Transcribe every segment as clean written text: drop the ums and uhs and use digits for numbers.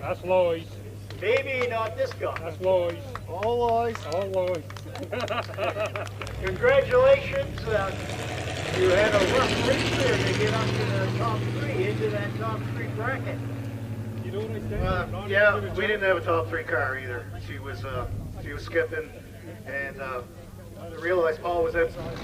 That's Lois. Maybe not this guy. That's Lois. All Lois. All Lois. Congratulations. You had a rough race there to get up to the top three, into that top three bracket. You know what I said? Yeah, we didn't have a top three car either. She was skipping, and I realized Paul was outside.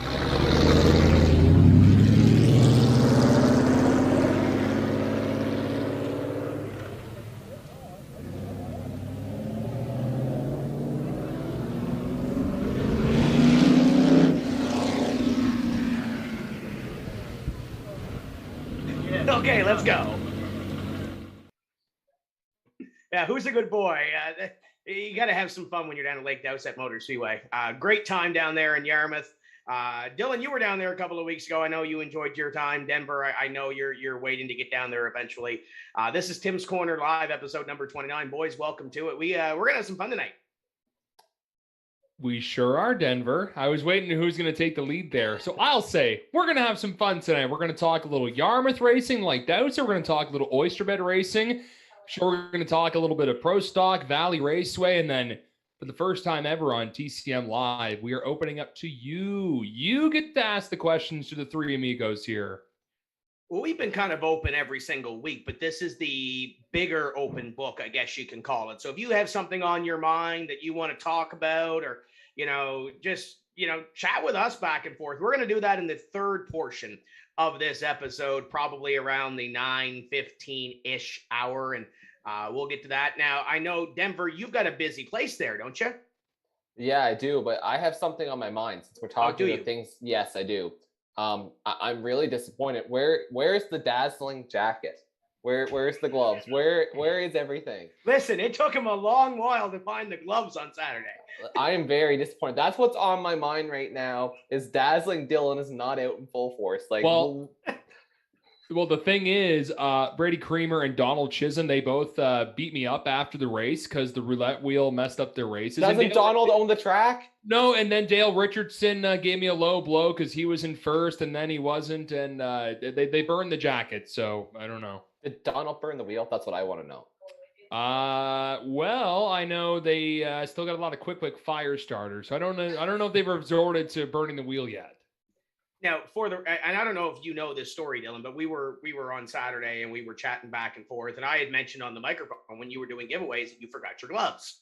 Okay, let's go. Yeah, who's a good boy? You got to have some fun when you're down at Lake Doucette Motor Speedway. Great time down there in Yarmouth. Dylan, you were down there a couple of weeks ago. I know you enjoyed your time. Denver, I know you're waiting to get down there eventually. This is Tim's Corner Live, episode number 29. Boys, welcome to it. We're gonna have some fun tonight. We sure are, Denver. I was waiting to who's going to take the lead there. So I'll say we're going to have some fun tonight. We're going to talk a little Yarmouth racing like Doucette. We're going to talk a little Oyster Bed racing. I'm sure we're going to talk a little bit of Pro Stock, Valley Raceway, and then for the first time ever on TCM Live, we are opening up to you. You get to ask the questions to the three amigos here. Well, we've been kind of open every single week, but this is the bigger open book, I guess you can call it. So if you have something on your mind that you want to talk about or, just, chat with us back and forth, we're going to do that in the third portion of this episode, probably around the 9:15-ish hour. And we'll get to that. Now, I know, Denver, you've got a busy place there, don't you? Yeah, I do. But I have something on my mind since we're talking about things. Yes, I do. I'm really disappointed. Where's the dazzling jacket? Where's the gloves? Where is everything? Listen, it took him a long while to find the gloves on Saturday. I am very disappointed. That's what's on my mind right now is dazzling Dylan is not out in full force. Well, the thing is, Brady Creamer and Donald Chisholm, they both beat me up after the race because the roulette wheel messed up their races. Doesn't Donald own the track? No, and then Dale Richardson gave me a low blow because he was in first and then he wasn't, and they burned the jacket, so I don't know. Did Donald burn the wheel? That's what I want to know. Well, I know they still got a lot of quick fire starters, so I don't know if they've resorted to burning the wheel yet. Now, and I don't know if you know this story, Dylan, but we were on Saturday and we were chatting back and forth, and I had mentioned on the microphone when you were doing giveaways that you forgot your gloves.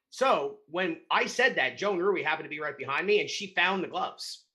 So when I said that, Joan Rui happened to be right behind me, and she found the gloves.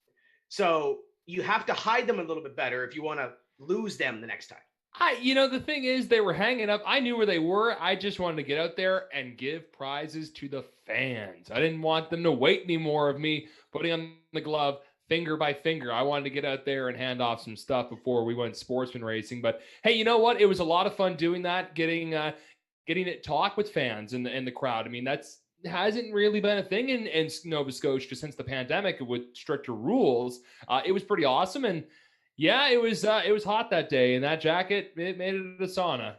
So you have to hide them a little bit better if you want to lose them the next time. The thing is, they were hanging up. I knew where they were. I just wanted to get out there and give prizes to the fans. I didn't want them to wait anymore of me putting on the glove finger by finger. I wanted to get out there and hand off some stuff before we went sportsman racing. But hey, you know what? It was a lot of fun doing that, getting it talk with fans and the crowd. I mean, that's hasn't really been a thing in Nova Scotia since the pandemic with stricter rules. It was pretty awesome. And yeah, it was hot that day, and that jacket, it made it a sauna.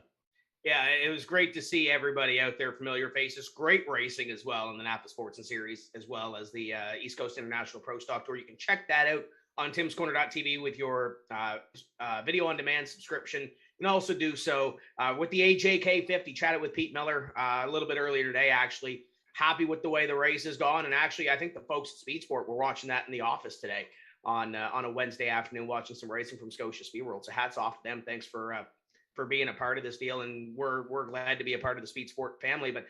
Yeah, it was great to see everybody out there, familiar faces. Great racing as well in the Napa Sportsman Series, as well as the East Coast International Pro Stock Tour. You can check that out on timscorner.tv with your video on demand subscription. You can also do so with the AJK 50. Chatted with Pete Miller a little bit earlier today, actually. Happy with the way the race has gone. And actually, I think the folks at Speed Sport were watching that in the office today on a Wednesday afternoon, watching some racing from Scotia Speed World. So hats off to them. Thanks for being a part of this deal. And we're glad to be a part of the Speed Sport family. But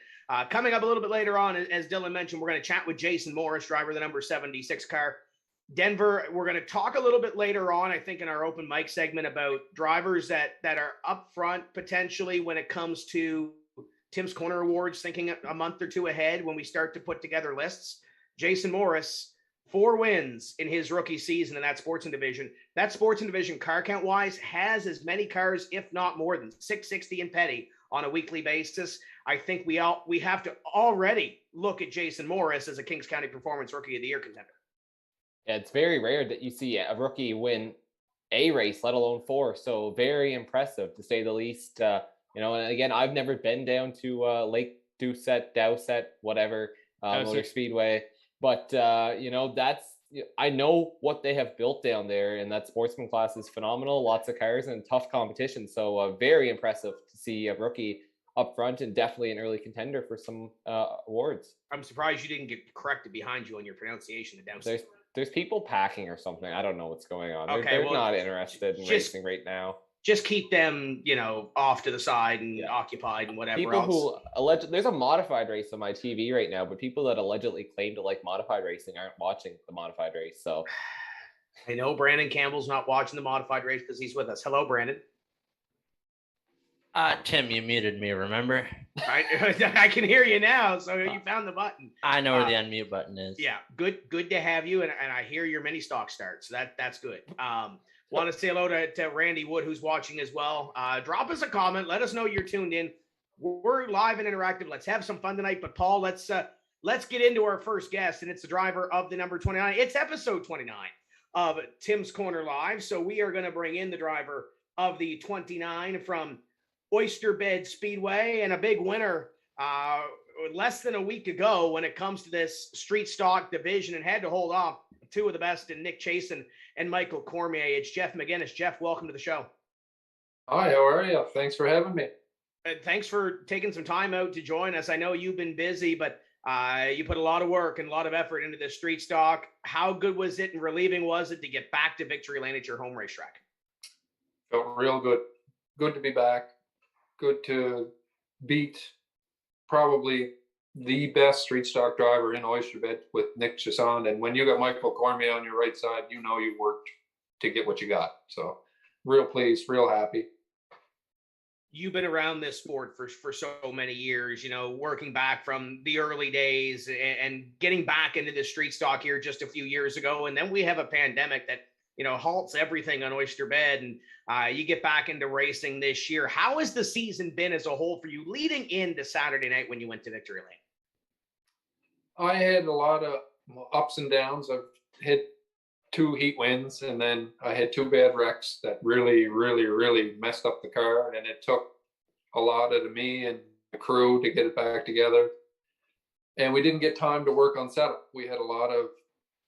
coming up a little bit later on, as Dylan mentioned, we're going to chat with Jason Morris, driver of the number 76 car. Denver, we're going to talk a little bit later on, I think, in our open mic segment about drivers that are up front potentially when it comes to Tim's Corner Awards, thinking a month or two ahead when we start to put together lists. Jason Morris, 4 wins in his rookie season in that Sportsman division. That Sportsman division, car count wise, has as many cars, if not more than 660 in petty on a weekly basis. I think we have to already look at Jason Morris as a Kings County Performance Rookie of the Year contender. Yeah, it's very rare that you see a rookie win a race, let alone 4. So very impressive, to say the least. And again, I've never been down to Lake Doucette, whatever, Motor Speedway. But, I know what they have built down there, and that sportsman class is phenomenal. Lots of cars and tough competition. So very impressive to see a rookie up front and definitely an early contender for some awards. I'm surprised you didn't get corrected behind you on your pronunciation. There's people packing or something. I don't know what's going on. Okay, they're not interested in racing right now. Just keep them, off to the side and occupied and whatever people else. There's a modified race on my TV right now, but people that allegedly claim to like modified racing aren't watching the modified race. So I know Brandon Campbell's not watching the modified race because he's with us. Hello, Brandon. Tim, you muted me, remember? I can hear you now, so you found the button. I know where the unmute button is. Yeah, good to have you, and I hear your mini stock start, so that's good. Want to say hello to Randy Wood, who's watching as well. Drop us a comment. Let us know you're tuned in. We're live and interactive. Let's have some fun tonight. But Paul, let's get into our first guest, and it's the driver of the number 29. It's episode 29 of Tim's Corner Live. So we are going to bring in the driver of the 29 from Oyster Bed Speedway, and a big winner less than a week ago when it comes to this street stock division, and had to hold off 2 of the best in Nick Chasen and Michael Cormier. It's Jeff Macinnis. Jeff, welcome to the show. Hi, how are you? Thanks for having me. Thanks for taking some time out to join us. I know you've been busy, but you put a lot of work and a lot of effort into this street stock. How good was it and relieving was it to get back to victory lane at your home racetrack? Felt real good. Good to be back. Good to beat probably the best street stock driver in Oyster Bed with Nick Chasen. And when you got Michael Cormier on your right side, you worked to get what you got. So real pleased, real happy. You've been around this sport for so many years, working back from the early days and getting back into the street stock here just a few years ago. And then we have a pandemic that, halts everything on Oyster Bed, and you get back into racing this year. How has the season been as a whole for you leading into Saturday night when you went to victory lane? I had a lot of ups and downs. I've hit 2 heat wins, and then I had 2 bad wrecks that really, really, really messed up the car. And it took a lot out of me and the crew to get it back together. And we didn't get time to work on setup. We had a lot of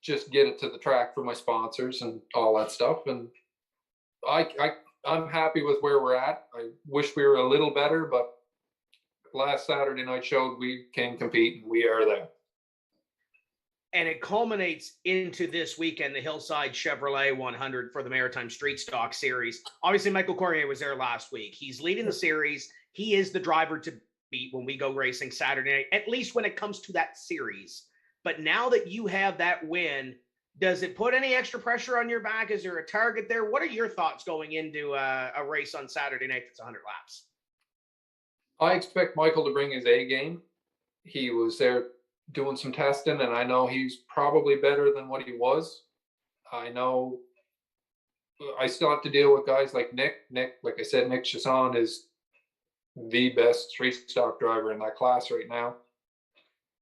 just get it to the track for my sponsors and all that stuff. And I'm happy with where we're at. I wish we were a little better, but last Saturday night showed we can compete, and we are there. And it culminates into this weekend, the Hillside Chevrolet 100 for the Maritime Street Stock Series. Obviously, Michael Cormier was there last week. He's leading the series. He is the driver to beat when we go racing Saturday night, at least when it comes to that series. But now that you have that win, Does it put any extra pressure on your back? Is there a target there? What are your thoughts going into a race on Saturday night that's 100 laps? I expect Michael to bring his A game. He was there doing some testing, and I know he's probably better than what he was. I know I still have to deal with guys like Nick. Like I said, Nick Chasson is the best street stock driver in that class right now.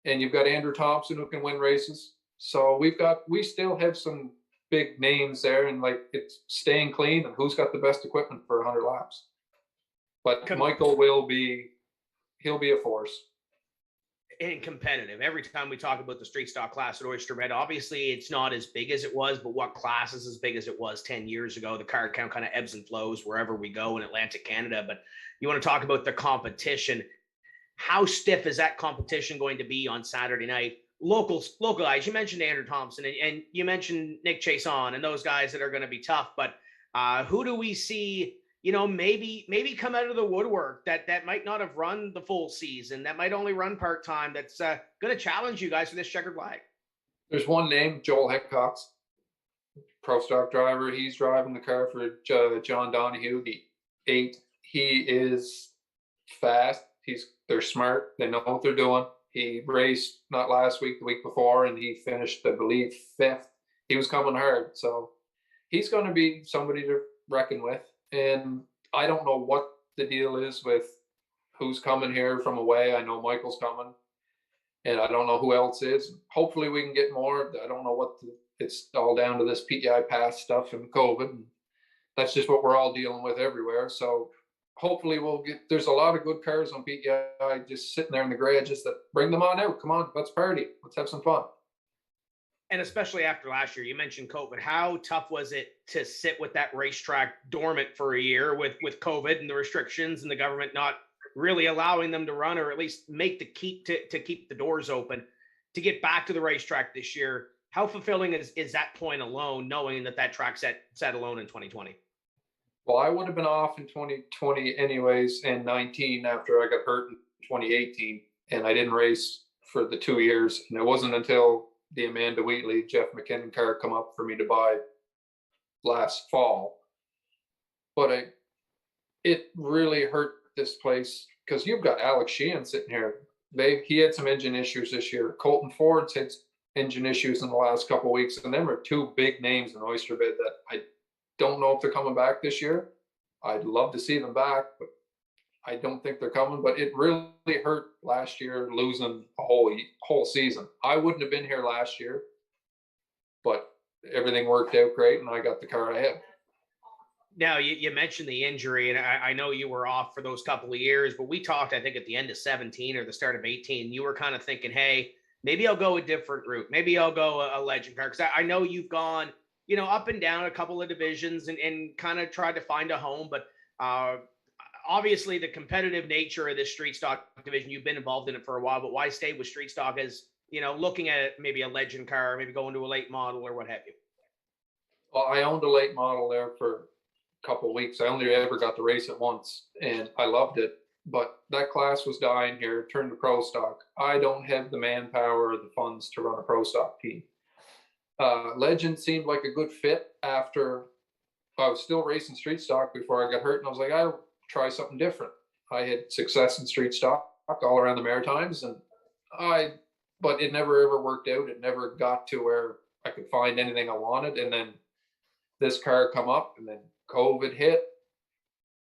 And you've got Andrew Thompson who can win races. So we still have some big names there, and like it's staying clean and who's got the best equipment for 100 laps. But Michael he'll be a force. And competitive. Every time we talk about the street stock class at Oyster Bed, obviously it's not as big as it was, but what class is as big as it was 10 years ago? The car count kind of ebbs and flows wherever we go in Atlantic Canada. But you want to talk about the competition. How stiff is that competition going to be on Saturday night? Local guys, you mentioned Andrew Thompson and you mentioned Nick Chasson and those guys that are going to be tough, but who do we see, maybe come out of the woodwork that might not have run the full season, that might only run part-time, that's going to challenge you guys for this checkered flag? There's one name, Joel Heckcox, pro stock driver. He's driving the car for John Donahue, the 8. He is fast. They're smart. They know what they're doing. He raced not last week, the week before, and he finished, I believe, 5th. He was coming hard. So he's going to be somebody to reckon with. And I don't know what the deal is with who's coming here from away. I know Michael's coming, and I don't know who else is. Hopefully we can get more. I don't know it's all down to this PEI pass stuff and COVID. And that's just what we're all dealing with everywhere. So hopefully there's a lot of good cars on PEI just sitting there in the garages that bring them on out. Come on, let's party. Let's have some fun. And especially after last year, you mentioned COVID. How tough was it to sit with that racetrack dormant for a year with COVID and the restrictions and the government not really allowing them to run, or at least make to keep the doors open, to get back to the racetrack this year? How fulfilling is that point alone, knowing that track set alone in 2020? Well, I would have been off in 2020 anyways, and 19 after I got hurt in 2018, and I didn't race for the 2 years. And it wasn't until the Amanda Wheatley, Jeff McKinnon car come up for me to buy last fall. But it really hurt this place because you've got Alex Sheehan sitting here. He had some engine issues this year. Colton Ford's had engine issues in the last couple of weeks, and them are 2 big names in Oyster Bed that I don't know if they're coming back this year. I'd love to see them back, but I don't think they're coming. But it really hurt last year, losing a whole season. I wouldn't have been here last year, but everything worked out great, and I got the car I had. Now, you mentioned the injury, and I know you were off for those couple of years, but we talked, I think, at the end of 17 or the start of 18, you were kind of thinking, hey, maybe I'll go a different route. Maybe I'll go a legend car. Because I know you've gone, up and down a couple of divisions and kind of tried to find a home. But obviously the competitive nature of this street stock division, you've been involved in it for a while, but why stay with street stock as, looking at maybe a legend car, maybe going to a late model or what have you? Well, I owned a late model there for a couple of weeks. I only ever got to race it once, and I loved it. But that class was dying here, turned to pro stock. I don't have the manpower or the funds to run a pro stock team. Legend seemed like a good fit after I was still racing street stock before I got hurt. And I was like, I'll try something different. I had success in street stock all around the Maritimes, but it never ever worked out. It never got to where I could find anything I wanted. And then this car come up, and then COVID hit.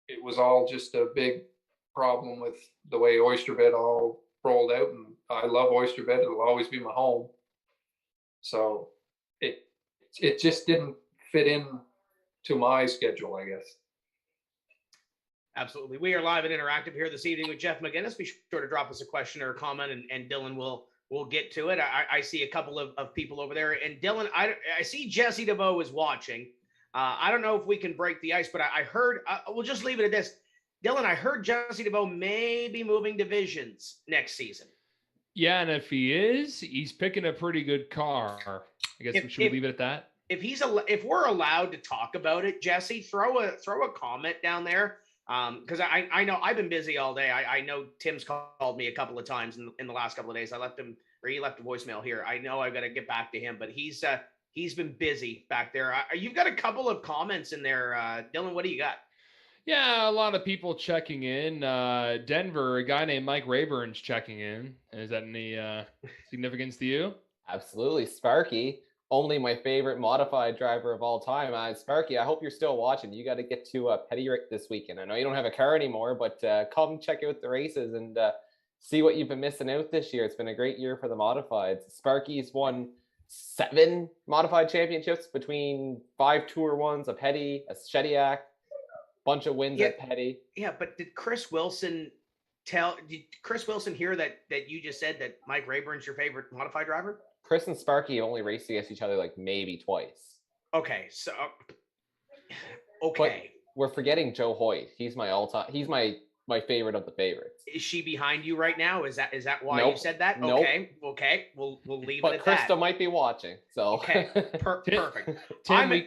It was all just a big problem with the way Oyster Bed all rolled out. And I love Oyster Bed. It'll always be my home. So it just didn't fit in to my schedule, I guess. Absolutely. We are live and interactive here this evening with Jeff Macinnis. Be sure to drop us a question or a comment, and Dylan will get to it. I see a couple of people over there. And Dylan, I see Jesse DeVoe is watching. I don't know if we can break the ice, but I heard, we'll just leave it at this. Dylan, I heard Jesse DeVoe may be moving divisions next season. Yeah, and if he is, he's picking a pretty good car. I guess we should leave it at that. If we're allowed to talk about it, Jesse, throw a comment down there. Because I know I've been busy all day. I know Tim's called me a couple of times in the last couple of days. He left a voicemail here. I know I've got to get back to him, but he's He's been busy back there. You've got a couple of comments in there. Dylan, what do you got? Yeah, a lot of people checking in. Denver, a guy named Mike Rayburn's checking in. Is that any significance to you? Absolutely. Sparky, only my favorite modified driver of all time. Sparky, I hope you're still watching. You got to get to Petty Rick this weekend. I know you don't have a car anymore, but come check out the races and see what you've been missing out this year. It's been a great year for the modifieds. Sparky's won 7 modified championships between 5 Tour 1s, a Petty, a Shediac, bunch of wins at Petty. Yeah, but did Chris Wilson hear that you just said that Mike Rayburn's your favorite modified driver? Chris and Sparky only raced against each other like maybe twice. Okay, so But we're forgetting Joe Hoyt. He's my all-time. He's my favorite of the favorites. Is she behind you right now? Is that why Nope. you said that? Nope. Okay. We'll leave But it at that. Krista might be watching, so Okay, perfect. Tim,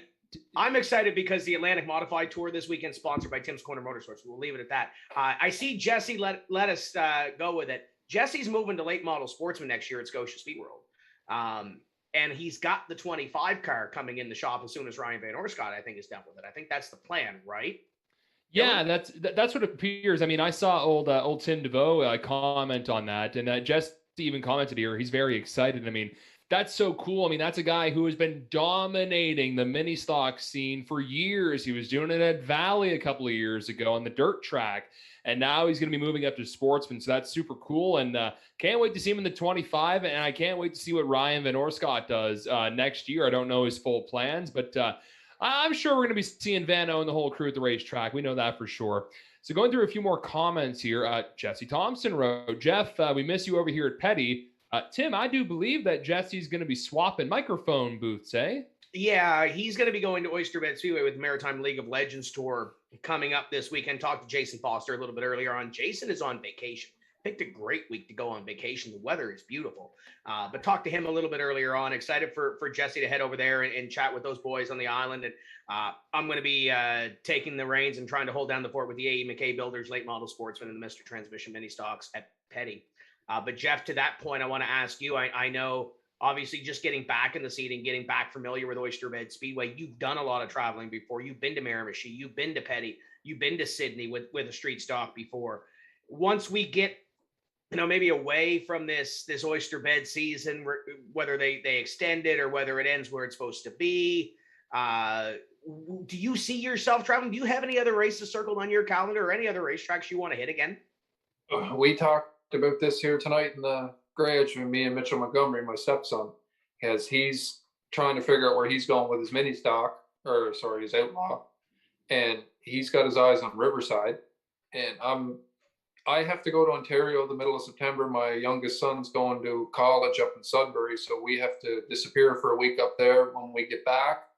I'm excited because the Atlantic Modified Tour this weekend is sponsored by Tim's Corner Motorsports. We'll leave it at that. I see Jesse let us go with it. Jesse's moving to late model sportsman next year at Scotia Speed World. And he's got the 25 car coming in the shop as soon as Ryan Van Orscott, I think, is done with it. I think that's the plan, right? Yeah, that's what it appears. I mean, I saw old Tim DeVoe comment on that, and Jess even commented here. He's very excited. I mean, that's so cool. I mean, that's a guy who has been dominating the mini stock scene for years. He was doing it at Valley a couple of years ago on the dirt track, and now he's going to be moving up to sportsman. So that's super cool, and can't wait to see him in the 25. And I can't wait to see what Ryan Van Orscott does next year. I don't know his full plans, but I'm sure we're going to be seeing Vano and the whole crew at the racetrack. We know that for sure. So going through a few more comments here, Jesse Thompson wrote, Jeff, we miss you over here at Petty. Tim, I do believe that Jesse's going to be swapping microphone booths, eh? Yeah, he's going to be going to Oyster Bed Speedway with the Maritime League of Legends Tour coming up this weekend. Talked to Jason Foster a little bit earlier on. Jason is on vacation. Picked a great week to go on vacation. The weather is beautiful. But talked to him a little bit earlier on. Excited for Jesse to head over there and chat with those boys on the island. And I'm going to be taking the reins and trying to hold down the fort with the A.E. McKay Builders, Late Model Sportsman, and the Mr. Transmission Mini Stocks at Petty. But Jeff, to that point, I want to ask you, I know obviously just getting back in the seat and getting back familiar with Oyster Bed Speedway, you've done a lot of traveling before. You've been to Miramichi, you've been to Petty, you've been to Sydney with a street stock before. Once we get, maybe away from this Oyster Bed season, whether they extend it or whether it ends where it's supposed to be, do you see yourself traveling? Do you have any other races circled on your calendar or any other racetracks you want to hit again? We talked about this here tonight in the garage with me and Mitchell Montgomery, my stepson, because he's trying to figure out where he's going with his mini stock, his outlaw, and he's got his eyes on Riverside. And I have to go to Ontario the middle of September. My youngest son's going to college up in Sudbury, so we have to disappear for a week up there. When we get back,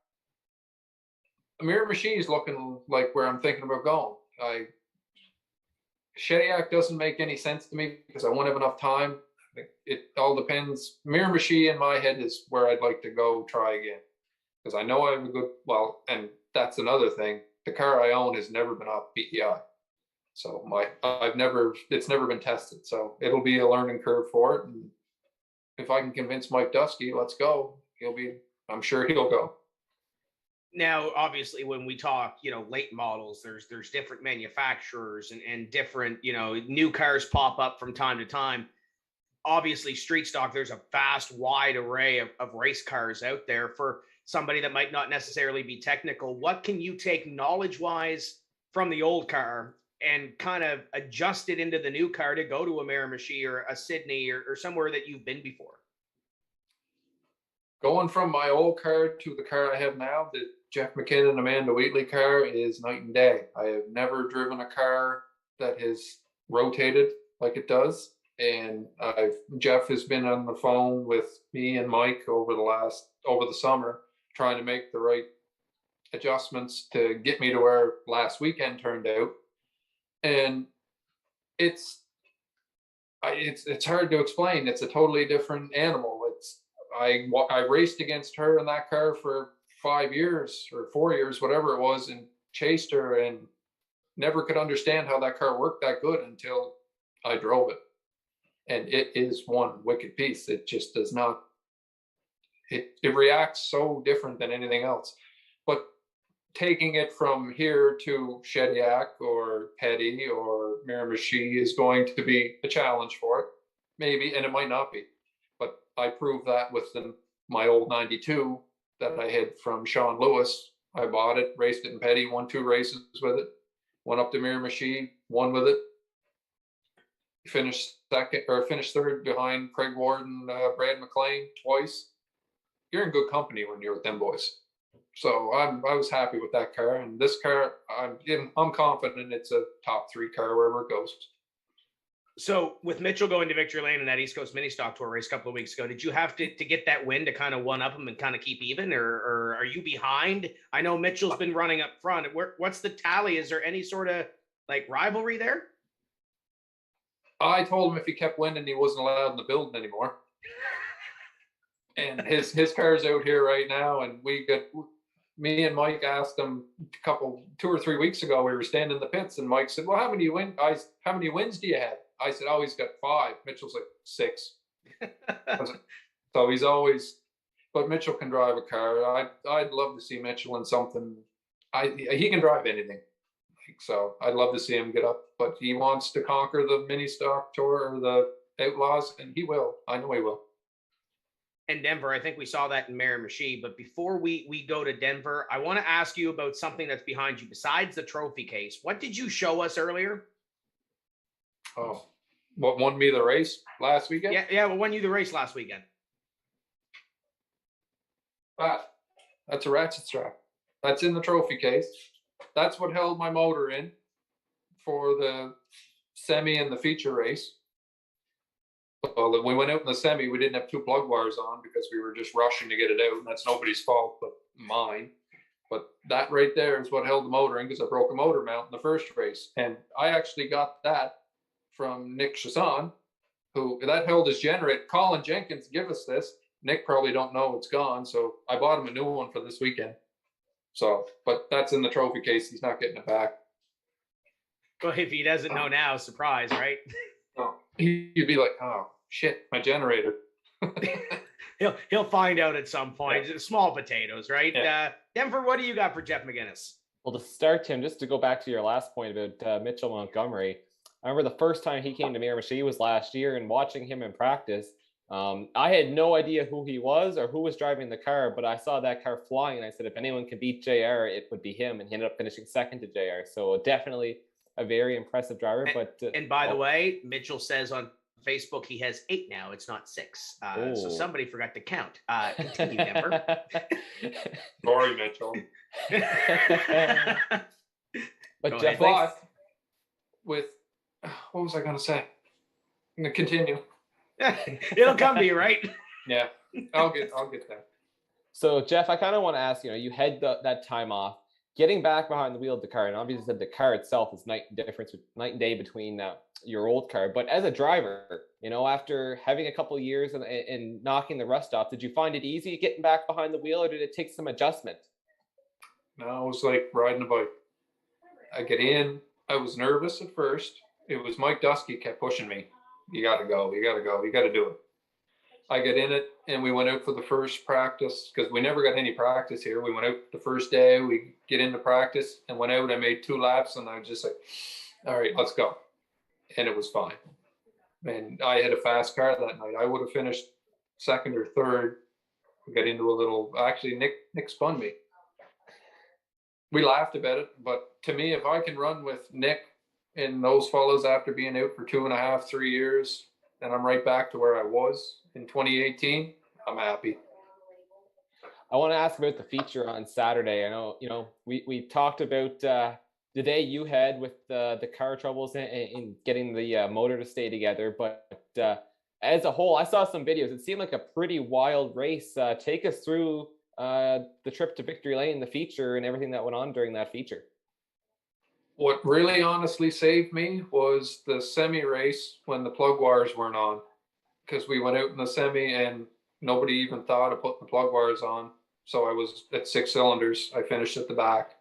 Miramichi is looking like where I'm thinking about going. Shediac doesn't make any sense to me because I won't have enough time. It all depends. Miramichi in my head is where I'd like to go try again, because I know I have a good, and that's another thing. The car I own has never been off PEI. So it's never been tested. So it'll be a learning curve for it. And if I can convince Mike Dusky, let's go, I'm sure he'll go. Now, obviously, when we talk, late models, there's different manufacturers and different, new cars pop up from time to time. Obviously, street stock, there's a vast, wide array of race cars out there for somebody that might not necessarily be technical. What can you take knowledge-wise from the old car and kind of adjust it into the new car to go to a Miramichi or a Sydney or somewhere that you've been before? Going from my old car to the car I have now, the Jeff McKinnon, Amanda Wheatley car, is night and day. I have never driven a car that has rotated like it does. And Jeff has been on the phone with me and Mike over the summer, trying to make the right adjustments to get me to where last weekend turned out. And it's hard to explain. It's a totally different animal. I raced against her in that car for 5 years or 4 years, whatever it was, and chased her and never could understand how that car worked that good until I drove it. And it is one wicked piece. It just does not. it reacts so different than anything else. But taking it from here to Shediac or Petty or Miramichi is going to be a challenge for it, maybe, and it might not be. But I proved that with my old 92 that I had from Sean Lewis. I bought it, raced it in Petty, won 2 races with it, went up to Miramichi, won with it, finished third behind Craig Ward and Brad McLean twice. You're in good company when you're with them boys. So I was happy with that car, and this car, I'm confident it's a top 3 car wherever it goes. So with Mitchell going to Victory Lane in that East Coast Mini Stock Tour race a couple of weeks ago, did you have to get that win to kind of one up him and kind of keep even, or are you behind? I know Mitchell's been running up front. What's the tally? Is there any sort of like rivalry there? I told him if he kept winning, he wasn't allowed in the building anymore. And his car's out here right now, and me and Mike asked him 2 or 3 weeks ago. We were standing in the pits, and Mike said, "Well, how many wins do you have?" I said, "Oh, he's got 5." Mitchell's like 6. So he's always, but Mitchell can drive a car. I'd love to see Mitchell in something. He can drive anything. So I'd love to see him get up, but he wants to conquer the Mini Stock Tour or the Outlaws, and he will. I know he will. And Denver, I think we saw that in Miramichi. But before we go to Denver, I want to ask you about something that's behind you besides the trophy case. What did you show us earlier? Oh, what won me the race last weekend? Yeah, what won you the race last weekend? That's a ratchet strap. That's in the trophy case. That's what held my motor in for the semi and the feature race. Well, we went out in the semi, we didn't have 2 plug wires on because we were just rushing to get it out, and that's nobody's fault but mine. But that right there is what held the motor in, because I broke a motor mount in the first race. And I actually got that from Nick Chasson, who that held his generator. Colin Jenkins give us this. Nick probably don't know it's gone, so I bought him a new one for this weekend. So, but that's in the trophy case. He's not getting it back. Well, if he doesn't know now, surprise, right? No, he'd be like, "Oh shit, my generator." He'll find out at some point. Yeah. Small potatoes, right? Yeah. Denver, what do you got for Jeff Macinnis? Well, to start, Tim, just to go back to your last point about Mitchell Montgomery, I remember the first time he came to Miramichi was last year, and watching him in practice, I had no idea who he was or who was driving the car, but I saw that car flying, and I said, if anyone can beat JR, it would be him, and he ended up finishing second to JR. So definitely a very impressive driver. And by the way, Mitchell says on Facebook he has 8 now. It's not 6. So somebody forgot to count. Continue, Denver. Sorry, Mitchell. But Jeff, with what was I going to say? I'm going to continue. It'll come to you, right? Yeah, I'll get there. So Jeff, I kind of want to ask, you had that time off, getting back behind the wheel of the car, and obviously the car itself is night and day between your old car. But as a driver, after having a couple of years and knocking the rust off, did you find it easy getting back behind the wheel, or did it take some adjustment? No, it was like riding a bike. I get in. I was nervous at first. It was Mike Dusky kept pushing me. You got to go. You got to go. You got to do it. I get in it, and we went out for the first practice because we never got any practice here. We went out the first day. We get into practice and went out. I made 2 laps, and I was just like, all right, let's go. And it was fine. And I had a fast car that night. I would have finished second or third. We got into a little, actually, Nick spun me. We laughed about it, but to me, if I can run with Nick and those fellows after being out for 2.5, 3 years, and I'm right back to where I was in 2018, I'm happy. I want to ask about the feature on Saturday. I know, we talked about the day you had with the car troubles in getting the motor to stay together, but as a whole, I saw some videos. It seemed like a pretty wild race. Take us through the trip to Victory Lane, the feature, and everything that went on during that feature. What really honestly saved me was the semi race when the plug wires weren't on, because we went out in the semi and nobody even thought of putting the plug wires on. So I was at 6 cylinders. I finished at the back.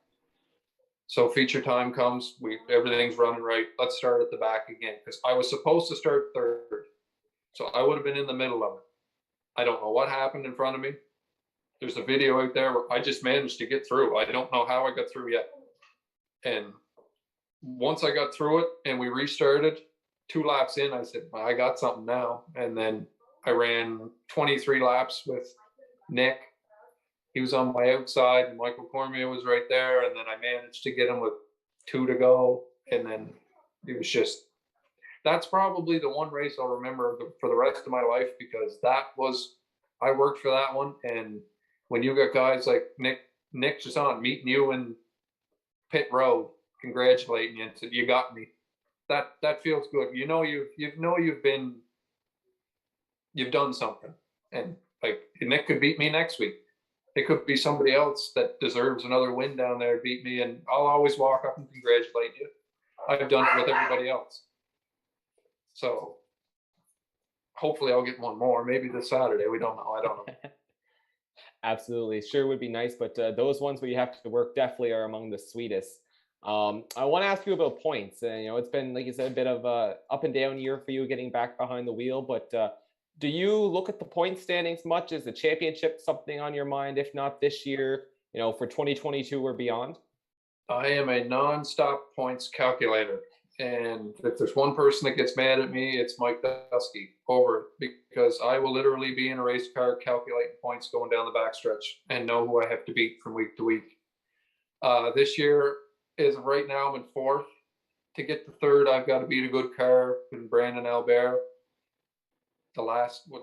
So feature time comes, everything's running right. Let's start at the back again, because I was supposed to start third. So I would have been in the middle of it. I don't know what happened in front of me. there's a video out there where I just managed to get through. I don't know how I got through yet. And once I got through it and we restarted 2 laps in, I said, well, I got something now. And then I ran 23 laps with Nick. He was on my outside, and Michael Cormier was right there. And then I managed to get him with 2 to go. And then it was just, that's probably the one race I'll remember for the rest of my life, because I worked for that one. And when you got guys like Nick just on meeting you in pit road, congratulating you and said, you got me. That feels good. You know, you've done something. And like, Nick could beat me next week. It could be somebody else that deserves another win down there beat me, and I'll always walk up and congratulate you. I've done it with everybody else. So hopefully I'll get one more, maybe this Saturday. We don't know. I don't know. Absolutely. Sure would be nice, but those ones where you have to work definitely are among the sweetest. I want to ask you about points. It's been, like you said, a bit of a up and down year for you getting back behind the wheel, but do you look at the point standings much? Is the championship something on your mind? If not this year, for 2022 or beyond? I am a non-stop points calculator. And if there's one person that gets mad at me, it's Mike Dusky over it, because I will literally be in a race car calculating points going down the backstretch and know who I have to beat from week to week. This year, as of right now, I'm in 4th. To get to 3rd, I've got to beat a good car in Brandon Albert.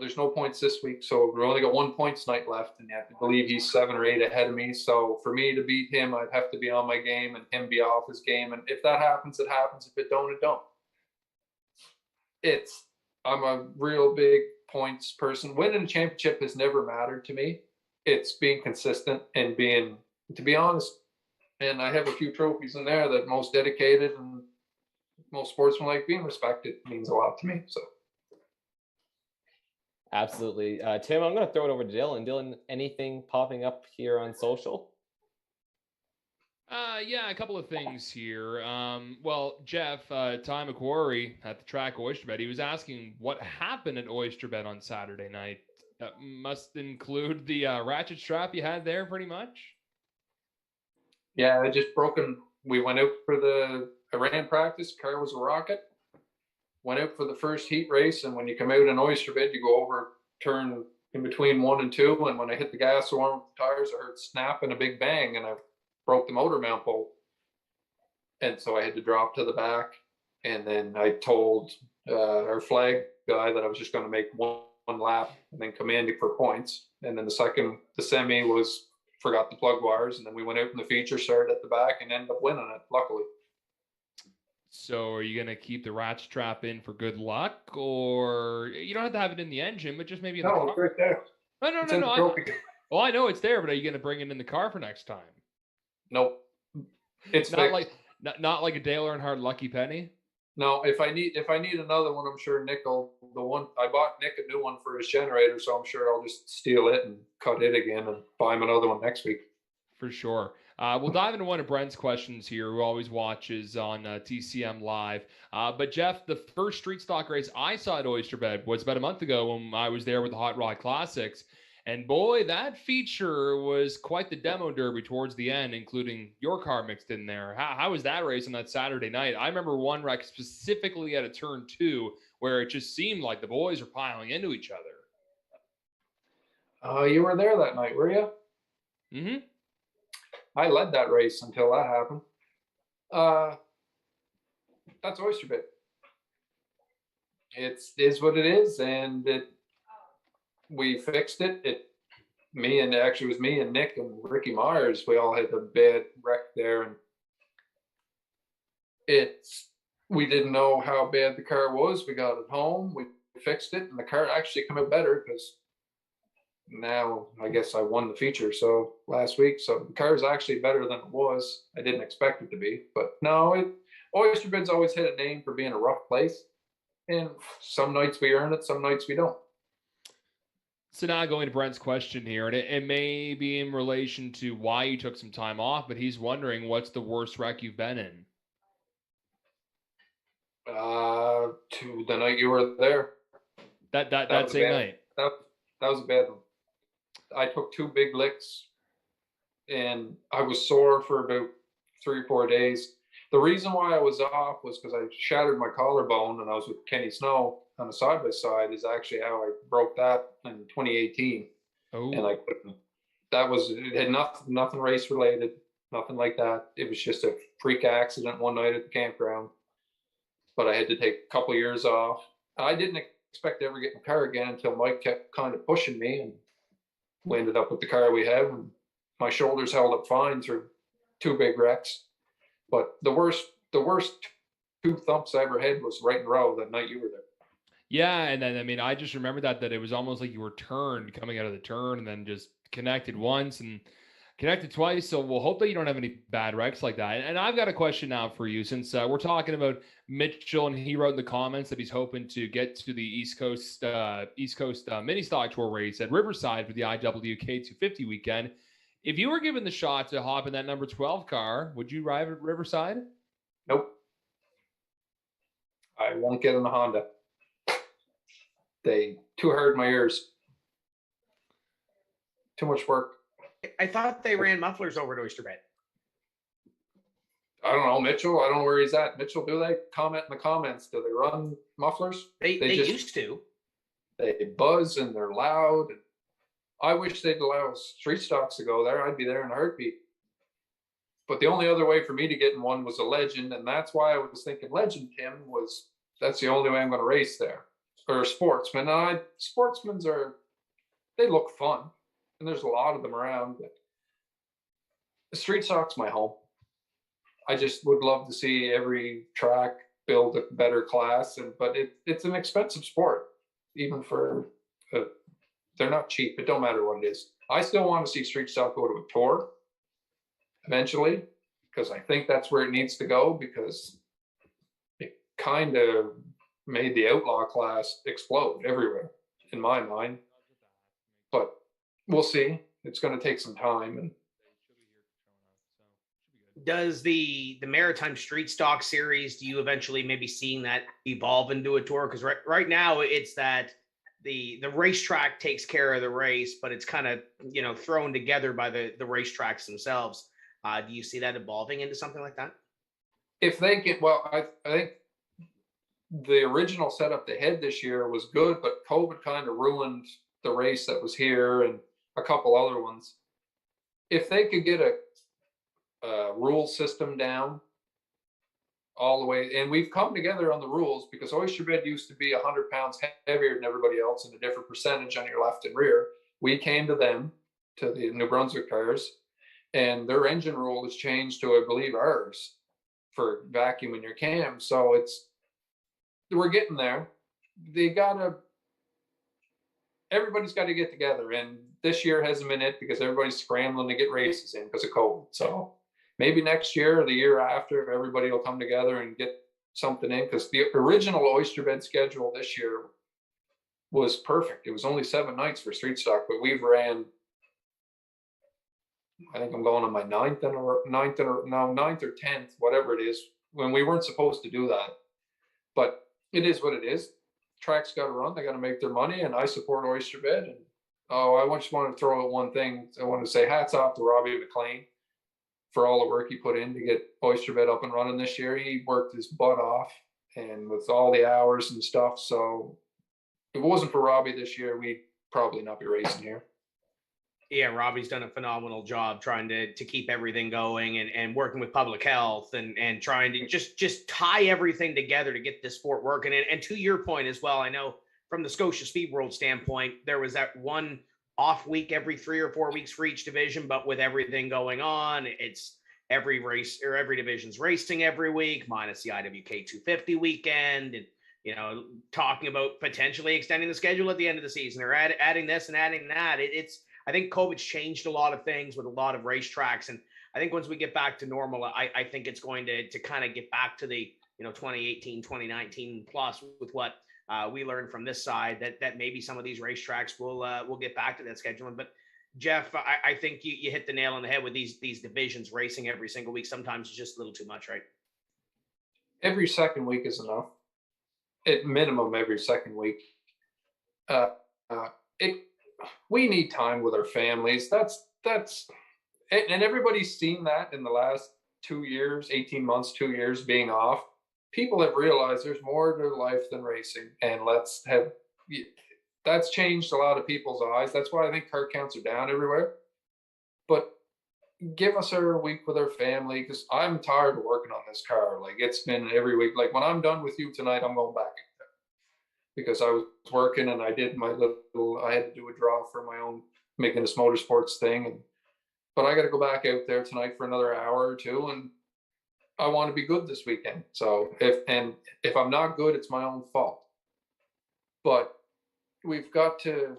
There's no points this week, so we've only got 1 points night left, and you have to believe he's 7 or 8 ahead of me. So for me to beat him, I'd have to be on my game and him be off his game. And if that happens, it happens. If it don't, it don't. I'm a real big points person. Winning a championship has never mattered to me. It's being consistent and to be honest, and I have a few trophies in there that most dedicated and most sportsmanlike, being respected means a lot to me. So. Absolutely. Tim, I'm going to throw it over to Dylan. Dylan, anything popping up here on social? Yeah, a couple of things here. Well, Jeff, Ty McQuarrie at the track Oyster Bed, he was asking what happened at Oyster Bed on Saturday night. That must include the ratchet strap you had there, pretty much. Yeah, I just broken. We went out for the Iran practice. Car was a rocket. Went out for the first heat race, and when you come out in Oyster Bed, you go over turn in between 1 and 2, and when I hit the gas to warm up the tires, I heard snap and a big bang, and I broke the motor mount bolt. And so I had to drop to the back, and then I told our flag guy that I was just going to make one lap and then come in for points. And then the semi forgot the plug wires, and then we went out in the feature, started at the back, and ended up winning it, luckily. So are you going to keep the ratchet strap in for good luck, or you don't have to have it in the engine, but just maybe in the car? No, it's right there. No. Well, I know it's there, but are you going to bring it in the car for next time? Nope. It's not like a Dale Earnhardt Lucky Penny. No, if I need another one, I'm sure Nick will. The one I bought Nick a new one for his generator, so I'm sure I'll just steal it and cut it again and buy him another one next week. For sure. We'll dive into one of Brent's questions here, who always watches on TCM Live. But Jeff, the first street stock race I saw at Oyster Bed was about a month ago when I was there with the Hot Rod Classics. And boy, that feature was quite the demo derby towards the end, including your car mixed in there. How was that race on that Saturday night? I remember one wreck specifically at a turn 2 where it just seemed like the boys were piling into each other. You were there that night, were you? Mm-hmm. I led that race until that happened. That's Oyster Bed. It is what it is, and we fixed it. It was me and Nick and Ricky Myers. We all had a bad wreck there, and we didn't know how bad the car was. We got it home, we fixed it, and the car actually came out better because now I guess I won the feature last week. So the car is actually better than it was. I didn't expect it to be, but no, Oyster Bed's always had a name for being a rough place, and some nights we earn it, some nights we don't. So now going to Brent's question here, and it may be in relation to why you took some time off, but he's wondering what's the worst wreck you've been in? To the night you were there. That same night. That was a bad one. I took 2 big licks and I was sore for about 3 or 4 days. The reason why I was off was because I shattered my collarbone and I was with Kenny Snow on a side-by-side is actually how I broke that in 2018. Oh. And I couldn't, it had nothing race related, nothing like that. It was just a freak accident one night at the campground. But I had to take a couple of years off. I didn't expect to ever get in the car again until Mike kept kind of pushing me, and we ended up with the car we have. And my shoulders held up fine through 2 big wrecks. But the worst 2 thumps I ever had was right in a row that night you were there. Yeah, and then I mean, I just remember that it was almost like you were turned coming out of the turn, and then just connected once and connected twice. So we'll hope that you don't have any bad wrecks like that. And I've got a question now for you, since we're talking about Mitchell, and he wrote in the comments that he's hoping to get to the East Coast mini stock tour race at Riverside for the IWK 250 weekend. If you were given the shot to hop in that number 12 car, would you ride at Riverside? Nope. I won't get in the Honda. They too hard in my ears. Too much work. I thought they ran mufflers over to Oyster Bed. I don't know, Mitchell. I don't know where he's at. Mitchell, do they comment in the comments? Do they run mufflers? They used to. They buzz and they're loud. I wish they'd allow street stocks to go there. I'd be there in a heartbeat. But the only other way for me to get in one was a Legend, and that's why I was thinking Legend, Tim, was that's the only way I'm going to race there. Or a Sportsman. And Sportsmans they look fun, and there's a lot of them around. But the street stock's my home. I just would love to see every track build a better class, but it's an expensive sport, even for they're not cheap. It don't matter what it is. I still want to see street stock go to a tour eventually, because I think that's where it needs to go, because it kind of made the outlaw class explode everywhere in my mind. But we'll see. It's going to take some time. And does the Maritime Street Stock Series, do you eventually maybe seeing that evolve into a tour? Because right now it's that the racetrack takes care of the race, but it's kind of, thrown together by the racetracks themselves. Do you see that evolving into something like that? If they get, well, I think the original setup they had this year was good, but COVID kind of ruined the race that was here and a couple other ones. If they could get a rule system down all the way, and we've come together on the rules, because Oyster Bed used to be 100 pounds heavier than everybody else and a different percentage on your left and rear. We came to them, to the New Brunswick cars, and their engine rule has changed to, I believe, ours for vacuuming your cam. So we're getting there. Everybody's got to get together, and this year hasn't been it because everybody's scrambling to get races in because of COVID. So maybe next year or the year after, everybody will come together and get something in, because the original Oyster Bed schedule this year was perfect. It was only 7 nights for street stock, but we've ran, I think I'm going on my ninth or 10th, whatever it is, when we weren't supposed to do that. But it is what it is. Tracks got to run. They got to make their money, and I support Oyster Bed. And I just want to throw out one thing. I want to say hats off to Robbie McLean for all the work he put in to get Oyster Bed up and running this year. He worked his butt off, and with all the hours and stuff. So if it wasn't for Robbie this year, we'd probably not be racing here. Yeah, Robbie's done a phenomenal job trying to keep everything going and working with public health and trying to just tie everything together to get this sport working. And to your point as well, I know from the Scotia Speed World standpoint, there was that one off week every 3 or 4 weeks for each division, but with everything going on, it's every race or every division's racing every week, minus the IWK 250 weekend, and talking about potentially extending the schedule at the end of the season or adding this and adding that. I think COVID's changed a lot of things with a lot of racetracks. And I think once we get back to normal, I think it's going to kind of get back to the, 2018, 2019 plus with what we learned from this side, that maybe some of these racetracks will get back to that scheduling. But Jeff, I think you hit the nail on the head with these divisions racing every single week. Sometimes it's just a little too much, right? Every second week is enough. At minimum, every second week. we need time with our families. And everybody's seen that in the last 2 years, 18 months, 2 years being off. People have realized there's more to life than racing, and that's changed a lot of people's eyes. That's why I think car counts are down everywhere. But give us our week with our family, because I'm tired of working on this car. Like, it's been every week. Like, when I'm done with you tonight, I'm going back in there, because I was working and I did I had to do a draw for my own Macinnis Motorsports thing. But I got to go back out there tonight for another hour or two, and I want to be good this weekend. So if I'm not good, it's my own fault. But we've got to,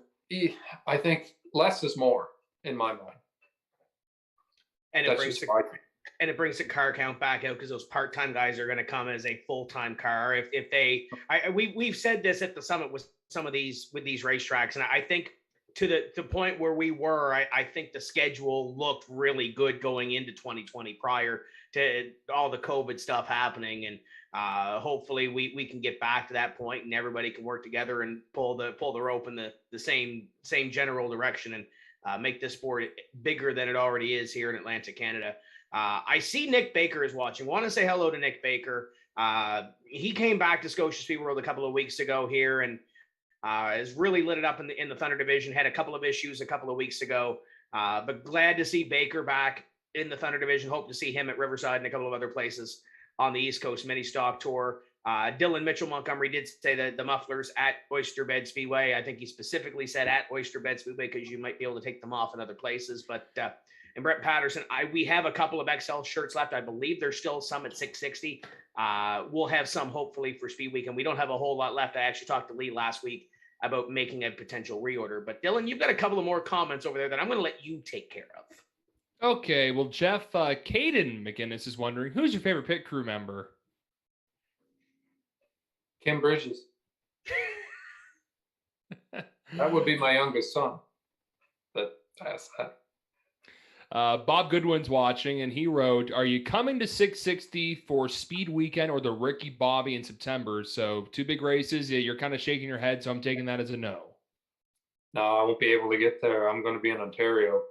I think less is more in my mind. And it brings the car count back out, because those part-time guys are going to come as a full-time car. We've said this at the summit with these racetracks, and I think to the point where we were, I think the schedule looked really good going into 2020 prior to all the COVID stuff happening. And hopefully we can get back to that point and everybody can work together and pull the rope in the same general direction, and make this sport bigger than it already is here in Atlantic, Canada. I see Nick Baker is watching. Want to say hello to Nick Baker. He came back to Scotia Speed World a couple of weeks ago here, and has really lit it up in the Thunder division. Had a couple of issues a couple of weeks ago, but glad to see Baker back in the Thunder division. Hope to see him at Riverside and a couple of other places on the East Coast Mini Stock Tour. Dylan Mitchell Montgomery did say that the mufflers at Oyster Bed Speedway. I think he specifically said at Oyster Bed Speedway, because you might be able to take them off in other places. But and Brett Patterson, we have a couple of XL shirts left. I believe there's still some at 660. We'll have some hopefully for Speed Week, and we don't have a whole lot left. I actually talked to Lee last week about making a potential reorder. But Dylan, you've got a couple of more comments over there that I'm going to let you take care of. Okay, well, Jeff, Caden McGinnis is wondering, who's your favorite pit crew member? Kim Bridges. That would be my youngest son. But that's that. Bob Goodwin's watching, and he wrote, are you coming to 660 for Speed Weekend or the Ricky Bobby in September? So 2 big races. Yeah, you're kind of shaking your head, so I'm taking that as a no. No, I won't be able to get there. I'm going to be in Ontario.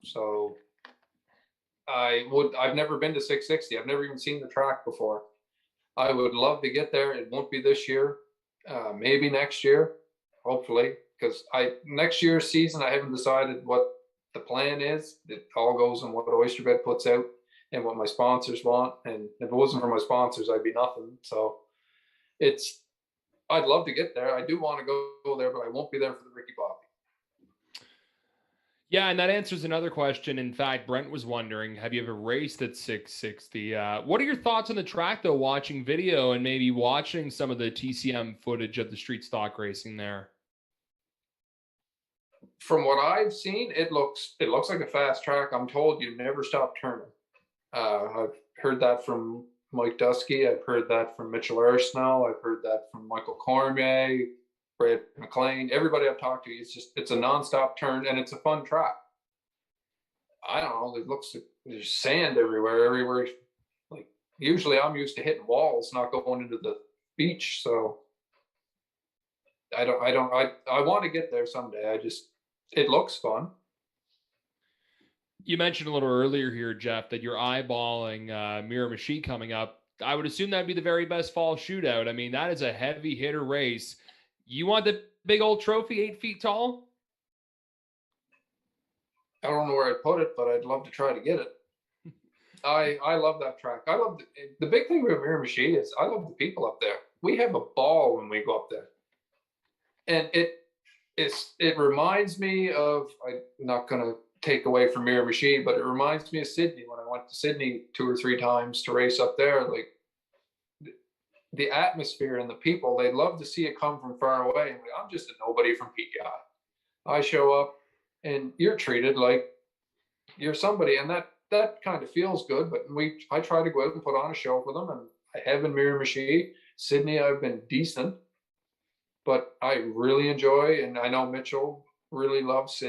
So I've never been to 660. I've never even seen the track before. I would love to get there. It won't be this year. Maybe next year, hopefully, because next year's season, I haven't decided what the plan is. It all goes on what Oyster Bed puts out and what my sponsors want. And if it wasn't for my sponsors, I'd be nothing. So I'd love to get there. I do want to go there, but I won't be there for the Ricky Bobby. Yeah, and that answers another question. In fact, Brent was wondering, have you ever raced at 660? What are your thoughts on the track, though, watching video and maybe watching some of the TCM footage of the street stock racing there? From what I've seen, it looks like a fast track. I'm told you never stop turning. I've heard that from Mike Dusky. I've heard that from Mitchell Arsenault. I've heard that from Michael Cormier, Brad McLean. Everybody I've talked to, it's a nonstop turn, and it's a fun track. I don't know. It looks like there's sand everywhere. Like, usually I'm used to hitting walls, not going into the beach. So I want to get there someday. It looks fun. You mentioned a little earlier here, Jeff, that you're eyeballing Miramichi coming up. I would assume that'd be the very best fall shootout. I mean, that is a heavy hitter race. You want the big old trophy 8 feet tall? I don't know where I'd put it, but I'd love to try to get it. I love that track. I love the big thing with Miramichi is I love the people up there. We have a ball when we go up there. And it reminds me of, I'm not going to take away from Miramichi, but it reminds me of Sydney when I went to Sydney 2 or 3 times to race up there. Like, the atmosphere and the people, they love to see it come from far away. And I'm just a nobody from PEI. I show up and you're treated like you're somebody, and that kind of feels good. But I try to go out and put on a show for them, and I have in Miramichi. Sydney, I've been decent, but I really enjoy, and I know Mitchell really loves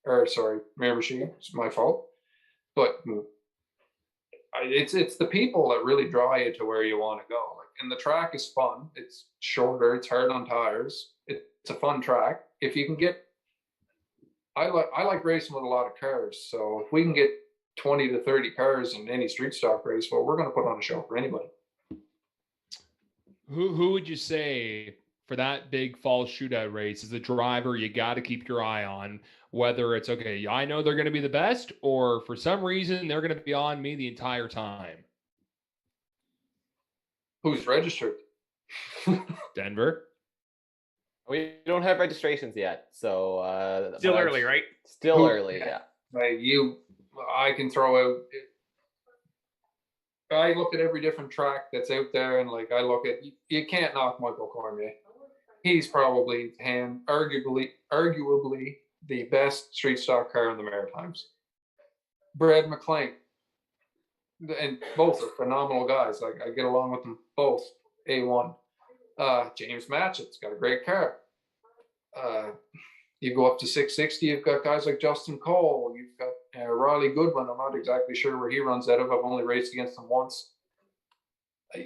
Miramichi. It's my fault, but it's the people that really draw you to where you want to go. And the track is fun. It's shorter. It's hard on tires. It's a fun track. If you can get I like racing with a lot of cars. So if we can get 20 to 30 cars in any street stock race, well, we're going to put on a show for anybody. Who would you say for that big fall shootout race is a driver you got to keep your eye on? Whether it's, okay, I know they're going to be the best, or for some reason they're going to be on me the entire time. Who's registered? Denver. We don't have registrations yet, so still early, right? Still early, yeah. I can throw out. I look at every different track that's out there, and like I look at, you can't knock Michael Cormier. He's probably arguably the best street stock car in the Maritimes. Brad McLean, and both are phenomenal guys. Like I get along with them both. A1. James Matchett's got a great car. You go up to 660, you've got guys like Justin Cole. You've got Riley Goodwin. I'm not exactly sure where he runs out of. I've only raced against him once.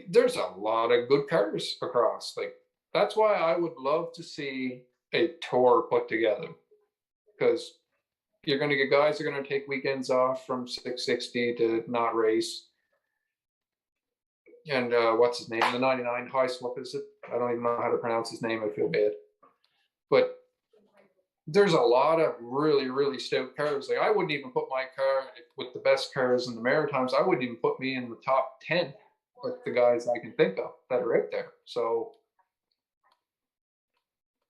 There's a lot of good cars across. Like that's why I would love to see a tour put together, because you're going to get guys that are going to take weekends off from 660 to not race. And what's his name? The 99 Heist, what is it? I don't even know how to pronounce his name. I feel bad. But there's a lot of really, really stout cars. Like I wouldn't even put my car with the best cars in the Maritimes. I wouldn't even put me in the top 10 with the guys I can think of that are out there. So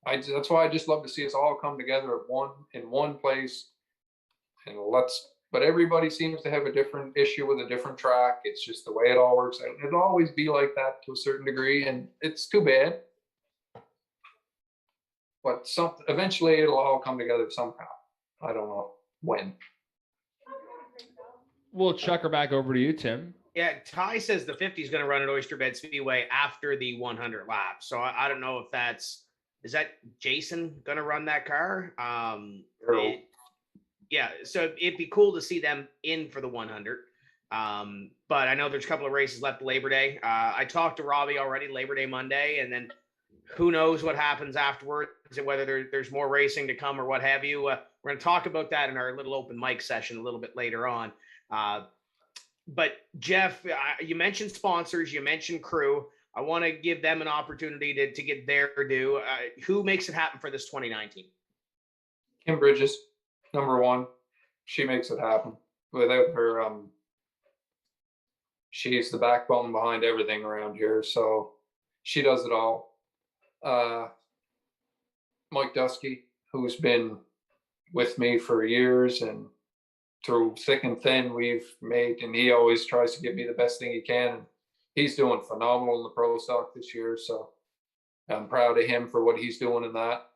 that's why I just love to see us all come together in one place. And but everybody seems to have a different issue with a different track. It's just the way it all works out. It'll always be like that to a certain degree, and it's too bad. But eventually it'll all come together somehow. I don't know when. We'll chuck her back over to you, Tim. Yeah, Ty says the 50 is going to run at Oyster Bed Speedway after the 100 laps. So I don't know if is that Jason going to run that car? Yeah, so it'd be cool to see them in for the 100. But I know there's a couple of races left Labor Day. I talked to Robbie already, Labor Day Monday, and then who knows what happens afterwards and whether there's more racing to come or what have you. We're going to talk about that in our little open mic session a little bit later on. But Jeff, you mentioned sponsors, you mentioned crew. I want to give them an opportunity to get their due. Who makes it happen for this 2019? Kim Bridges. Number one, she makes it happen. Without her, she's the backbone behind everything around here. So she does it all. Mike Dusky, who's been with me for years, and through thick and thin, and he always tries to give me the best thing he can. He's doing phenomenal in the pro stock this year. So I'm proud of him for what he's doing in that.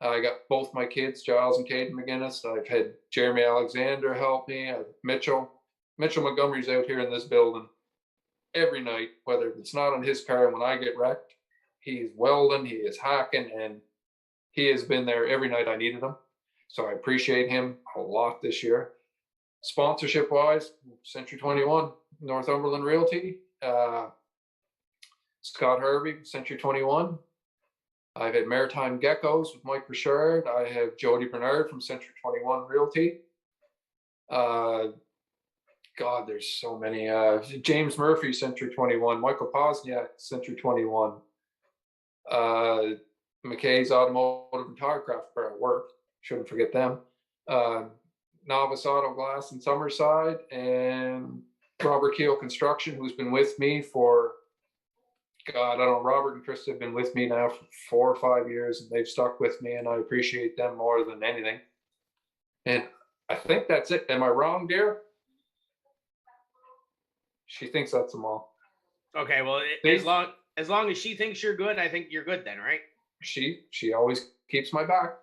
I got both my kids, Giles and Caden Macinnis. I've had Jeremy Alexander help me. Mitchell Montgomery's out here in this building every night, whether it's not on his car. When I get wrecked, he's welding, he is hacking, and he has been there every night I needed him. So I appreciate him a lot this year. Sponsorship wise, Century 21, Northumberland Realty, Scott Harvey, Century 21. I've had Maritime Geckos with Mike Richard. I have Jody Bernard from Century 21 Realty. God, there's so many. James Murphy, Century 21. Michael Posniak, Century 21. McKay's Automotive and Tirecraft for at work. Shouldn't forget them. Novice Auto Glass in Summerside, and Robert Keel Construction, who's been with me for, God, I don't know, Robert and Krista have been with me now for 4 or 5 years, and they've stuck with me, and I appreciate them more than anything. And I think that's it. Am I wrong, dear? She thinks that's them all. Okay, well, as long as she thinks you're good, I think you're good then, right? She always keeps my back.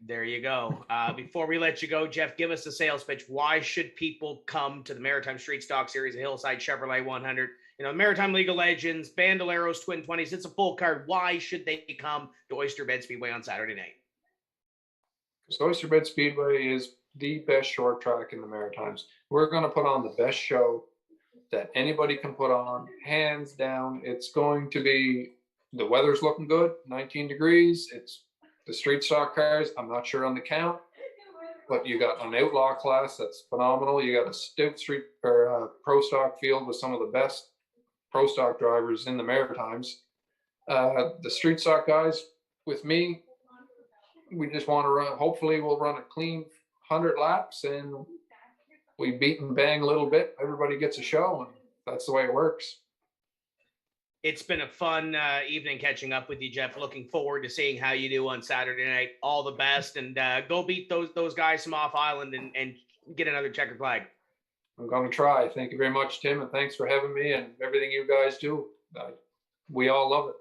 There you go. Before we let you go, Jeff, give us a sales pitch. Why should people come to the Maritime Street Stock Series, the Hillside Chevrolet 100? You know, Maritime League of Legends, Bandoleros, Twin 20s. It's a full card. Why should they come to Oyster Bed Speedway on Saturday night? Because Oyster Bed Speedway is the best short track in the Maritimes. We're going to put on the best show that anybody can put on, hands down. It's going to be, the weather's looking good, 19 degrees. It's the street stock cars. I'm not sure on the count, but you got an outlaw class that's phenomenal. You got a Stout Street or pro stock field with some of the best pro stock drivers in the Maritimes. The street stock guys with me, we just want to run. Hopefully, we'll run a clean 100 laps and we beat and bang a little bit. Everybody gets a show, and that's the way it works. It's been a fun evening catching up with you, Jeff. Looking forward to seeing how you do on Saturday night. All the best, and go beat those guys from off island and get another checkered flag. I'm going to try. Thank you very much, Tim, and thanks for having me and everything you guys do. We all love it.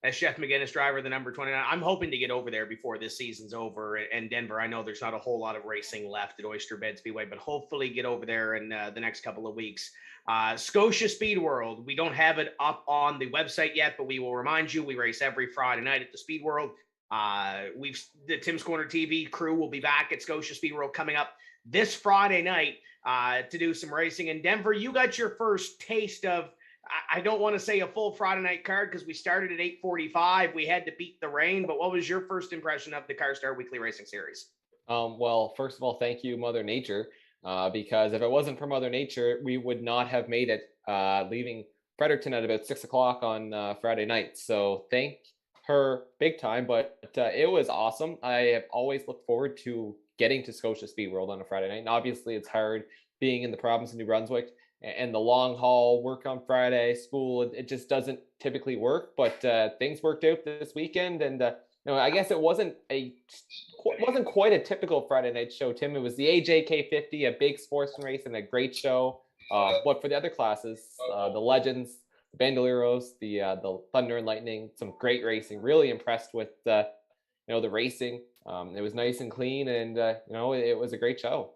As Chef Macinnis, driver, the number 29. I'm hoping to get over there before this season's over. And Denver, I know there's not a whole lot of racing left at Oyster Bed Speedway, but hopefully get over there in the next couple of weeks. Scotia Speed World, we don't have it up on the website yet, but we will remind you, we race every Friday night at the Speed World. The Tim's Corner TV crew will be back at Scotia Speed World coming up this Friday night to do some racing. In Denver, you got your first taste of, I don't want to say a full Friday night card because we started at 8:45. We had to beat the rain, but what was your first impression of the Car Star Weekly Racing Series? Well, first of all, thank you, Mother Nature, because if it wasn't for Mother Nature, we would not have made it, leaving Fredericton at about 6 o'clock on Friday night. So thank her big time, but it was awesome. I have always looked forward to getting to Scotia Speed World on a Friday night. And obviously it's hard being in the province of New Brunswick and the long haul, work on Friday, school, it just doesn't typically work, but things worked out this weekend. And I guess it wasn't quite a typical Friday night show, Tim. It was the AJK 50, a big sportsman race and a great show. But for the other classes, the Legends, the Bandoleros, the Thunder and Lightning, some great racing. Really impressed with the racing. It was nice and clean, and it was a great show.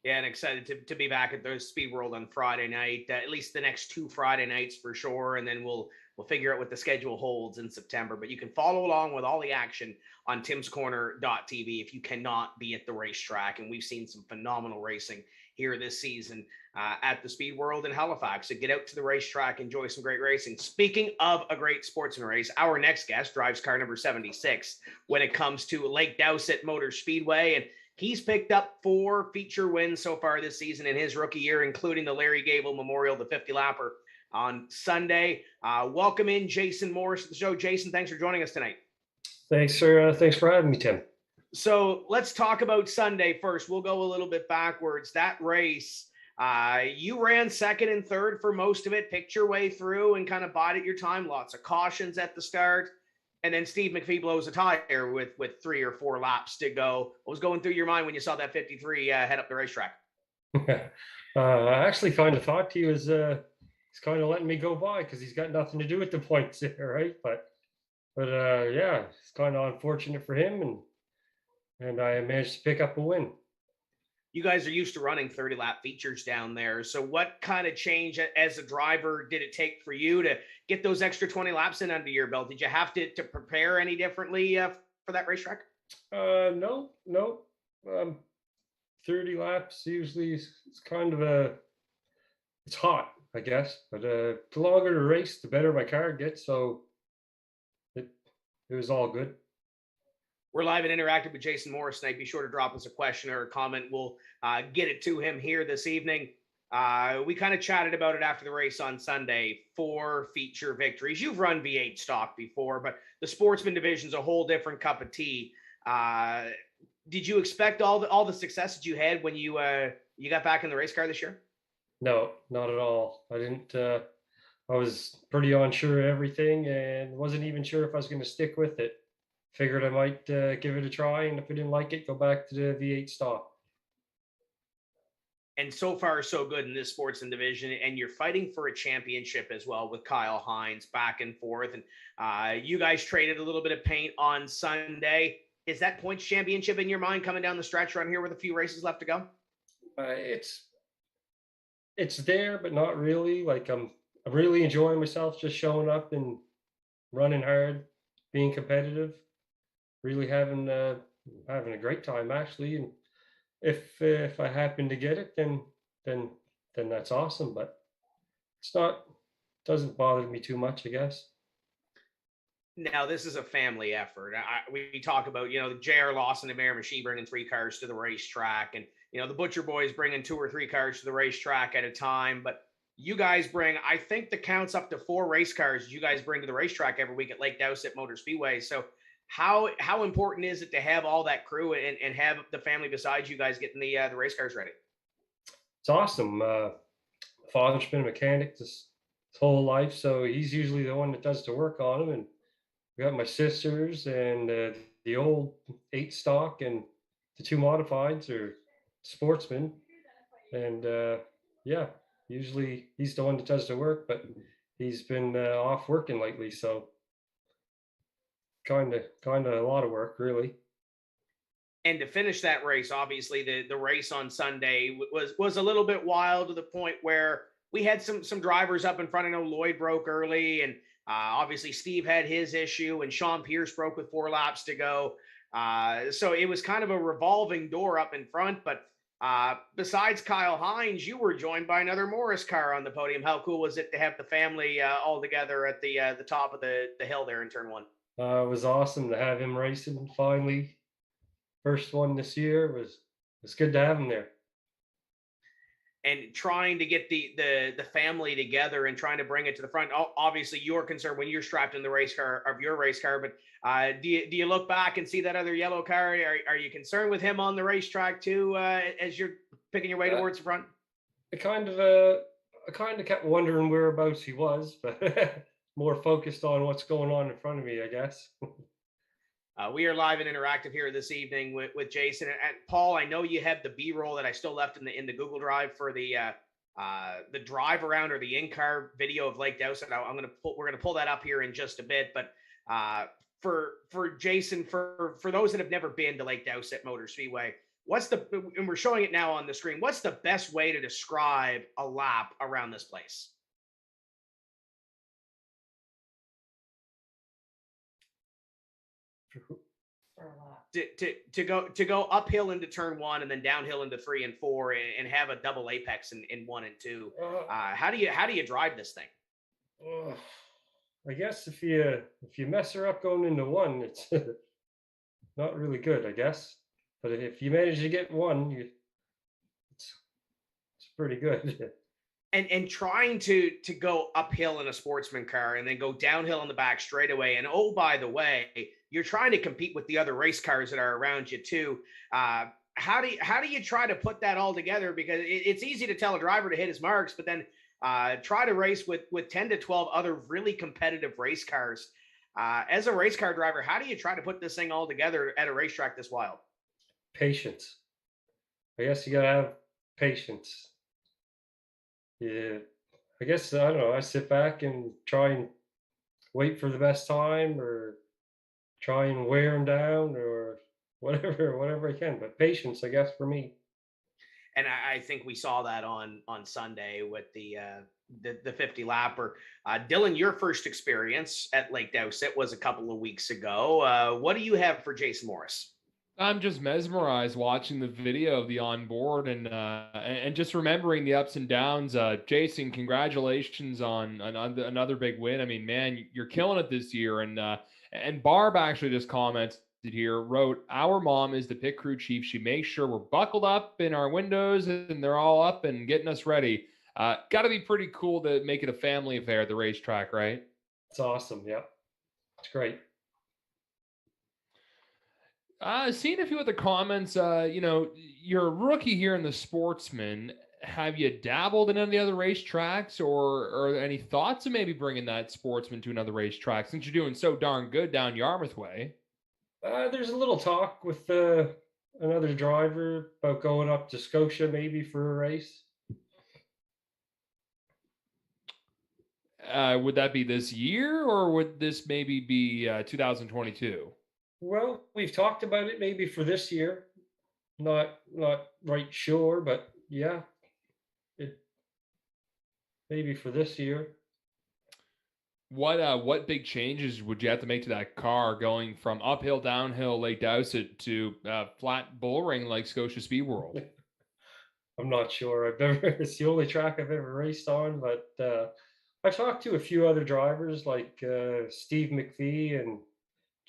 Yeah, and excited to be back at the Speed World on Friday night, at least the next 2 Friday nights for sure. And then we'll figure out what the schedule holds in September. But you can follow along with all the action on timscorner.tv if you cannot be at the racetrack. And we've seen some phenomenal racing here this season at the Speed World in Halifax. So get out to the racetrack, enjoy some great racing. Speaking of a great sportsman race, our next guest drives car number 76 when it comes to Lake Doucette Motor Speedway. And he's picked up 4 feature wins so far this season in his rookie year, including the Larry Gavel Memorial, the 50-lapper on Sunday. Welcome in Jason Morris to the show. Jason, thanks for joining us tonight. Thanks for having me, Tim. So let's talk about Sunday first. We'll go a little bit backwards. That race, you ran second and third for most of it, picked your way through and kind of bided your time. Lots of cautions at the start. And then Steve McPhee blows a tire with 3 or 4 laps to go. What was going through your mind when you saw that 53 head up the racetrack? I actually kind of thought he was he's kind of letting me go by because he's got nothing to do with the points there, right? But yeah, it's kind of unfortunate for him, and I managed to pick up a win. You guys are used to running 30-lap features down there. So what kind of change as a driver did it take for you to get those extra 20 laps in under your belt? Did you have to prepare any differently for that racetrack? No. 30 laps usually is kind of it's hot, I guess. But the longer the race, the better my car gets. So it was all good. We're live and interactive with Jason Morris tonight. Be sure to drop us a question or a comment. We'll get it to him here this evening. We kind of chatted about it after the race on Sunday. 4 feature victories. You've run V8 stock before, but the sportsman division's a whole different cup of tea. Did you expect all the success that you had when you got back in the race car this year? No, not at all. I didn't. I was pretty unsure of everything and wasn't even sure if I was going to stick with it. Figured I might give it a try, and if I didn't like it, go back to the V8 stock. And so far, so good in this sportsman division, and you're fighting for a championship as well with Kyle Hines back and forth. And you guys traded a little bit of paint on Sunday. Is that points championship in your mind coming down the stretch run here with a few races left to go? It's there, but not really. Like I'm really enjoying myself, just showing up and running hard, being competitive. Really having a great time actually, and if I happen to get it, then that's awesome. But doesn't bother me too much, I guess. Now, this is a family effort. We talk about, J.R. Lawson and Mayor Machine bringing 3 cars to the racetrack, and, the Butcher Boys bringing 2 or 3 cars to the racetrack at a time. But you guys bring, I think the count's up to 4 race cars you guys bring to the racetrack every week at Lake Doucette Motor Speedway. So how important is it to have all that crew and have the family besides you guys getting the race cars ready? It's awesome. Father's been a mechanic his whole life, so he's usually the one that does the work on them. And we got my sisters and the old 8 stock and the 2 modifieds are Sportsman. And yeah, usually he's the one that does the work, but he's been off working lately, so kind of a lot of work, really. And to finish that race, obviously the race on Sunday was a little bit wild to the point where we had some drivers up in front. I know Lloyd broke early, and obviously Steve had his issue, and Sean Pierce broke with 4 laps to go. So it was kind of a revolving door up in front. But besides Kyle Hines, you were joined by another Morris car on the podium. How cool was it to have the family all together at the top of the hill there in turn 1? It was awesome to have him racing finally. First one this year was good to have him there. And trying to get the family together and trying to bring it to the front. Obviously, you're concerned when you're strapped in the race car of your race car, but do you look back and see that other yellow car? Are you concerned with him on the racetrack too as you're picking your way towards the front? I kind of kept wondering whereabouts he was, but more focused on what's going on in front of me, I guess. We are live and interactive here this evening with Jason and Paul. I know you have the B-roll that I still left in the Google Drive for the drive around or the in-car video of Lake Doucette. We're gonna pull that up here in just a bit. But for Jason, for those that have never been to Lake Doucette Motor Speedway, and we're showing it now on the screen, what's the best way to describe a lap around this place? To go uphill into turn 1 and then downhill into 3 and 4 and have a double apex in 1 and 2. How do you drive this thing? I guess if you mess her up going into 1, it's not really good, I guess. But if you manage to get 1, it's pretty good. And trying to go uphill in a Sportsman car and then go downhill on the back straightaway. And oh, by the way, you're trying to compete with the other race cars that are around you too. How do you try to put that all together? Because it's easy to tell a driver to hit his marks, but then try to race with 10 to 12 other really competitive race cars. As a race car driver, how do you try to put this thing all together at a racetrack this wild? Patience. I guess you gotta have patience. Yeah, I guess, I don't know, I sit back and try and wait for the best time or try and wear them down or whatever I can. But patience, I guess, for me. And I think we saw that on Sunday with the 50 lapper. Dylan, your first experience at Lake Doucette was a couple of weeks ago. What do you have for Jason Morris? I'm just mesmerized watching the video of the onboard and just remembering the ups and downs. Jason, congratulations on another big win. I mean, man, you're killing it this year. And Barb actually just commented here, wrote, "Our mom is the pit crew chief. She makes sure we're buckled up in our windows and they're all up and getting us ready." Got to be pretty cool to make it a family affair at the racetrack, right? It's awesome. Yeah, it's great. Seeing a few other comments, you're a rookie here in the Sportsman. Have you dabbled in any other racetracks or any thoughts of maybe bringing that Sportsman to another racetrack since you're doing so darn good down Yarmouth way? There's a little talk with another driver about going up to Scotia maybe for a race. Would that be this year or would this maybe be 2022? Well, we've talked about it maybe for this year. Not right sure, but yeah, it maybe for this year. What big changes would you have to make to that car going from uphill, downhill, Lake Doucette to flat bullring like Scotia Speed World? I'm not sure. It's the only track I've ever raced on, but I talked to a few other drivers like Steve McPhee and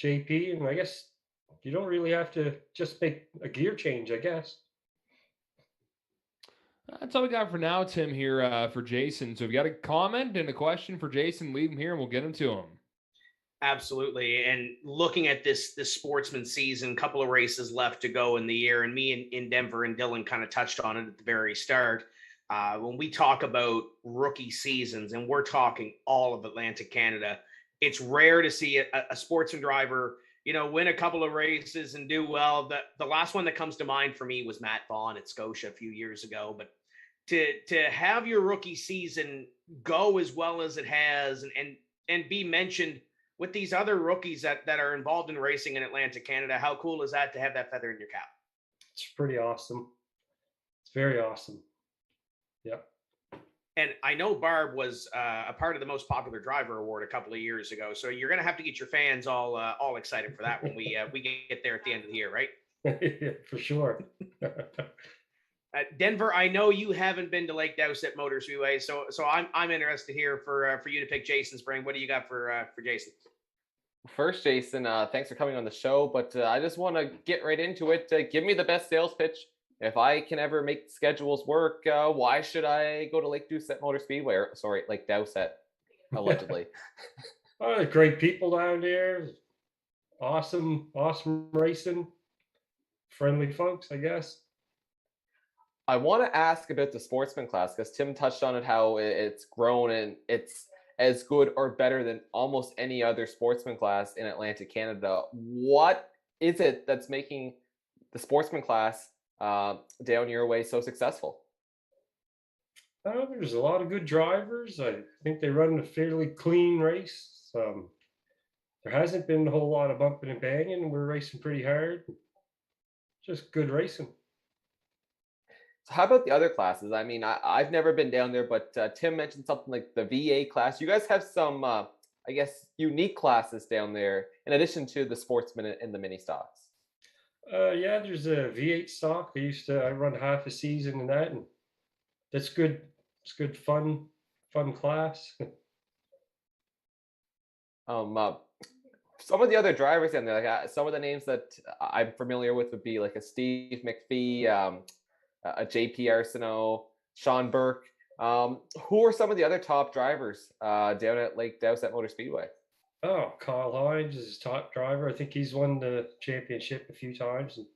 JP, and I guess you don't really have to just make a gear change, I guess. That's all we got for now, Tim, here for Jason. So if you got a comment and a question for Jason, leave him here and we'll get him to him. Absolutely. And looking at this sportsman season, couple of races left to go in the year, and me in Denver and Dylan kind of touched on it at the very start. When we talk about rookie seasons, and we're talking all of Atlantic Canada, it's rare to see a sportsman driver, win a couple of races and do well. The last one that comes to mind for me was Matt Vaughn at Scotia a few years ago. But to have your rookie season go as well as it has and be mentioned with these other rookies that are involved in racing in Atlantic Canada, how cool is that to have that feather in your cap? It's pretty awesome. It's very awesome. Yep. And I know Barb was a part of the Most Popular Driver Award a couple of years ago, so you're going to have to get your fans all excited for that when we get there at the end of the year, right? Yeah, for sure. Denver, I know you haven't been to Lake Doucette Motor Speedway, so I'm interested here for you to pick Jason's brain. What do you got for Jason? First, Jason, thanks for coming on the show, but I just want to get right into it. Give me the best sales pitch. If I can ever make schedules work, why should I go to Lake Doucette Motor Speedway? Lake Doucette, allegedly. Great people down there. Awesome racing. Friendly folks, I guess. I want to ask about the sportsman class because Tim touched on it, how it's grown and it's as good or better than almost any other sportsman class in Atlantic Canada. What is it that's making the sportsman class down your way so successful? There's a lot of good drivers. I think they run a fairly clean race. There hasn't been a whole lot of bumping and banging. We're racing pretty hard. Just good racing. So how about the other classes? I mean, I've never been down there, but Tim mentioned something like the VA class. You guys have some, I guess, unique classes down there in addition to the sportsman and the mini stocks. Yeah, there's a V8 stock. I run half a season in that, and that's good. It's good fun class. Some of the other drivers down there, like some of the names that I'm familiar with would be like a Steve McPhee, a JP Arsenault, Sean Burke. Who are some of the other top drivers down at Lake Doucette Motor Speedway? Oh, Kyle Hines is his top driver. I think he's won the championship a few times and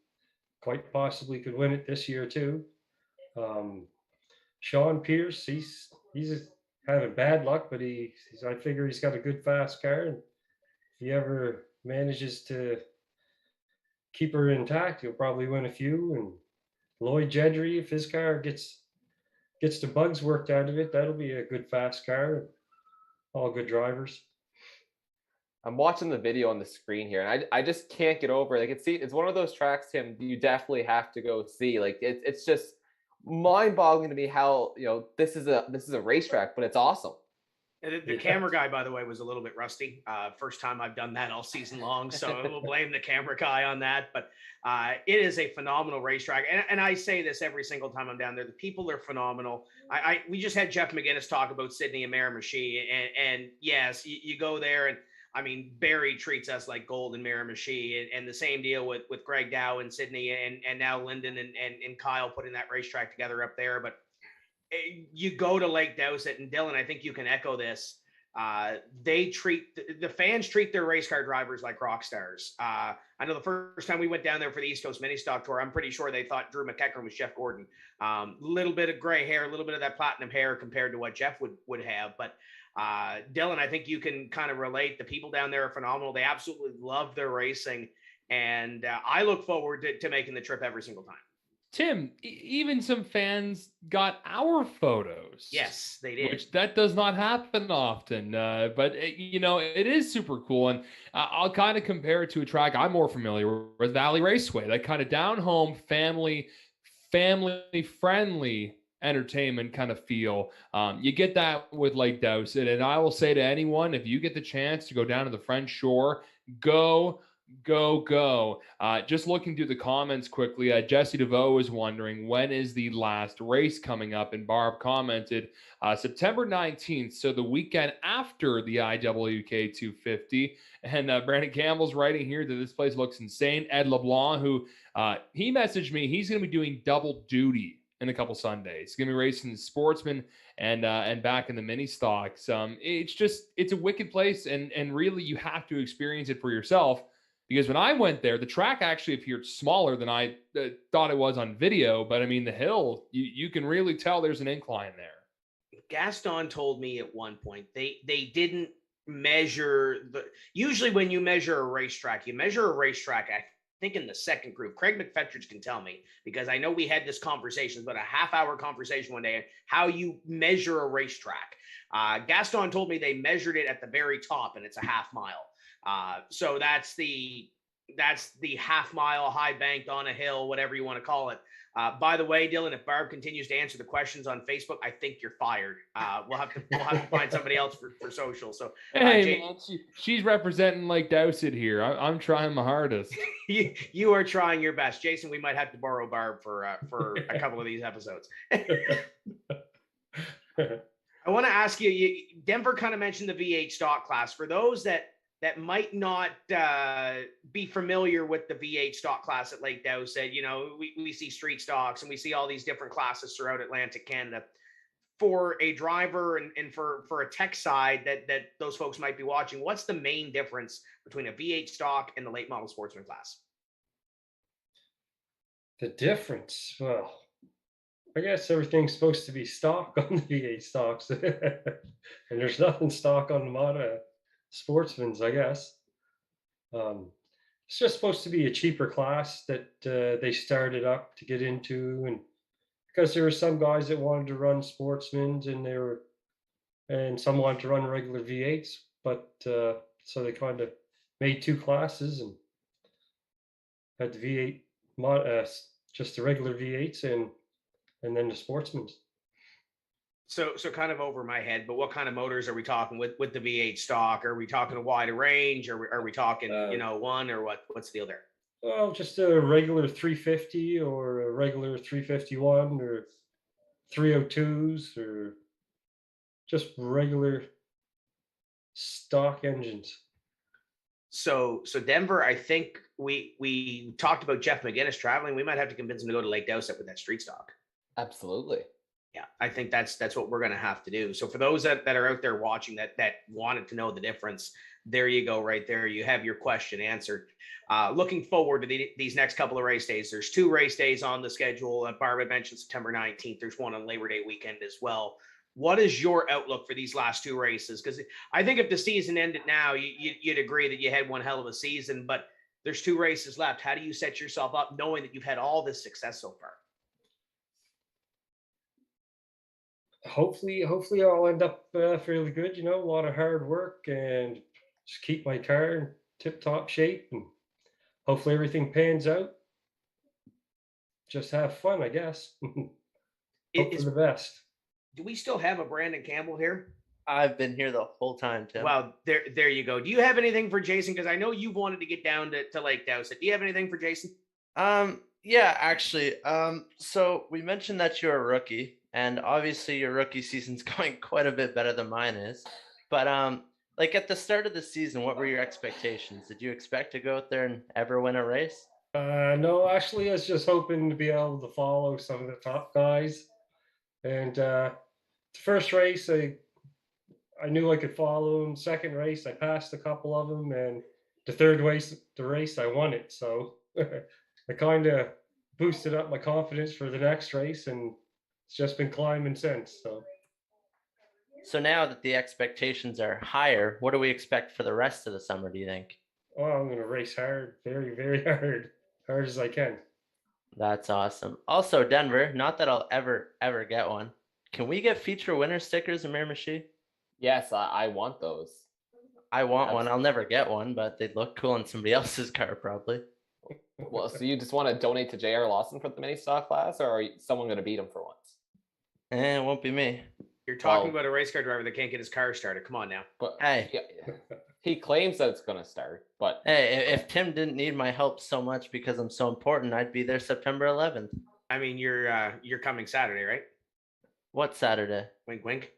quite possibly could win it this year too. Sean Pierce, he's having bad luck, but I figure he's got a good fast car, and if he ever manages to keep her intact, he'll probably win a few. And Lloyd Gentry, if his car gets the bugs worked out of it, that'll be a good fast car. All good drivers. I'm watching the video on the screen here, and I just can't get over it. It's one of those tracks, Tim, you definitely have to go see. Like it's just mind-boggling to me how this is a racetrack, but it's awesome. The camera guy, by the way, was a little bit rusty. First time I've done that all season long, so we'll blame the camera guy on that. But it is a phenomenal racetrack, and I say this every single time I'm down there. The people are phenomenal. We just had Jeff Macinnis talk about Sydney and Miramichi, and yes, you go there, and I mean, Barry treats us like gold in Miramichi, and the same deal with Greg Dow in Sydney, and now Lyndon and Kyle putting that racetrack together up there. But you go to Lake Doucette, and Dylan, I think you can echo this. The fans treat their race car drivers like rock stars. I know the first time we went down there for the East Coast Mini Stock Tour, I'm pretty sure they thought Drew McEachern was Jeff Gordon. Little bit of gray hair, a little bit of that platinum hair compared to what Jeff would have. But Dylan, I think you can kind of relate. The people down there are phenomenal. They absolutely love their racing. And I look forward to making the trip every single time. Tim, even some fans got our photos. Yes, they did. Which that does not happen often. But it is super cool. And I'll kind of compare it to a track I'm more familiar with, Valley Raceway. That kind of down home, family friendly entertainment kind of feel. You get that with Lake Doucette. And I will say to anyone, if you get the chance to go down to the French Shore, go Go. Just looking through the comments quickly, Jesse DeVoe is wondering, when is the last race coming up? And Barb commented September 19th, so the weekend after the IWK 250. And Brandon Campbell's writing here that this place looks insane. Ed LeBlanc, who he messaged me, he's going to be doing double duty in a couple Sundays. He's going to be racing the Sportsman and back in the mini stocks. It's a wicked place, and really you have to experience it for yourself. Because when I went there, the track actually appeared smaller than I thought it was on video. But I mean, the hill, you can really tell there's an incline there. Gaston told me at one point they didn't measure usually when you measure a racetrack, I think in the second group. Craig McFettridge can tell me, because I know we had this conversation, about a half-hour conversation one day, how you measure a racetrack. Gaston told me they measured it at the very top, and it's a half mile. So that's the half mile high banked on a hill, whatever you want to call it. By the way, Dylan, if Barb continues to answer the questions on Facebook, I think you're fired. We'll have to find somebody else for social. So hey, man, she's representing Lake Doucette here. I'm trying my hardest. You are trying your best, Jason. We might have to borrow Barb for a couple of these episodes. I want to ask you, Denver kind of mentioned the V8 stock class. For those that might not be familiar with the V8 stock class at Lake Doucette, we see street stocks and we see all these different classes throughout Atlantic Canada. For a driver and for a tech side that those folks might be watching, what's the main difference between a V8 stock and the late model sportsman class? The difference? Well, I guess everything's supposed to be stock on the V8 stocks. And there's nothing stock on the Sportsman's, I guess. It's just supposed to be a cheaper class that they started up to get into, and because there were some guys that wanted to run Sportsman's and some wanted to run regular V8s, but so they kind of made two classes and had the V8 just the regular V8s and then the Sportsman's. So kind of over my head, but what kind of motors are we talking with the V8 stock? Are we talking a wider range? Or are we talking, one, or what's the deal there? Well, just a regular 350 or a regular 351 or 302s or just regular stock engines. So Denver, I think we talked about Jeff Macinnis traveling. We might have to convince him to go to Lake Doucette with that street stock. Absolutely. Yeah, I think that's what we're going to have to do. So for those that are out there watching that wanted to know the difference, there you go right there. You have your question answered. Looking forward to these next couple of race days. There's 2 race days on the schedule. Barbara mentioned September 19th. There's one on Labor Day weekend as well. What is your outlook for these last 2 races? Because I think if the season ended now, you'd agree that you had one hell of a season, but there's 2 races left. How do you set yourself up knowing that you've had all this success so far? Hopefully I'll end up fairly good, a lot of hard work and just keep my car in tip-top shape, and hopefully everything pans out. Just have fun, I guess. Hope for the best. Do we still have a Brandon Campbell here? I've been here the whole time, Tim. Well, there you go. Do you have anything for Jason? Because I know you've wanted to get down to Lake Doucette. Do you have anything for Jason? Yeah, actually. So we mentioned that you're a rookie, and obviously your rookie season's going quite a bit better than mine is. But like at the start of the season, what were your expectations? Did you expect to go out there and ever win a race? No, actually, I was just hoping to be able to follow some of the top guys. And the first race, I knew I could follow them. Second race, I passed a couple of them, and the third race, I won it. So I kind of boosted up my confidence for the next race, and it's just been climbing since. So now that the expectations are higher, what do we expect for the rest of the summer, do you think? Well, I'm going to race hard, very, very hard as I can. That's awesome. Also, Denver, not that I'll ever get one. Can we get feature winner stickers in Miramichi? Yes, I want those. I want one. I'll never get one, but they'd look cool in somebody else's car, probably. Well, so you just want to donate to J.R. Lawson for the mini stock class, or are someone going to beat him for once? It won't be me. You're talking about a race car driver that can't get his car started. Come on now. But hey, He claims that it's going to start, but hey, if Tim didn't need my help so much because I'm so important, I'd be there September 11th. I mean, you're coming Saturday, right? What Saturday? Wink, wink.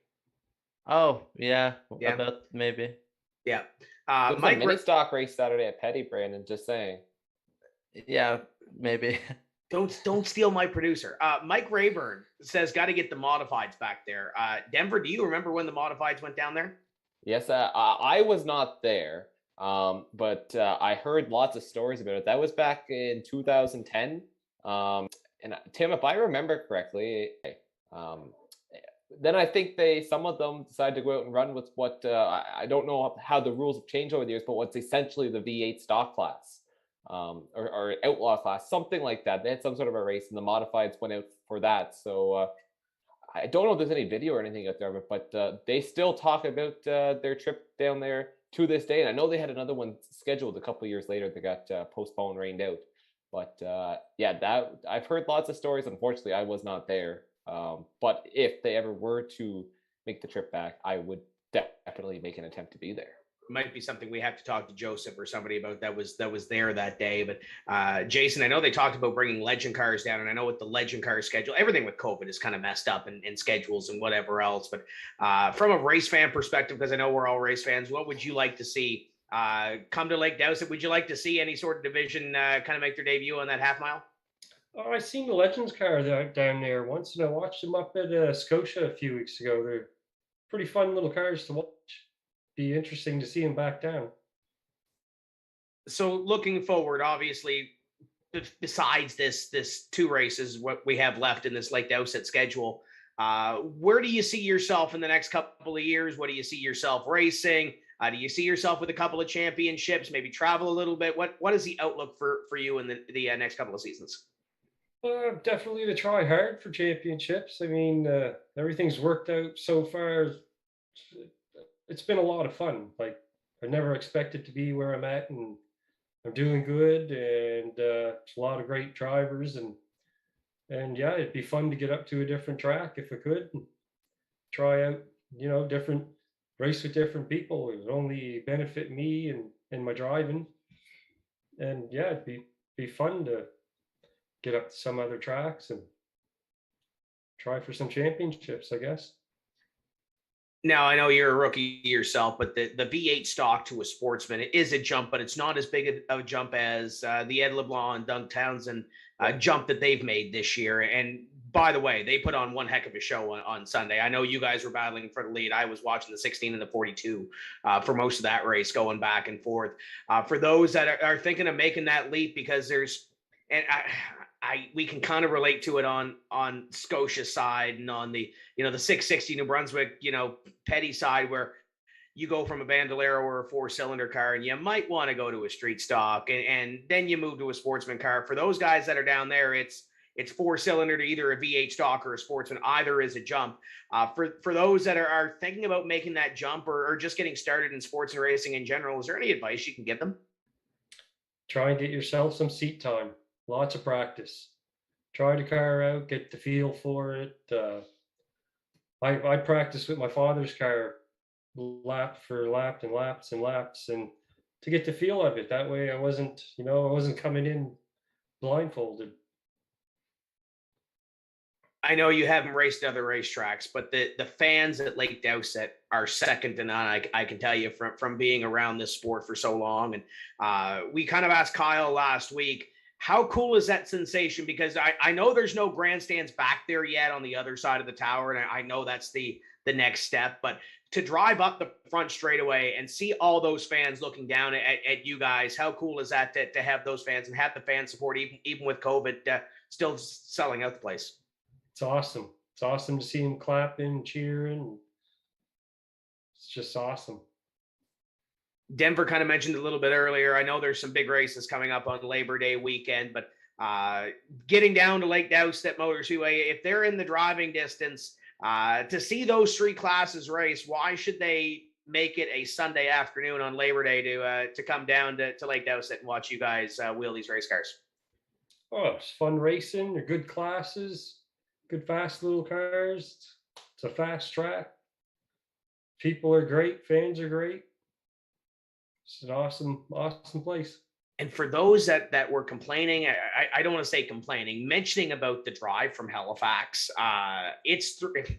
Oh, yeah. About maybe. Yeah. there's a mini stock race Saturday at Petty, Brandon. Just saying. Yeah, maybe. Don't steal my producer. Mike Rayburn says, got to get the modifieds back there. Denver, do you remember when the modifieds went down there? Yes, I was not there, but I heard lots of stories about it. That was back in 2010. And Tim, if I remember correctly, then I think some of them decided to go out and run with what I don't know how the rules have changed over the years, but what's essentially the V8 stock class. Or outlaw class, something like that. They had some sort of a race, and the modifieds went out for that. So I don't know if there's any video or anything out there, but they still talk about their trip down there to this day. And I know they had another one scheduled a couple of years later that got postponed, rained out. But yeah, that I've heard lots of stories. Unfortunately, I was not there. But if they ever were to make the trip back, I would definitely make an attempt to be there. Might be something we have to talk to Joseph or somebody about that was there that day. But Jason, I know they talked about bringing legend cars down, and I know with the legend car schedule, everything with COVID is kind of messed up in schedules and whatever else. But from a race fan perspective, because I know we're all race fans, what would you like to see come to Lake Doucette? Would you like to see any sort of division kind of make their debut on that half mile? Oh, I seen the Legends car down there once, and I watched them up at Scotia a few weeks ago. They're pretty fun little cars to watch. Be interesting to see him back down. So looking forward, obviously, besides this two races, what we have left in this Lake Doucette schedule, where do you see yourself in the next couple of years? What do you see yourself racing? Do you see yourself with a couple of championships, maybe travel a little bit? What is the outlook for you in the next couple of seasons? Definitely to try hard for championships. I mean, everything's worked out so far. It's been a lot of fun. Like, I never expected to be where I'm at, and I'm doing good, and it's a lot of great drivers, and yeah, it'd be fun to get up to a different track if I could, and try out, different race with different people. It would only benefit me and my driving, and yeah, it'd be fun to get up to some other tracks and try for some championships, I guess. Now, I know you're a rookie yourself, but the V8 stock to a Sportsman, it is a jump, but it's not as big of a jump as the Ed LeBlanc and Doug Townsend jump that they've made this year. And by the way, they put on one heck of a show on Sunday. I know you guys were battling for the lead. I was watching the 16 and the 42 for most of that race, going back and forth. For those that are thinking of making that leap, because we can kind of relate to it on Scotia side and on the the 660 New Brunswick Petty side, where you go from a Vandalium or a 4-cylinder car and you might want to go to a street stock and then you move to a Sportsman car. For those guys that are down there, it's 4-cylinder to either a V8 stock or a Sportsman. Either is a jump. For those that are thinking about making that jump or just getting started in sports and racing in general, is there any advice you can give them? Try and get yourself some seat time. Lots of practice. Try the car out, get the feel for it. I practiced with my father's car lap for lap and laps and laps, and to get the feel of it. That way I wasn't coming in blindfolded. I know you haven't raced other racetracks, but the fans at Lake Doucette are second to none. I can tell you from being around this sport for so long. And we kind of asked Kyle last week, how cool is that sensation? Because I know there's no grandstands back there yet on the other side of the tower, and I know that's the next step. But to drive up the front straightaway and see all those fans looking down at you guys, how cool is that to have those fans and have the fan support even with COVID still selling out the place? It's awesome. It's awesome to see them clapping, cheering. It's just awesome. Denver kind of mentioned a little bit earlier. I know there's some big races coming up on Labor Day weekend, but getting down to Lake Doucette Motor Speedway, if they're in the driving distance, to see those three classes race, why should they make it a Sunday afternoon on Labor Day to come down to Lake Doucette and watch you guys wheel these race cars? Oh, it's fun racing. They're good classes, good fast little cars. It's a fast track. People are great. Fans are great. It's an awesome place. And for those that were complaining, I don't want to say complaining, mentioning about the drive from Halifax,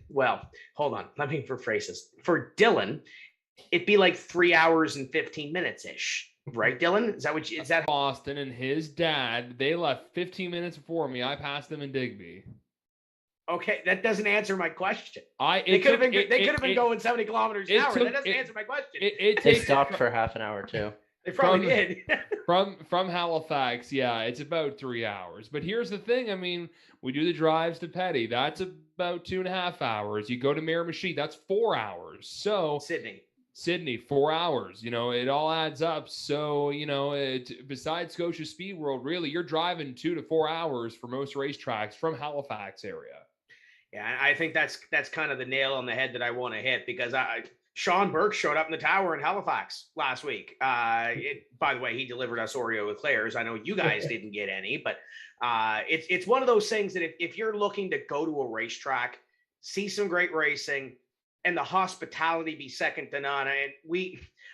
well, hold on, let me rephrase this. For Dylan, it'd be like 3 hours and 15 minutes ish, right, Dylan? Is that Boston and his dad? They left 15 minutes before me. I passed them in Digby. Okay, that doesn't answer my question. They could have been going 70 kilometers an hour. That doesn't answer my question. They stopped for half an hour too. They probably did. from Halifax, yeah, it's about 3 hours. But here's the thing. I mean, we do the drives to Petty. That's about 2.5 hours. You go to Miramichi, that's 4 hours. So Sydney, 4 hours. You know, it all adds up. So, you know, besides Scotia Speed World, really, you're driving 2 to 4 hours for most racetracks from Halifax area. Yeah, I think that's kind of the nail on the head that I want to hit, because Sean Burke showed up in the tower in Halifax last week. By the way, he delivered us Oreo eclairs. I know you guys didn't get any, but it's one of those things that if you're looking to go to a racetrack, see some great racing, and the hospitality be second to none. And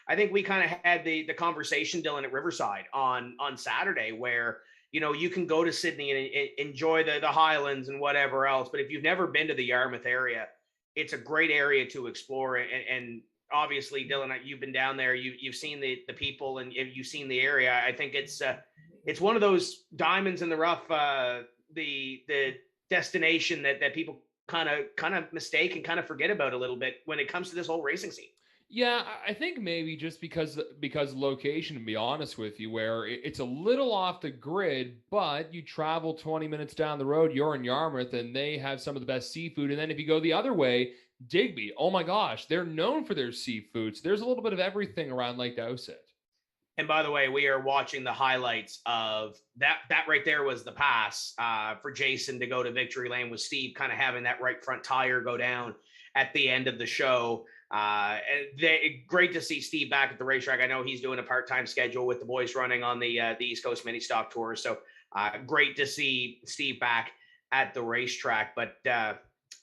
I think we kind of had the conversation, Dylan, at Riverside on Saturday, where, you know, you can go to Sydney and enjoy the Highlands and whatever else. But if you've never been to the Yarmouth area, it's a great area to explore. And obviously, Dylan, you've been down there. You've seen the people and you've seen the area. I think it's one of those diamonds in the rough, the destination that people kind of mistake and kind of forget about a little bit when it comes to this whole racing scene. Yeah, I think maybe just because location, to be honest with you, where it's a little off the grid, but you travel 20 minutes down the road, you're in Yarmouth, and they have some of the best seafood. And then if you go the other way, Digby, oh my gosh, they're known for their seafood. So there's a little bit of everything around Lake Doucette. And by the way, we are watching the highlights of that. That right there was the pass for Jason to go to Victory Lane, with Steve kind of having that right front tire go down at the end of the show. Great to see Steve back at the racetrack. I know he's doing a part-time schedule with the boys running on the East Coast Mini Stock Tour. So great to see Steve back at the racetrack. But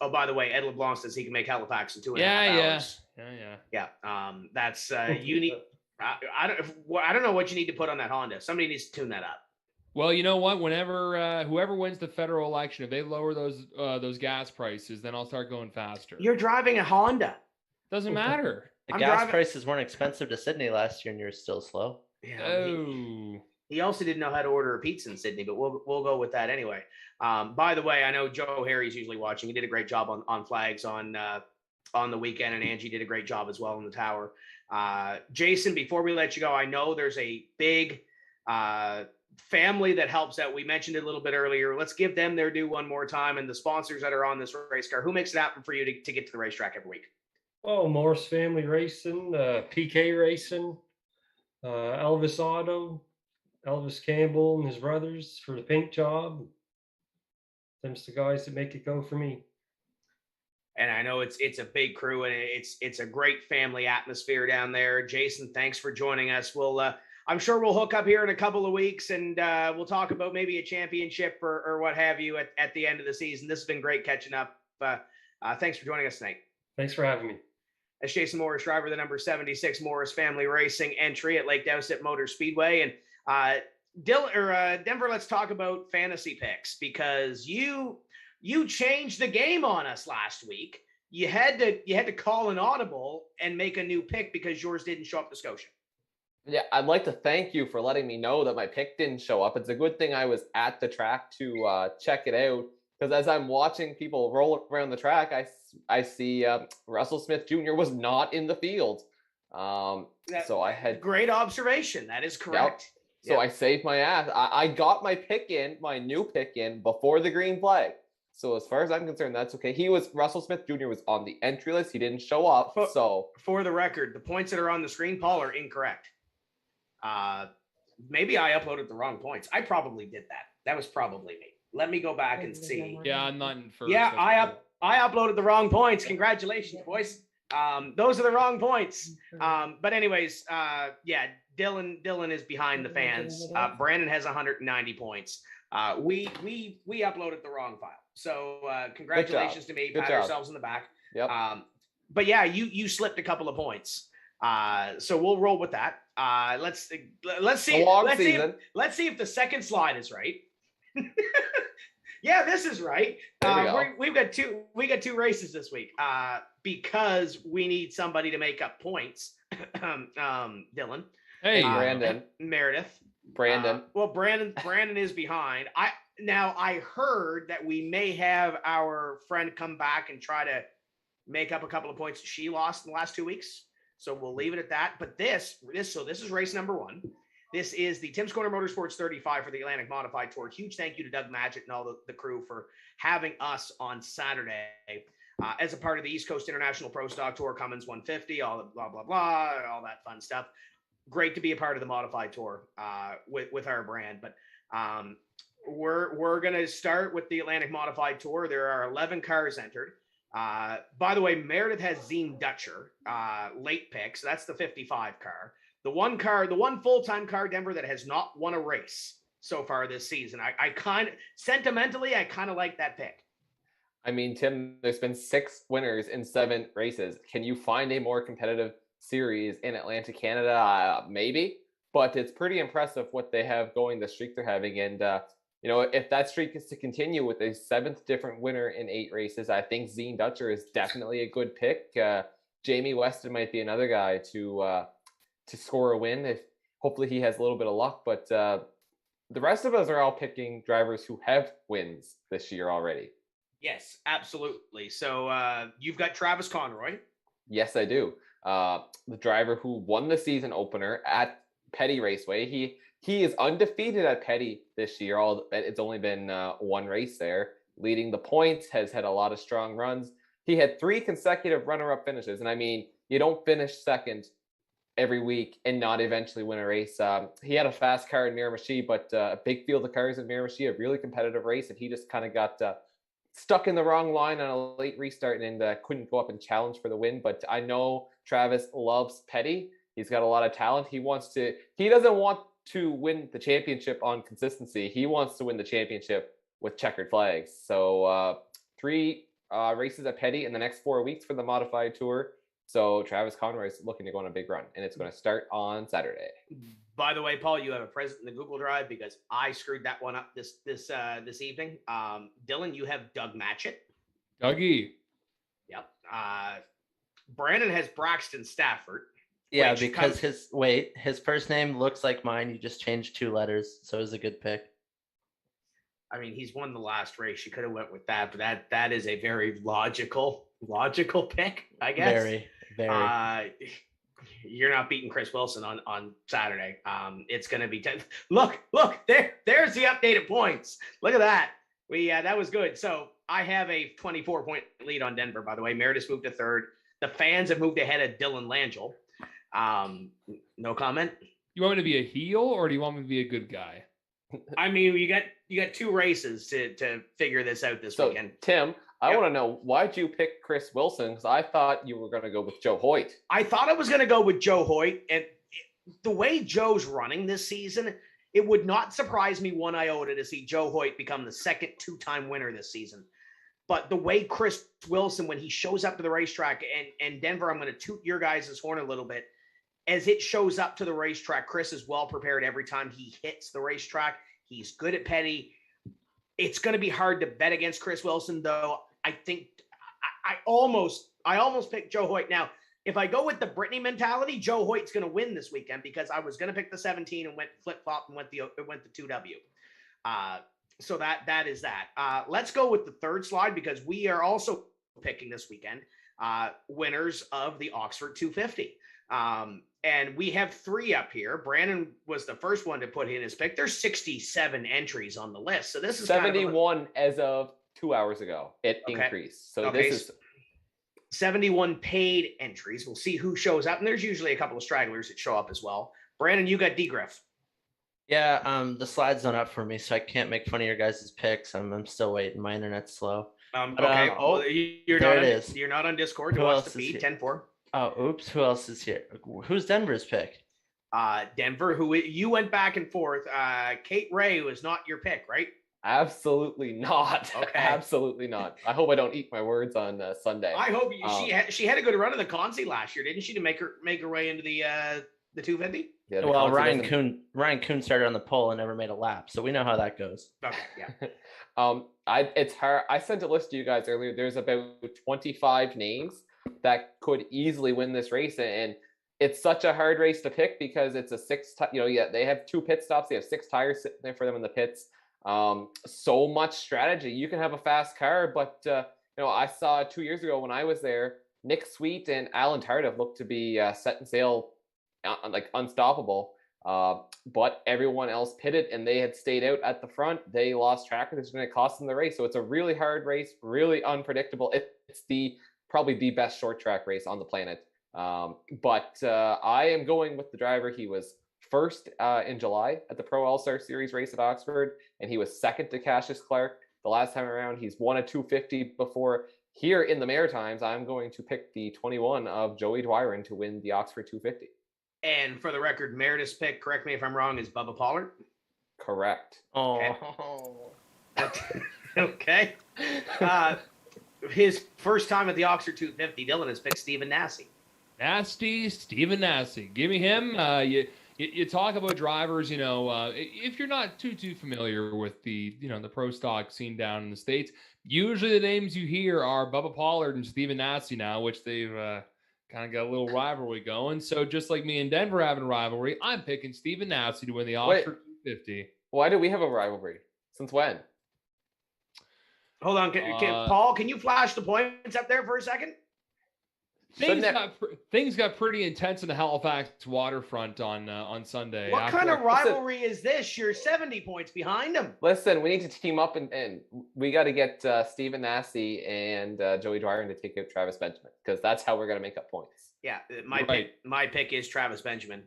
oh, by the way, Ed LeBlanc says he can make Halifax in 2.5 hours. Yeah. That's unique. I don't know what you need to put on that Honda. Somebody needs to tune that up. Well, you know what? Whenever whoever wins the federal election, if they lower those gas prices, then I'll start going faster. You're driving a Honda. Doesn't matter. The gas prices weren't expensive to Sydney last year, and you're still slow. Yeah, he also didn't know how to order a pizza in Sydney, but we'll go with that anyway. By the way, I know Joe Harry's usually watching. He did a great job on flags on the weekend, and Angie did a great job as well in the tower. Jason, before we let you go, I know there's a big family that helps out. We mentioned it a little bit earlier. Let's give them their due one more time, and the sponsors that are on this race car. Who makes it happen for you to get to the racetrack every week? Oh, Morris Family Racing, PK Racing, Elvis Auto, Elvis Campbell and his brothers for the paint job. Them's the guys that make it go for me. And I know it's a big crew, and it's a great family atmosphere down there. Jason, thanks for joining us. I'm sure we'll hook up here in a couple of weeks, and we'll talk about maybe a championship or what have you at the end of the season. This has been great catching up. Thanks for joining us tonight. Thanks for having me. That's Jason Morris, driver, the number 76 Morris Family Racing entry at Lake Doucette Motor Speedway. And Denver, let's talk about fantasy picks, because you changed the game on us last week. You had to call an audible and make a new pick because yours didn't show up to Scotia. Yeah, I'd like to thank you for letting me know that my pick didn't show up. It's a good thing I was at the track to check it out, because as I'm watching people roll around the track, I see Russell Smith Jr. was not in the field. So I had great observation. That is correct. Yep. So I saved my ass. I got my new pick in before the green flag. So as far as I'm concerned, that's okay. Russell Smith Jr. was on the entry list. He didn't show up. So for the record, the points that are on the screen, Paul, are incorrect. Maybe I uploaded the wrong points. I probably did that. That was probably me. Let me go back and see. Yeah, I'm not in first. Yeah, I uploaded the wrong points. Congratulations, boys. Those are the wrong points. But anyways, yeah, Dylan is behind the fans. Brandon has 190 points. We uploaded the wrong file. So congratulations to me. Pat ourselves in the back. Yep. But yeah, you slipped a couple of points. So we'll roll with that. Let's see. Let's see if the second slide is right. Yeah, this is right. We've got two races this week. Because we need somebody to make up points. Dylan. Hey, Brandon. Meredith. Brandon. Brandon is behind. I heard that we may have our friend come back and try to make up a couple of points she lost in the last 2 weeks. So we'll leave it at that. But this is race number 1. This is the Tim's Corner Motorsports 35 for the Atlantic Modified Tour. Huge thank you to Doug Magic and all the crew for having us on Saturday as a part of the East Coast International Pro Stock Tour, Cummins 150, all the blah, blah, blah, all that fun stuff. Great to be a part of the Modified Tour with our brand. But we're going to start with the Atlantic Modified Tour. There are 11 cars entered. By the way, Meredith has Zine Dutcher, late pick. So that's the 55 car. The one full-time car, Denver, that has not won a race so far this season. I kind of like that pick. I mean, Tim, there's been 6 winners in 7 races. Can you find a more competitive series in Atlantic Canada? Maybe, but it's pretty impressive what they have going, the streak they're having. And, if that streak is to continue with a 7th different winner in 8 races, I think Zine Dutcher is definitely a good pick. Jamie Weston might be another guy to score a win if hopefully he has a little bit of luck. But the rest of us are all picking drivers who have wins this year already. Yes, absolutely. So you've got Travis Conroy. Yes, I do. The driver who won the season opener at Petty Raceway. He is undefeated at Petty this year. It's only been 1 race there. Leading the points, has had a lot of strong runs. He had 3 consecutive runner-up finishes. And I mean, you don't finish second every week and not eventually win a race. He had a fast car in Miramichi, but a big field of cars in Miramichi, a really competitive race. And he just kind of got stuck in the wrong line on a late restart and couldn't go up and challenge for the win. But I know Travis loves Petty. He's got a lot of talent. He doesn't want to win the championship on consistency. He wants to win the championship with checkered flags. So 3 races at Petty in the next 4 weeks for the Modified Tour. So Travis Conroy is looking to go on a big run, and it's going to start on Saturday. By the way, Paul, you have a present in the Google Drive because I screwed that one up this evening. Dylan, you have Doug Matchett. Dougie. Yep. Brandon has Braxton Stafford. Yeah, because his first name looks like mine. You just changed 2 letters, so it was a good pick. I mean, he's won the last race. You could have went with that, but that is a very logical pick, I guess. Very, very. You're not beating Chris Wilson on Saturday. It's going to be 10. Look, there's the updated points. Look at that. That was good. So I have a 24-point lead on Denver, by the way. Meredith moved to 3rd. The fans have moved ahead of Dylan Langell. No comment. You want me to be a heel or do you want me to be a good guy? I mean, you got 2 races to figure this out this weekend. Tim, I want to know, why'd you pick Chris Wilson? Because I thought you were going to go with Joe Hoyt. I thought I was going to go with Joe Hoyt. And the way Joe's running this season, it would not surprise me 1 iota to see Joe Hoyt become the second 2-time winner this season. But the way Chris Wilson, when he shows up to the racetrack, and Denver, I'm going to toot your guys' horn a little bit. As it shows up to the racetrack, Chris is well prepared every time he hits the racetrack. He's good at Petty. It's going to be hard to bet against Chris Wilson, though. I think I almost picked Joe Hoyt. Now, if I go with the Brittany mentality, Joe Hoyt's going to win this weekend because I was going to pick the 17 and went flip-flop and went the 2W. So that is that. Let's go with the 3rd slide because we are also picking this weekend winners of the Oxford 250. And we have 3 up here. Brandon was the first one to put in his pick. There's 67 entries on the list. So this is 71 as of 2 hours ago. It increased. So this is 71 paid entries. We'll see who shows up. And there's usually a couple of stragglers that show up as well. Brandon, you got D-Griff. Yeah, the slide's not up for me, so I can't make fun of your guys' picks. I'm still waiting. My internet's slow. You're not on Discord. Who else is feed? here? 10-4. Oh, oops. Who else is here? Who's Denver's pick? Denver, who you went back and forth. Kate Ray was not your pick, right? Absolutely not. Okay. Absolutely not. I hope I don't eat my words on Sunday. I hope she had a good run in the Consi last year, didn't she, to make her way into the 250? Yeah, Well, Ryan Kuhn started on the pole and never made a lap, so we know how that goes. Okay, yeah. It's hard. I sent a list to you guys earlier. There's about 25 names that could easily win this race, and it's such a hard race to pick because it's a they have 2 pit stops. They have 6 tires sitting there for them in the pits. So much strategy. You can have a fast car, but I saw 2 years ago when I was there, Nick Sweet and Alan Tardif looked to be set and sail like unstoppable. But everyone else pitted and they had stayed out at the front. They lost track of it. It's going to cost them the race. So it's a really hard race, really unpredictable. It's probably the best short track race on the planet. But I am going with the driver. He was first in July at the Pro All-Star Series race at Oxford, and he was second to Cassius Clark the last time around. He's won a 250 before. Here in the Maritimes, I'm going to pick the 21 of Joey Dwyron to win the Oxford 250. And for the record, Meredith's pick, correct me if I'm wrong, is Bubba Pollard? Correct. Oh. Okay. His first time at the Oxford 250, Dylan has picked Stephen Nasse. Nasty Stephen Nasse. Give me him. You talk about drivers, if you're not too familiar with the pro stock scene down in the States, usually the names you hear are Bubba Pollard and Stephen Nasse now, which they've kind of got a little rivalry going. So just like me and Denver having a rivalry, I'm picking Stephen Nasse to win the Oxford 250. Why do we have a rivalry? Since when? Hold on. Paul, can you flash the points up there for a second? Things got pretty intense in the Halifax waterfront on Sunday. What kind of rivalry is this? You're 70 points behind him. Listen, we need to team up and we got to get Stephen Nasse and Joey Dwyron to take out Travis Benjamin because that's how we're going to make up points. Yeah, my pick is Travis Benjamin.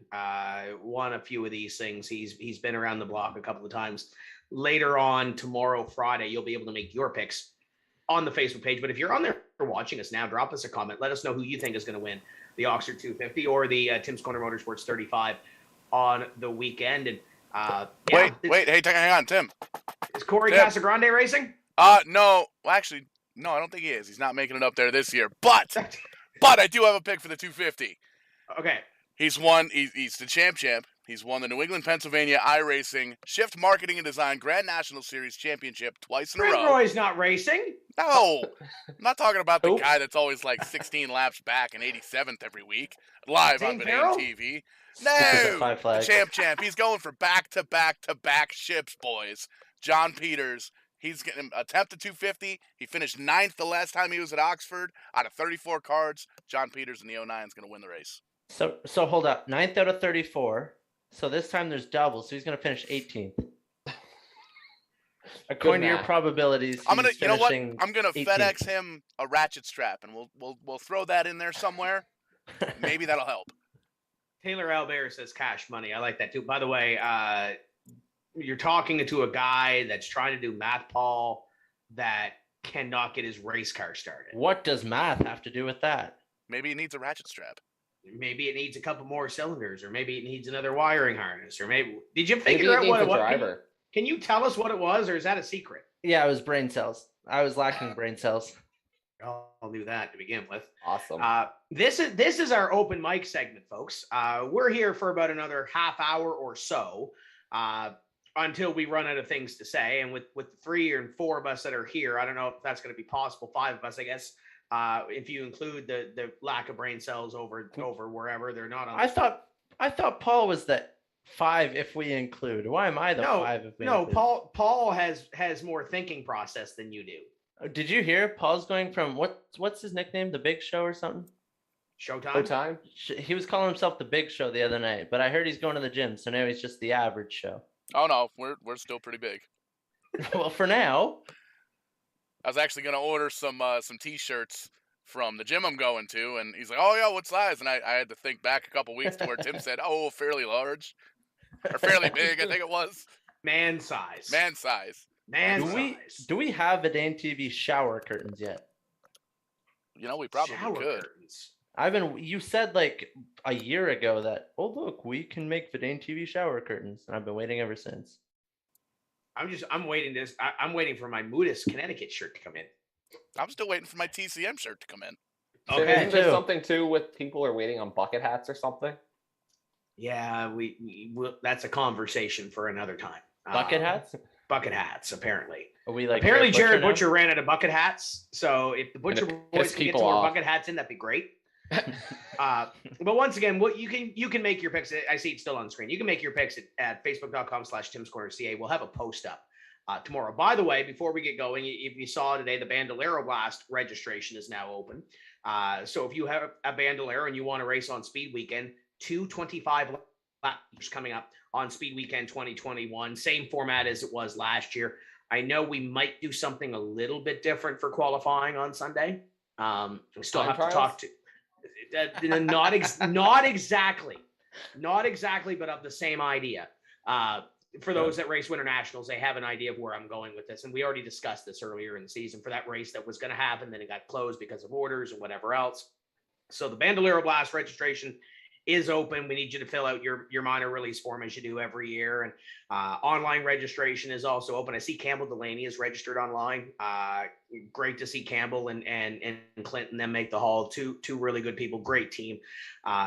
Won a few of these things. He's been around the block a couple of times. Later on tomorrow, Friday, you'll be able to make your picks on the Facebook page. But if you're on there watching us now, drop us a comment. Let us know who you think is going to win the Oxford 250 or the Tim's Corner Motorsports 35 on the weekend. And wait, hey, hang on, Tim. Is Corey Casagrande racing? No. Well, actually, no, I don't think he is. He's not making it up there this year. But I do have a pick for the 250. Okay. He's won. He's the champ. He's won the New England, Pennsylvania iRacing Shift Marketing and Design Grand National Series Championship twice in a row. Conroy's not racing. No, I'm not talking about the guy that's always like 16 laps back and 87th every week, live on Vandalium TV. No, the champ. He's going for back-to-back ships, boys. John Peters. He's getting attempt at 250. He finished 9th the last time he was at Oxford out of 34 cards. John Peters in the 09 is going to win the race. So hold up, 9th out of 34. So this time there's double, so he's going to finish 18th. According to your probabilities, I'm gonna, you know what? I'm gonna 18th. FedEx him a ratchet strap, and we'll throw that in there somewhere. Maybe that'll help. Taylor Albert says cash money. I like that too. By the way, you're talking to a guy that's trying to do math, Paul, that cannot get his race car started. What does math have to do with that? Maybe he needs a ratchet strap. Maybe it needs a couple more cylinders, or maybe it needs another wiring harness, or maybe did you figure out what it was? Can you tell us what it was, or is that a secret? Yeah, it was brain cells. I was lacking brain cells. I'll do that to begin with. Awesome. This is our open mic segment, folks. We're here for about another half hour or so until we run out of things to say. And with the 3 or 4 of us that are here, I don't know if that's going to be possible. 5 of us, I guess. If you include the lack of brain cells over wherever they're not on. I thought Paul was the 5 if we include. Why am I the 5 if we include? Paul has more thinking process than you do. Did you hear Paul's going from what's his nickname? The Big Show or something? Showtime. He was calling himself the Big Show the other night, but I heard he's going to the gym, so now he's just the average show. Oh no, we're still pretty big. Well, for now. I was actually going to order some T-shirts from the gym I'm going to, and he's like, "Oh yeah, what size?" And I had to think back a couple weeks to where Tim said, "Oh, fairly large, or fairly big." I think it was man size. Do we have Vidane TV shower curtains yet? You know, we probably could. Curtains. You said like a year ago that, oh look, we can make Vidane TV shower curtains, and I've been waiting ever since. I'm waiting for my Moodus Connecticut shirt to come in. I'm still waiting for my TCM shirt to come in. Okay, isn't there something too with people are waiting on bucket hats or something? Yeah, we that's a conversation for another time. Bucket hats? Bucket hats, apparently. Are we like apparently Jared Butcher ran out of bucket hats. So if the Butcher boys can get some more bucket hats in, that'd be great. But once again, what you can make your picks. I see it's still on the screen. You can make your picks at facebook.com/TimsCornerCA. We'll have a post up tomorrow. By the way, before we get going, if you saw today, the Bandolero Blast registration is now open. So if you have a Bandolero and you want to race on Speed Weekend, 225 laps coming up on Speed Weekend 2021. Same format as it was last year. I know we might do something a little bit different for qualifying on Sunday. We still have to talk to not exactly, but of the same idea. For those that race Winter Nationals, they have an idea of where I'm going with this. And we already discussed this earlier in the season for that race that was going to happen. Then it got closed because of orders and whatever else. So the Bandolero Blast registration is open. We need you to fill out your minor release form as you do every year. And online registration is also open. I see Campbell Delaney is registered online. Great to see Campbell and Clinton then make the haul. Two really good people, great team.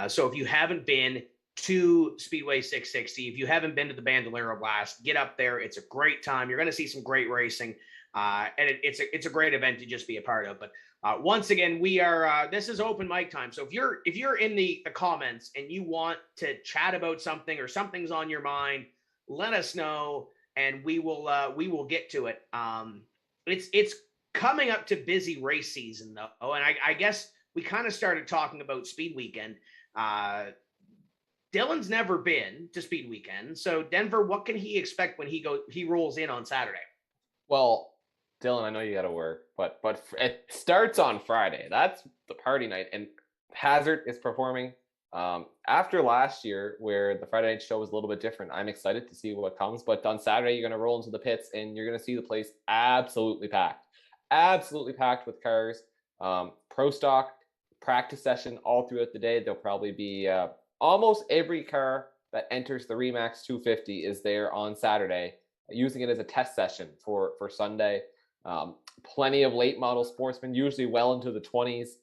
So if you haven't been to Speedway 660, if you haven't been to the Bandolero Blast, get up there. It's a great time. You're going to see some great racing. And it's a great event to just be a part of. But once again, we are this is open mic time. So if you're in the comments and you want to chat about something or something's on your mind, let us know and we will get to it. It's coming up to busy race season though, and I guess we kind of started talking about Speed Weekend. Dylan's never been to Speed Weekend, so Denver, what can he expect when he rolls in on Saturday? Well, Dylan, I know you got to work, but it starts on Friday. That's the party night, and Hazard is performing. After last year, where the Friday night show was a little bit different, I'm excited to see what comes. But on Saturday, you're going to roll into the pits, and you're going to see the place absolutely packed with cars. Pro stock practice session all throughout the day. There'll probably be almost every car that enters the Remax 250 is there on Saturday, using it as a test session for Sunday. Plenty of late model sportsmen, usually well into the 20s.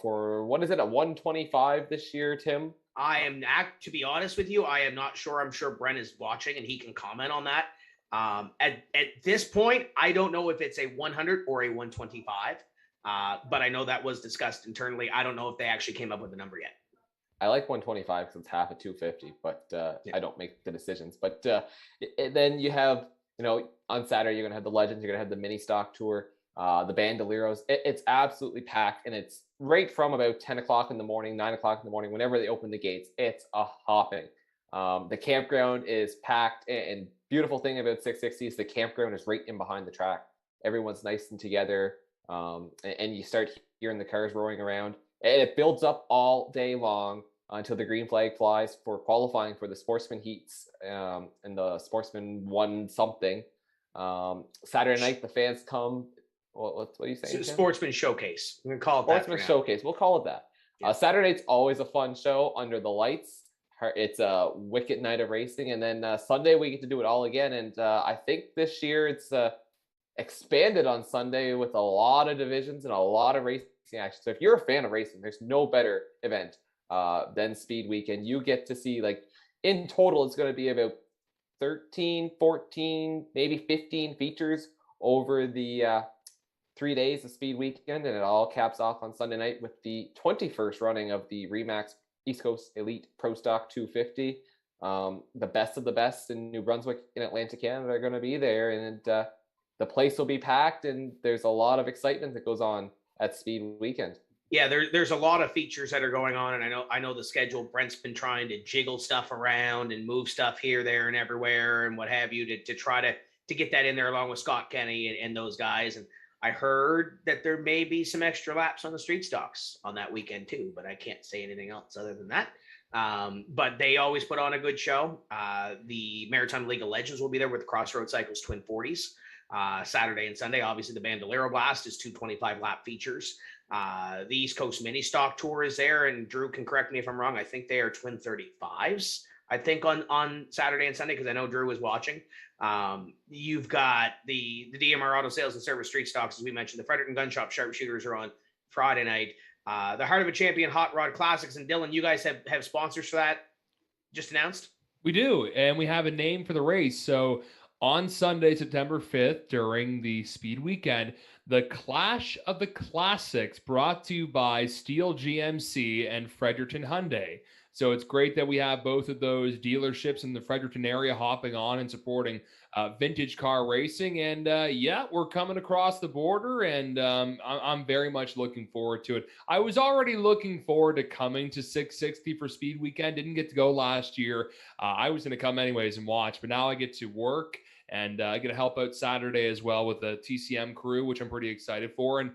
For what is it, a 125 this year, Tim? To be honest with you, I am not sure. I'm sure Brent is watching and he can comment on that. At this point, I don't know if it's a 100 or a 125, but I know that was discussed internally. I don't know if they actually came up with the number yet. I like 125 because it's half a 250, but I don't make the decisions. But then you have, on Saturday, you're going to have the Legends, you're going to have the mini stock tour, the Bandoleros. It's absolutely packed, and it's right from about 10 o'clock in the morning, 9 o'clock in the morning, whenever they open the gates. It's a hopping. The campground is packed, and beautiful thing about 660 is the campground is right in behind the track. Everyone's nice and together, and you start hearing the cars roaring around. And it builds up all day long until the green flag flies for qualifying for the Sportsman Heats and the Sportsman won something. Saturday night, the fans come. What are you saying? Sportsman Showcase. We're going to call it Sportsman Showcase. We'll call it that. Yeah. Saturday night's always a fun show under the lights. It's a wicked night of racing. And then Sunday, we get to do it all again. And I think this year it's expanded on Sunday with a lot of divisions and a lot of racing action. So if you're a fan of racing, there's no better event than Speed Weekend. You get to see, in total, it's going to be about 13, 14, maybe 15 features over the 3 days of Speed Weekend, and it all caps off on Sunday night with the 21st running of the Remax East Coast Elite Pro Stock 250. The best of the best in New Brunswick and Atlantic Canada are going to be there, and the place will be packed, and there's a lot of excitement that goes on at Speed Weekend. Yeah, there's a lot of features that are going on, and I know the schedule. Brent's been trying to jiggle stuff around and move stuff here, there, and everywhere, and what have you to try to get that in there along with Scott Kenny and those guys. And I heard that there may be some extra laps on the street stocks on that weekend too, but I can't say anything else other than that. But they always put on a good show. The Maritime League of Legends will be there with Crossroad Cycles Twin 40s. Saturday and Sunday. Obviously, the Bandolero Blast is 225 lap features. The East Coast Mini Stock Tour is there, and Drew can correct me if I'm wrong. I think they are twin 35s. I think on Saturday and Sunday, because I know Drew was watching. You've got the DMR Auto Sales and Service Street Stocks, as we mentioned. The Fredericton Gun Shop Sharpshooters are on Friday night. The Heart of a Champion Hot Rod Classics. And Dylan, you guys have sponsors for that just announced? We do, and we have a name for the race. So on Sunday, September 5th, during the Speed Weekend, the Clash of the Classics, brought to you by Steel GMC and Fredericton Hyundai. So it's great that we have both of those dealerships in the Fredericton area hopping on and supporting vintage car racing. And yeah, we're coming across the border, and I'm very much looking forward to it. I was already looking forward to coming to 660 for Speed Weekend. Didn't get to go last year. I was going to come anyways and watch, but now I get to work, and I get to help out Saturday as well with the TCM crew, which I'm pretty excited for. And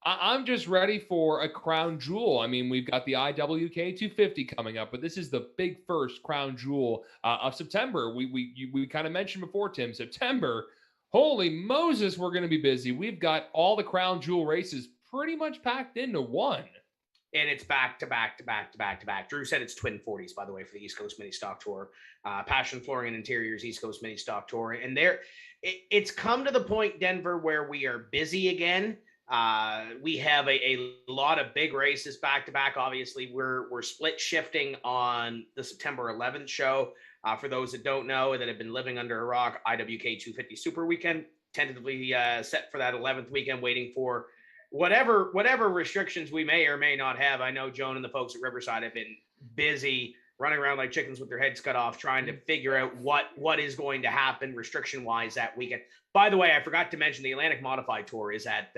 I'm just ready for a crown jewel. I mean, we've got the IWK 250 coming up, but this is the big first crown jewel of September. We kind of mentioned before, Tim, September. Holy Moses, we're going to be busy. We've got all the crown jewel races pretty much packed into one. And it's back to back to back to back to back. Drew said it's twin 40s, by the way, for the East Coast Mini Stock Tour. Passion Flooring and Interiors East Coast Mini Stock Tour. And it's come to the point, Denver, where we are busy again. We have a lot of big races back to back. Obviously, we're split shifting on the September 11th show. For those that don't know, that have been living under a rock, IWK 250 Super Weekend, tentatively set for that 11th weekend, waiting for whatever restrictions we may or may not have. I know Joan and the folks at Riverside have been busy running around like chickens with their heads cut off, trying to figure out what is going to happen restriction-wise that weekend. By the way, I forgot to mention the Atlantic Modified Tour is at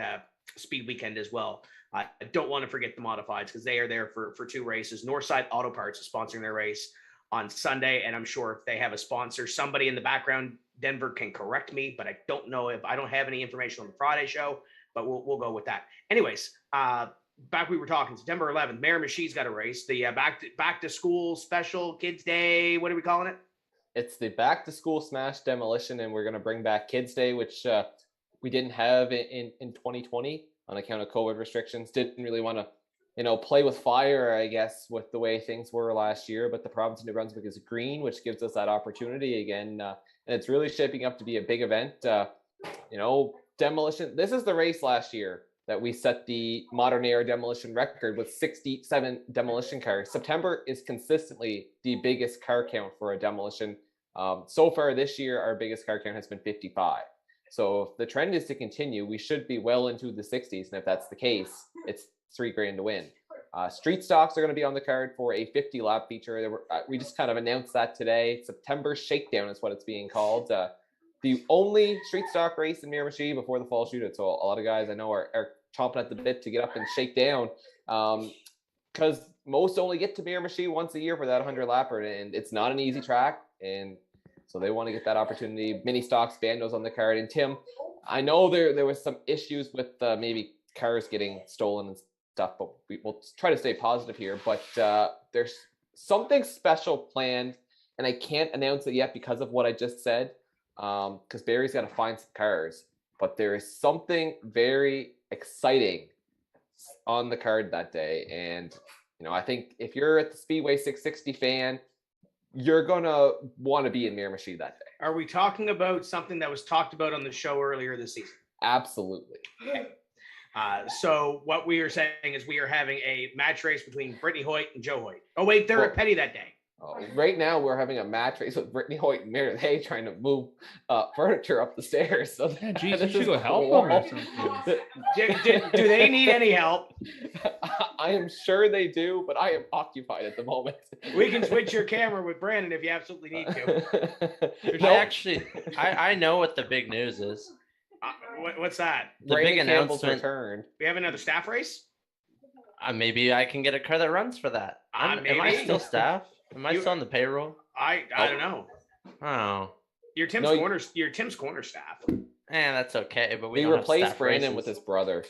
Speed Weekend as well. I don't want to forget the Modifieds, because they are there for two races. Northside Auto Parts is sponsoring their race on Sunday, and I'm sure if they have a sponsor, somebody in the background, Denver, can correct me, but I don't know if I don't have any information on the Friday show, but we'll go with that. Anyways, back we were talking September 11th, Miramichi's got a race, the back to school special Kids Day. What are we calling it? It's the Back to School Smash Demolition, and we're going to bring back Kids Day, which we didn't have in 2020 on account of COVID restrictions. Didn't really want to, play with fire, I guess, with the way things were last year. But the province of New Brunswick is green, which gives us that opportunity again. And it's really shaping up to be a big event. Demolition. This is the race last year that we set the modern era demolition record with 67 demolition cars. September is consistently the biggest car count for a demolition. So far this year, our biggest car count has been 55. So if the trend is to continue, we should be well into the 60s. And if that's the case, it's $3,000 to win. Street stocks are going to be on the card for a 50-lap feature. We just kind of announced that today. September Shakedown is what it's being called. The only street stock race in Miramichi before the fall shootout. So a lot of guys I know are chomping at the bit to get up and shake down, because most only get to Miramichi once a year for that 100-lapper, and it's not an easy track. And so they want to get that opportunity. Mini stocks, bandos on the card. And Tim, I know there was some issues with maybe cars getting stolen and stuff, but we'll try to stay positive here. But there's something special planned, and I can't announce it yet because of what I just said, because Barry's got to find some cars. But there is something very exciting on the card that day. And, I think if you're at the Speedway 660 fan, you're going to want to be in Miramichi that day. Are we talking about something that was talked about on the show earlier this season? Absolutely. Okay. So what we are saying is we are having a match race between Brittany Hoyt and Joe Hoyt. Oh, wait, they're at Petty that day. Right now, we're having a match race with Brittany Hoyt and Mary Hay trying to move furniture up the stairs. So yeah, geez, you should go help them or something. Do they need any help? I am sure they do, but I am occupied at the moment. We can switch your camera with Brandon if you absolutely need to. I know what the big news is. What's that? The big announcement. We have another staff race? Maybe I can get a car that runs for that. Am I still staff? Am I still on the payroll? I don't know. Oh, You're Tim's corner staff. That's okay. But we replaced Brandon with his brother.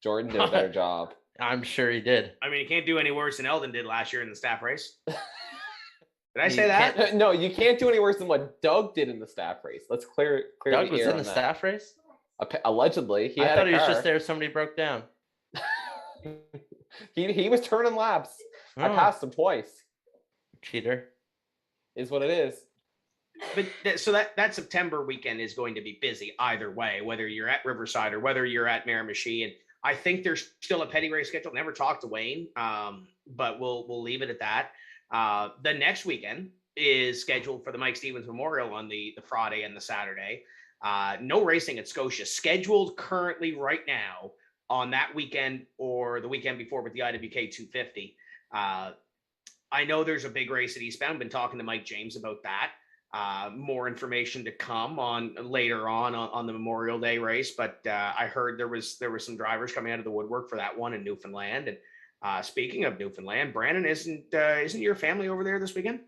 Jordan did a better job. I'm sure he did. I mean, he can't do any worse than Eldon did last year in the staff race. Did I say that? No, you can't do any worse than what Doug did in the staff race. Let's clear. Doug was in the staff race. Allegedly, I thought he was just there. Somebody broke down. He was turning laps. I passed him twice. Cheater. is what it is. But so that September weekend is going to be busy either way, whether you're at Riverside or whether you're at Miramichi. And I think there's still a petty race schedule. Never talked to Wayne, but we'll leave it at that. The next weekend is scheduled for the Mike Stevens Memorial on the Friday and the Saturday. No racing at Scotia scheduled currently right now on that weekend or the weekend before with the IWK 250. I know there's a big race at Eastbound. Been talking to Mike James about that. More information to come on later on the Memorial Day race, but I heard there was some drivers coming out of the woodwork for that one in Newfoundland. And speaking of Newfoundland, Brandon, isn't your family over there this weekend?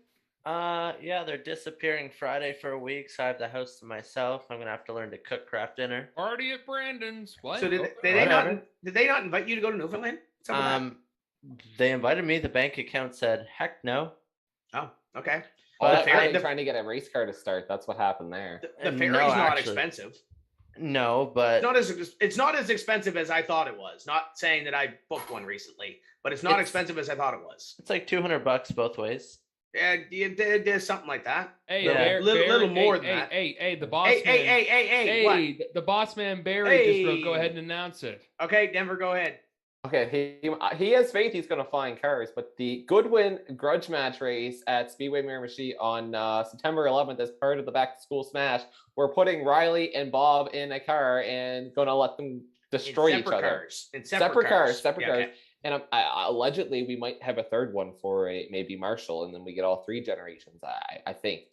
Yeah, they're disappearing Friday for a week, so I have the house to myself. I'm gonna have to learn to cook craft dinner. Party at Brandon's. What? So did they not invite you to go to Newfoundland? They invited me. The bank account said, "Heck no." Oh, okay. But trying to get a race car to start. That's what happened there. The ferry's not expensive. No, but it's not as expensive as I thought it was. Not saying that I booked one recently, but it's not expensive as I thought it was. It's like $200 both ways. Yeah, there's something like that. Hey, yeah. little more than that. Hey, the boss man. Hey, the boss man Barry just go ahead and announce it. Okay, Denver, go ahead. Okay, he has faith he's going to find cars, but the Goodwin Grudge Match race at Speedway Miramichi on September 11th as part of the Back to School Smash, we're putting Riley and Bob in a car and going to let them destroy each other. In separate cars. Okay. And allegedly, we might have a third one for maybe Marshall, and then we get all three generations, I think.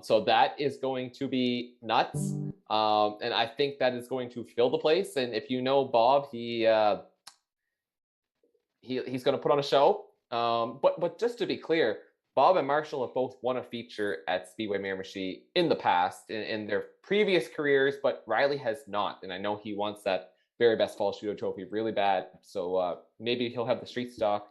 So that is going to be nuts, and I think that is going to fill the place. And if you know Bob, he's going to put on a show. But just to be clear, Bob and Marshall have both won a feature at Speedway Miramichi in the past in their previous careers, but Riley has not. And I know he wants that very best fall shootout trophy really bad. So maybe he'll have the street stock,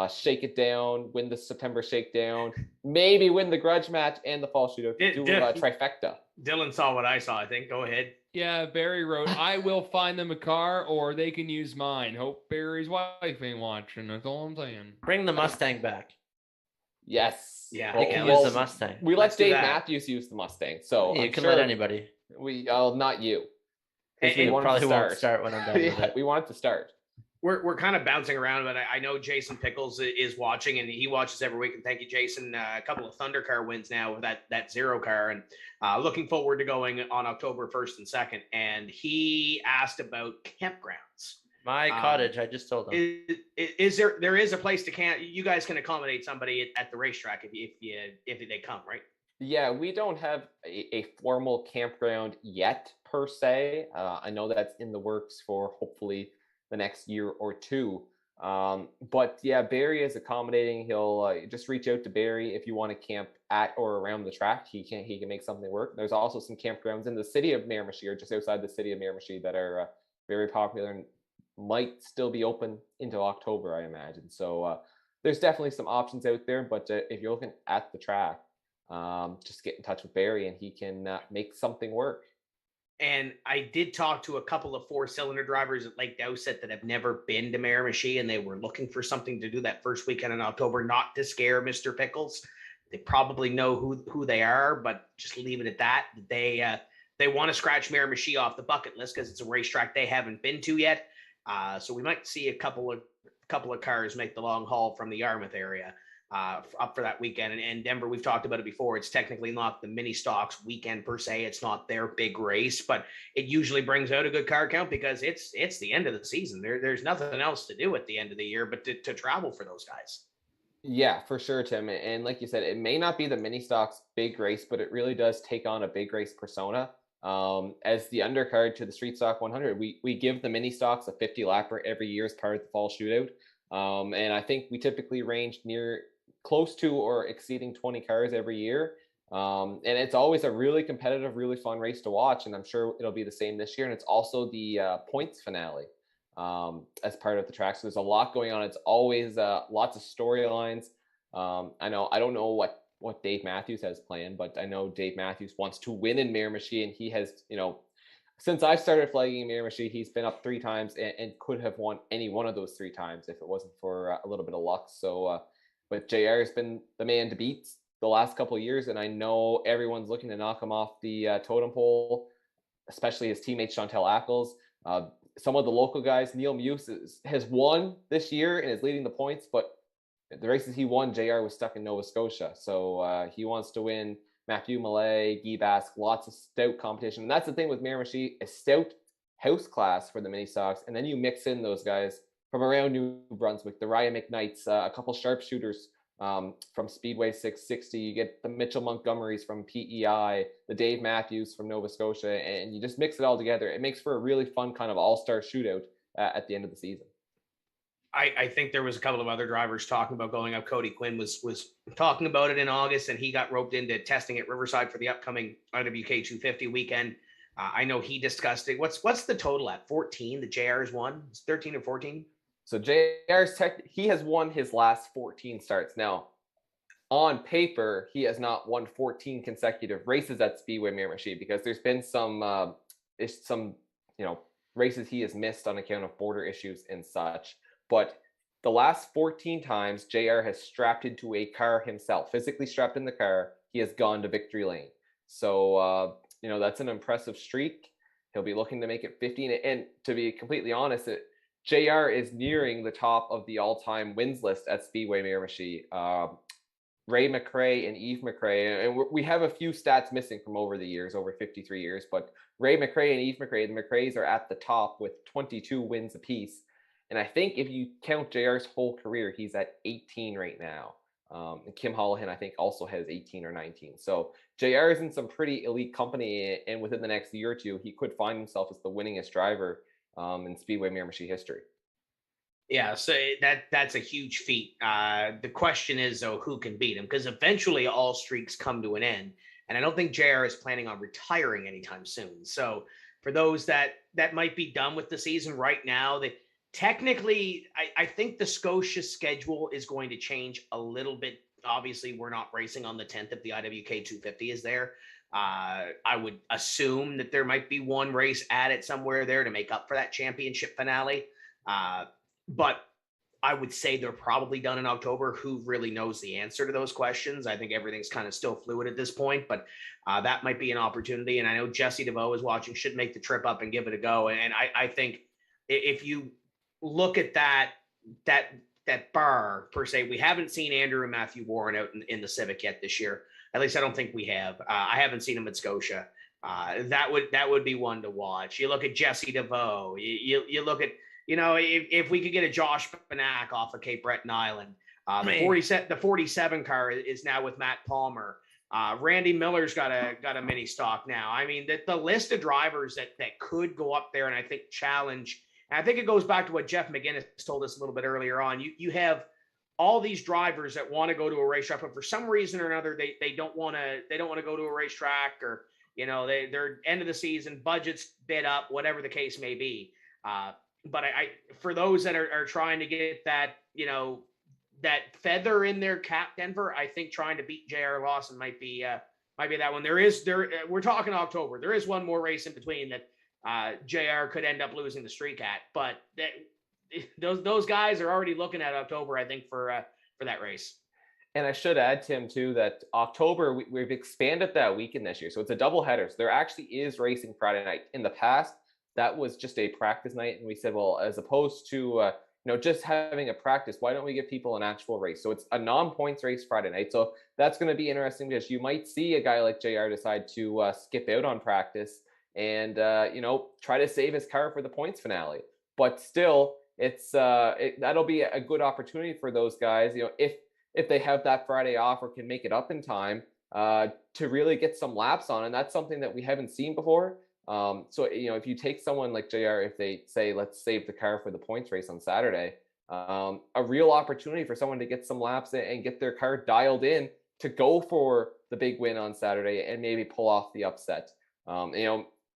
shake it down, win the September shakedown, maybe win the grudge match and the fall shootout. Do a trifecta. Dylan saw what I saw, I think. Go ahead. Yeah, Barry wrote, I will find them a car or they can use mine. Hope Barry's wife ain't watching. That's all I'm saying. Bring the Mustang back. Yes. Yeah. They can use the Mustang. We let Dave Matthews use the Mustang. So you can let anybody. Not you. We probably won't start when I'm done with it. We want it to start. We're kind of bouncing around, but I know Jason Pickles is watching, and he watches every week. And thank you, Jason. A couple of Thundercar wins now with that zero car, and looking forward to going on October 1st and 2nd. And he asked about campgrounds. My cottage, I just told him. Is there is a place to camp? You guys can accommodate somebody at the racetrack if they come, right? Yeah, we don't have a formal campground yet per se. I know that's in the works for hopefully the next year or two. But yeah, Barry is accommodating. He'll just reach out to Barry if you want to camp at or around the track. He can make something work. There's also some campgrounds in the city of Miramichi or just outside the city of Miramichi that are very popular and might still be open into October, I imagine. So there's definitely some options out there. But if you're looking at the track, just get in touch with Barry and he can make something work. And I did talk to a couple of four-cylinder drivers at Lake Doucette that have never been to Miramichi, and they were looking for something to do that first weekend in October, not to scare Mr. Pickles. They probably know who they are, but just leave it at that. They want to scratch Miramichi off the bucket list because it's a racetrack they haven't been to yet. So we might see a couple of cars make the long haul from the Yarmouth area up for that weekend. And Denver, we've talked about it before. It's technically not the mini stocks weekend per se. It's not their big race, but it usually brings out a good car count because it's the end of the season. There's nothing else to do at the end of the year but to travel for those guys. Yeah, for sure, Tim. And like you said, it may not be the mini stocks big race, but it really does take on a big race persona. As the undercard to the Street Stock 100, we give the mini stocks a 50 lapper every year as part of the fall shootout. And I think we typically range close to or exceeding 20 cars every year. And it's always a really competitive, really fun race to watch. And I'm sure it'll be the same this year. And it's also the points finale as part of the track. So there's a lot going on. It's always lots of storylines. I don't know what Dave Matthews has planned, but I know Dave Matthews wants to win in Miramichi, and he has, since I've started flagging in Miramichi, he's been up 3 times and could have won any one of those 3 times if it wasn't for a little bit of luck. So, but JR has been the man to beat the last couple of years, and I know everyone's looking to knock him off the totem pole, especially his teammate Chantel Ackles. Some of the local guys, Neil Muse has won this year and is leading the points, but the races he won, JR was stuck in Nova Scotia. So he wants to win Matthew Malay, Guy Basque, lots of stout competition. And that's the thing with Miramichi, a stout house class for the mini stocks. And then you mix in those guys from around New Brunswick, the Ryan McKnights, a couple sharpshooters from Speedway 660. You get the Mitchell Montgomerys from PEI, the Dave Matthews from Nova Scotia, and you just mix it all together. It makes for a really fun kind of all-star shootout at the end of the season. I think there was a couple of other drivers talking about going up. Cody Quinn was talking about it in August, and he got roped into testing at Riverside for the upcoming IWK 250 weekend. I know he discussed it. What's the total at 14? The JR's won? It's 13 or 14? So JR's he has won his last 14 starts. Now, on paper, he has not won 14 consecutive races at Speedway Miramichi because there's been some races he has missed on account of border issues and such. But the last 14 times JR has strapped into a car himself, physically strapped in the car, he has gone to victory lane. So, that's an impressive streak. He'll be looking to make it 15. And to be completely honest, JR is nearing the top of the all-time wins list at Speedway Miramichi. Ray McRae and Eve McRae, and we have a few stats missing from over the years, over 53 years, but Ray McRae and Eve McRae, the McRaes are at the top with 22 wins apiece. And I think if you count JR's whole career, he's at 18 right now. And Kim Holohan, I think, also has 18 or 19. So JR is in some pretty elite company, and within the next year or two, he could find himself as the winningest driver in Speedway Miramichi history. Yeah, so that's a huge feat. The question is, though, who can beat him? Because eventually all streaks come to an end. And I don't think JR is planning on retiring anytime soon. So for those that might be done with the season right now, technically, I think the Scotia schedule is going to change a little bit. Obviously, we're not racing on the 10th if the IWK 250 is there. I would assume that there might be one race added somewhere there to make up for that championship finale. But I would say they're probably done in October. Who really knows the answer to those questions? I think everything's kind of still fluid at this point, but that might be an opportunity. And I know Jesse DeVoe is watching, should make the trip up and give it a go. And I think if you look at that bar per se, we haven't seen Andrew and Matthew Warren out in the Civic yet this year. At least I don't think we have. I haven't seen them at Scotia. That would be one to watch. You look at Jesse DeVoe. You look at, if we could get a Josh Banak off of Cape Breton Island. The 47 car is now with Matt Palmer. Randy Miller's got a mini stock now. I mean, the list of drivers that could go up there and I think challenge. And I think it goes back to what Jeff Macinnis told us a little bit earlier on. You have all these drivers that want to go to a racetrack, but for some reason or another, they don't want to go to a racetrack, or they're end of the season, budgets bid up, whatever the case may be. But I for those that are trying to get that that feather in their cap, Denver, I think trying to beat J.R. Lawson might be that one. We're talking October. There is one more race in between that JR could end up losing the streak at, but those guys are already looking at October, I think, for that race. And I should add, Tim, too, that October, we've expanded that weekend this year. So it's a double header. So there actually is racing Friday night. In the past, that was just a practice night. And we said, well, as opposed to, just having a practice, why don't we give people an actual race? So it's a non-points race Friday night. So that's going to be interesting because you might see a guy like JR decide to skip out on practice and, try to save his car for the points finale. But still, that'll be a good opportunity for those guys, if they have that Friday off or can make it up in time to really get some laps on. And that's something that we haven't seen before. So, if you take someone like JR, if they say, let's save the car for the points race on Saturday, a real opportunity for someone to get some laps and get their car dialed in to go for the big win on Saturday and maybe pull off the upset.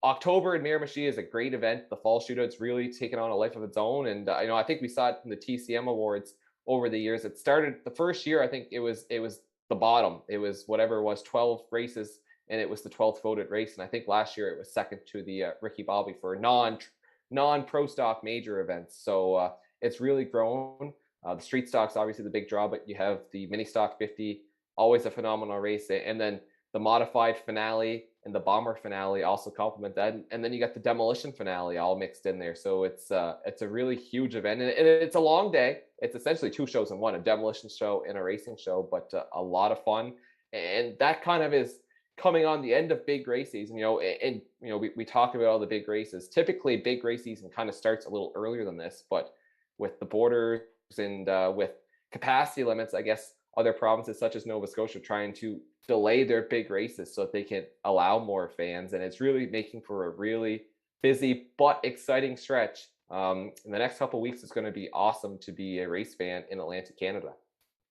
October in Miramichi is a great event. The fall shootout's really taken on a life of its own. And, I think we saw it in the TCM awards over the years. It started the first year, I think it was the bottom. It was whatever it was, 12 races, and it was the 12th voted race. And I think last year it was second to the Ricky Bobby for non-pro stock major events. So it's really grown. The street stock's obviously the big draw, but you have the mini stock 50 always a phenomenal race. And then the modified finale and the bomber finale also complement that. And then you got the demolition finale all mixed in there. So it's a really huge event, and it's a long day. It's essentially 2 shows in one, a demolition show and a racing show, but a lot of fun. And that kind of is coming on the end of big race season, and we talk about all the big races. Typically big race season kind of starts a little earlier than this, but with the borders and with capacity limits, I guess other provinces such as Nova Scotia trying to delay their big races so that they can allow more fans. And it's really making for a really busy but exciting stretch. In the next couple of weeks, it's going to be awesome to be a race fan in Atlantic Canada.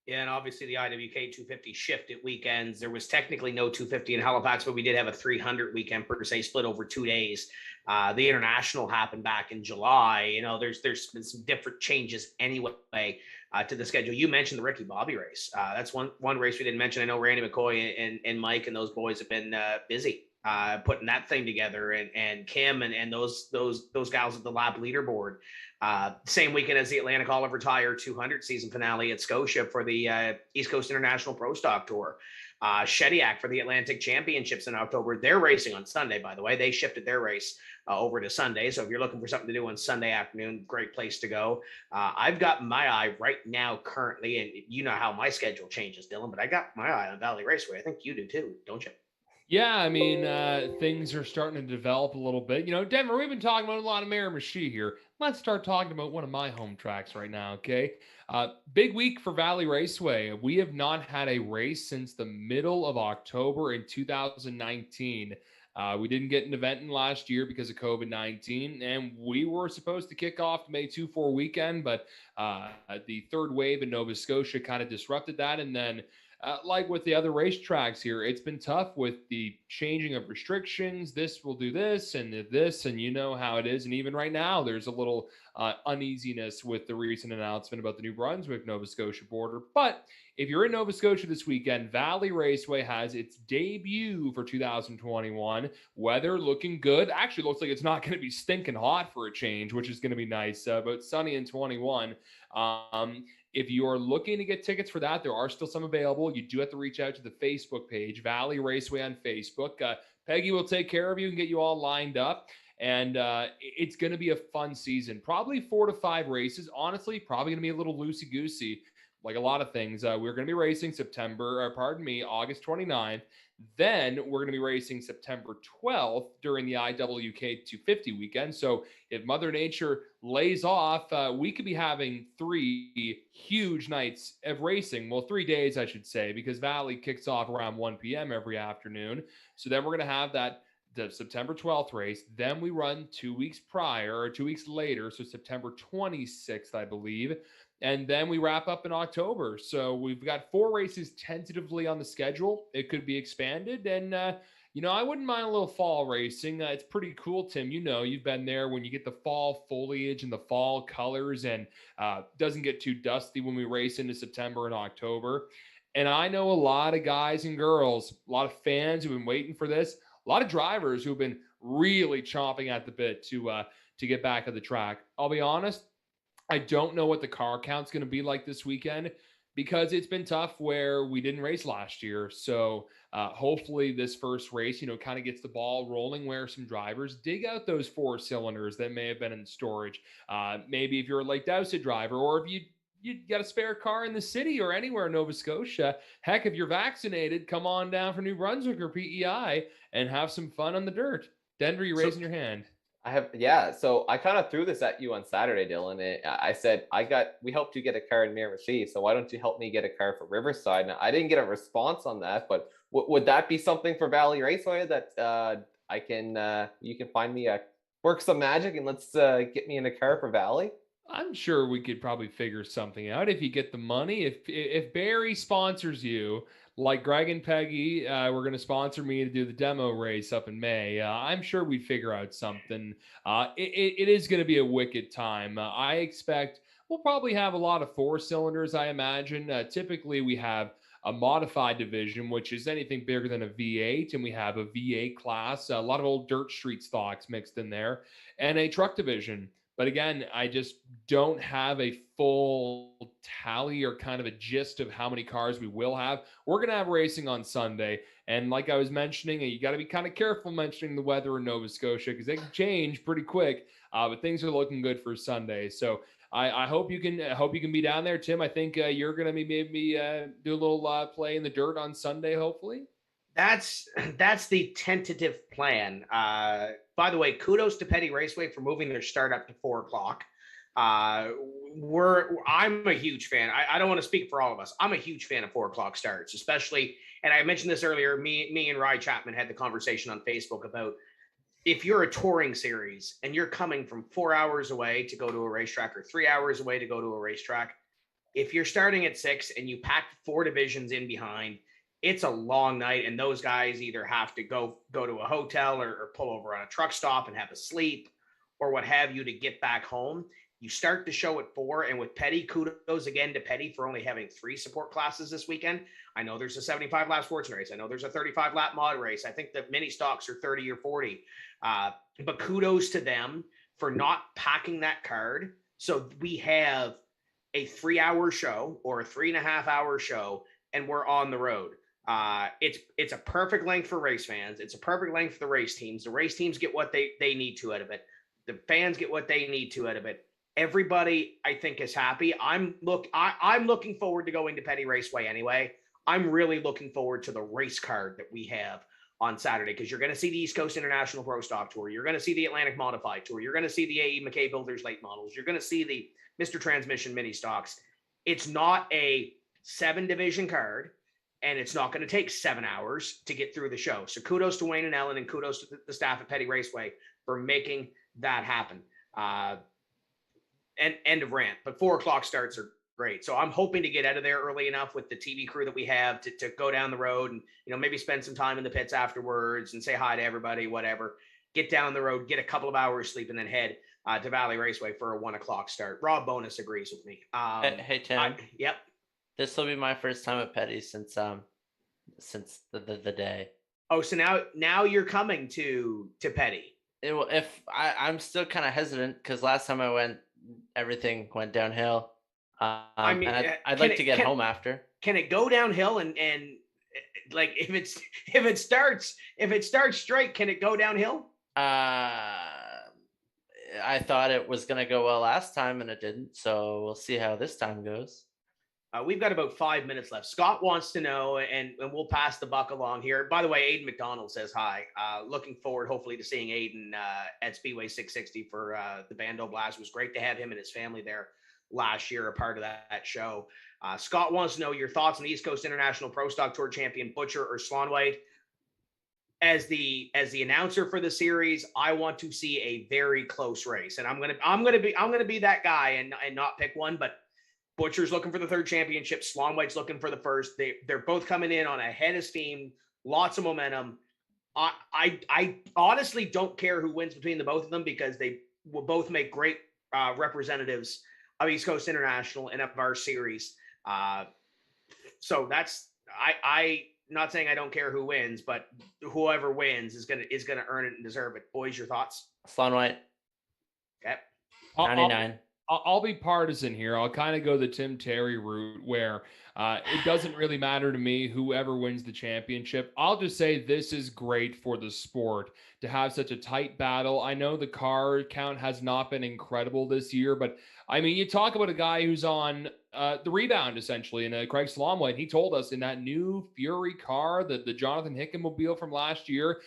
Yeah, and obviously the IWK 250 shifted weekends. There was technically no 250 in Halifax, but we did have a 300 weekend per se, split over 2 days. The International happened back in July. There's been some different changes anyway to the schedule. You mentioned the Ricky Bobby race. That's one race we didn't mention. I know Randy McCoy and Mike and those boys have been busy putting that thing together, and Kim and those gals at the lap leaderboard. Same weekend as the Atlantic Oliver Tire 200 season finale at Scotia for the East Coast International Pro Stock Tour. Shediac for the Atlantic Championships in October. They're racing on Sunday, by the way. They shifted their race over to Sunday. So if you're looking for something to do on Sunday afternoon, great place to go. I've got my eye right now currently, and you know how my schedule changes, Dylan, but I got my eye on Valley Raceway. I think you do too, don't you? Yeah, I mean, things are starting to develop a little bit. Denver, we've been talking about a lot of Miramichi here. Let's start talking about one of my home tracks right now, okay? Big week for Valley Raceway. We have not had a race since the middle of October in 2019. We didn't get an event in last year because of COVID-19, and we were supposed to kick off the May 2-4 weekend, but the third wave in Nova Scotia kind of disrupted that, and then like with the other racetracks here, it's been tough with the changing of restrictions. This will do this, and you know how it is. And even right now, there's a little uneasiness with the recent announcement about the New Brunswick-Nova Scotia border. But if you're in Nova Scotia this weekend, Valley Raceway has its debut for 2021. Weather looking good. Actually, looks like it's not going to be stinking hot for a change, which is going to be nice. About sunny in 21. If you are looking to get tickets for that, there are still some available. You do have to reach out to the Facebook page, Valley Raceway on Facebook. Peggy will take care of you and get you all lined up. And it's going to be a fun season. Probably 4 to 5 races. Honestly, probably going to be a little loosey-goosey, like a lot of things. We're going to be racing August 29th. Then we're going to be racing September 12th during the IWK 250 weekend. So if Mother Nature lays off, we could be having 3 huge nights of racing. Well, 3 days, I should say, because Valley kicks off around 1 p.m. every afternoon. So then we're going to have the September 12th race. Then we run 2 weeks prior or 2 weeks later. So September 26th, I believe. And then we wrap up in October. So we've got 4 races tentatively on the schedule. It could be expanded. And, I wouldn't mind a little fall racing. It's pretty cool, Tim. You've been there when you get the fall foliage and the fall colors, and doesn't get too dusty when we race into September and October. And I know a lot of guys and girls, a lot of fans who've been waiting for this, a lot of drivers who've been really chomping at the bit to get back at the track. I'll be honest, I don't know what the car count's going to be like this weekend because it's been tough where we didn't race last year. So hopefully this first race, kind of gets the ball rolling where some drivers dig out those 4 cylinders that may have been in storage. Maybe if you're a Lake Doucette driver, or if you got a spare car in the city or anywhere in Nova Scotia, heck, if you're vaccinated, come on down for New Brunswick or PEI and have some fun on the dirt. Denver, you raising your hand. So I kind of threw this at you on Saturday, Dylan. I said, we helped you get a car in Miramichi, so why don't you help me get a car for Riverside? Now, I didn't get a response on that, but would that be something for Valley Raceway that you can find me work some magic and let's get me in a car for Valley? I'm sure we could probably figure something out if you get the money. If Barry sponsors you, like Greg and Peggy, we're going to sponsor me to do the demo race up in May. I'm sure we'd figure out something. It is going to be a wicked time. I expect we'll probably have a lot of 4 cylinders, I imagine. Typically, we have a modified division, which is anything bigger than a V8, and we have a V8 class, a lot of old dirt street stocks mixed in there, and a truck division. But again, I just don't have a full tally or kind of a gist of how many cars we will have. We're going to have racing on Sunday. And like I was mentioning, you got to be kind of careful mentioning the weather in Nova Scotia because they can change pretty quick. But things are looking good for Sunday. So I hope you can be down there, Tim. I think you're going to be maybe do a little play in the dirt on Sunday, hopefully. That's the tentative plan. By the way, kudos to Petty Raceway for moving their start up to 4:00. I'm a huge fan. I don't want to speak for all of us. I'm a huge fan of 4:00 starts, especially. And I mentioned this earlier. Me and Rye Chapman had the conversation on Facebook about if you're a touring series and you're coming from 4 hours away to go to a racetrack or 3 hours away to go to a racetrack. If you're starting at 6 and you pack 4 divisions in behind, it's a long night, and those guys either have to go to a hotel or pull over on a truck stop and have a sleep or what have you to get back home. You start the show at 4, and with Petty, kudos again to Petty for only having 3 support classes this weekend. I know there's a 75-lap sportsman race. I know there's a 35-lap mod race. I think the mini stocks are 30 or 40. But kudos to them for not packing that card. So we have a 3-hour show or a 3.5-hour show, and we're on the road. It's a perfect length for race fans. It's a perfect length for the race teams. The race teams get what they need to out of it. The fans get what they need to out of it. Everybody, I think, is happy. I'm looking forward to going to Petty Raceway anyway. I'm really looking forward to the race card that we have on Saturday because you're going to see the East Coast International Pro Stock Tour. You're going to see the Atlantic Modified Tour. You're going to see the AE McKay Builders late models. You're going to see the Mr. Transmission mini stocks. It's not a 7-division card, and it's not going to take 7 hours to get through the show. So kudos to Wayne and Ellen, and kudos to the staff at Petty Raceway for making that happen. And end of rant. But 4:00 starts are great. So I'm hoping to get out of there early enough with the TV crew that we have to go down the road and, maybe spend some time in the pits afterwards and say hi to everybody, whatever. Get down the road, get a couple of hours sleep, and then head to Valley Raceway for a 1:00 start. Rob Bonus agrees with me. Hey Tim. Yep. This will be my first time at Petty since the day. Oh, so now you're coming to Petty. I'm still kind of hesitant because last time I went, everything went downhill. I'd like to get home after. Can it go downhill and like if it starts straight, can it go downhill? I thought it was gonna go well last time and it didn't, so we'll see how this time goes. We've got about 5 minutes left. Scott wants to know, and we'll pass the buck along here. By the way, Aiden McDonald says hi. Looking forward, hopefully, to seeing Aiden at Speedway 660 for the Bando Blast. It was great to have him and his family there last year, a part of that show. Scott wants to know your thoughts on the East Coast International Pro Stock Tour champion Butcher or Slonwhite. As the announcer for the series, I want to see a very close race, and I'm gonna be that guy and not pick one, but. Butcher's looking for the 3rd championship. Slonwhite's looking for the 1st. They're both coming in on a head of steam, lots of momentum. I honestly don't care who wins between the both of them because they will both make great representatives of East Coast International and of our series. So that's I not saying I don't care who wins, but whoever wins is gonna earn it and deserve it. Boys, your thoughts? Slonwhite. Okay. 99. I'll be partisan here. I'll kind of go the Tim Terry route where it doesn't really matter to me whoever wins the championship. I'll just say this is great for the sport to have such a tight battle. I know the car count has not been incredible this year, but I mean, you talk about a guy who's on the rebound essentially, and Craig Slomwhite, he told us in that new Fury car, the Jonathan Hickman-mobile from last year,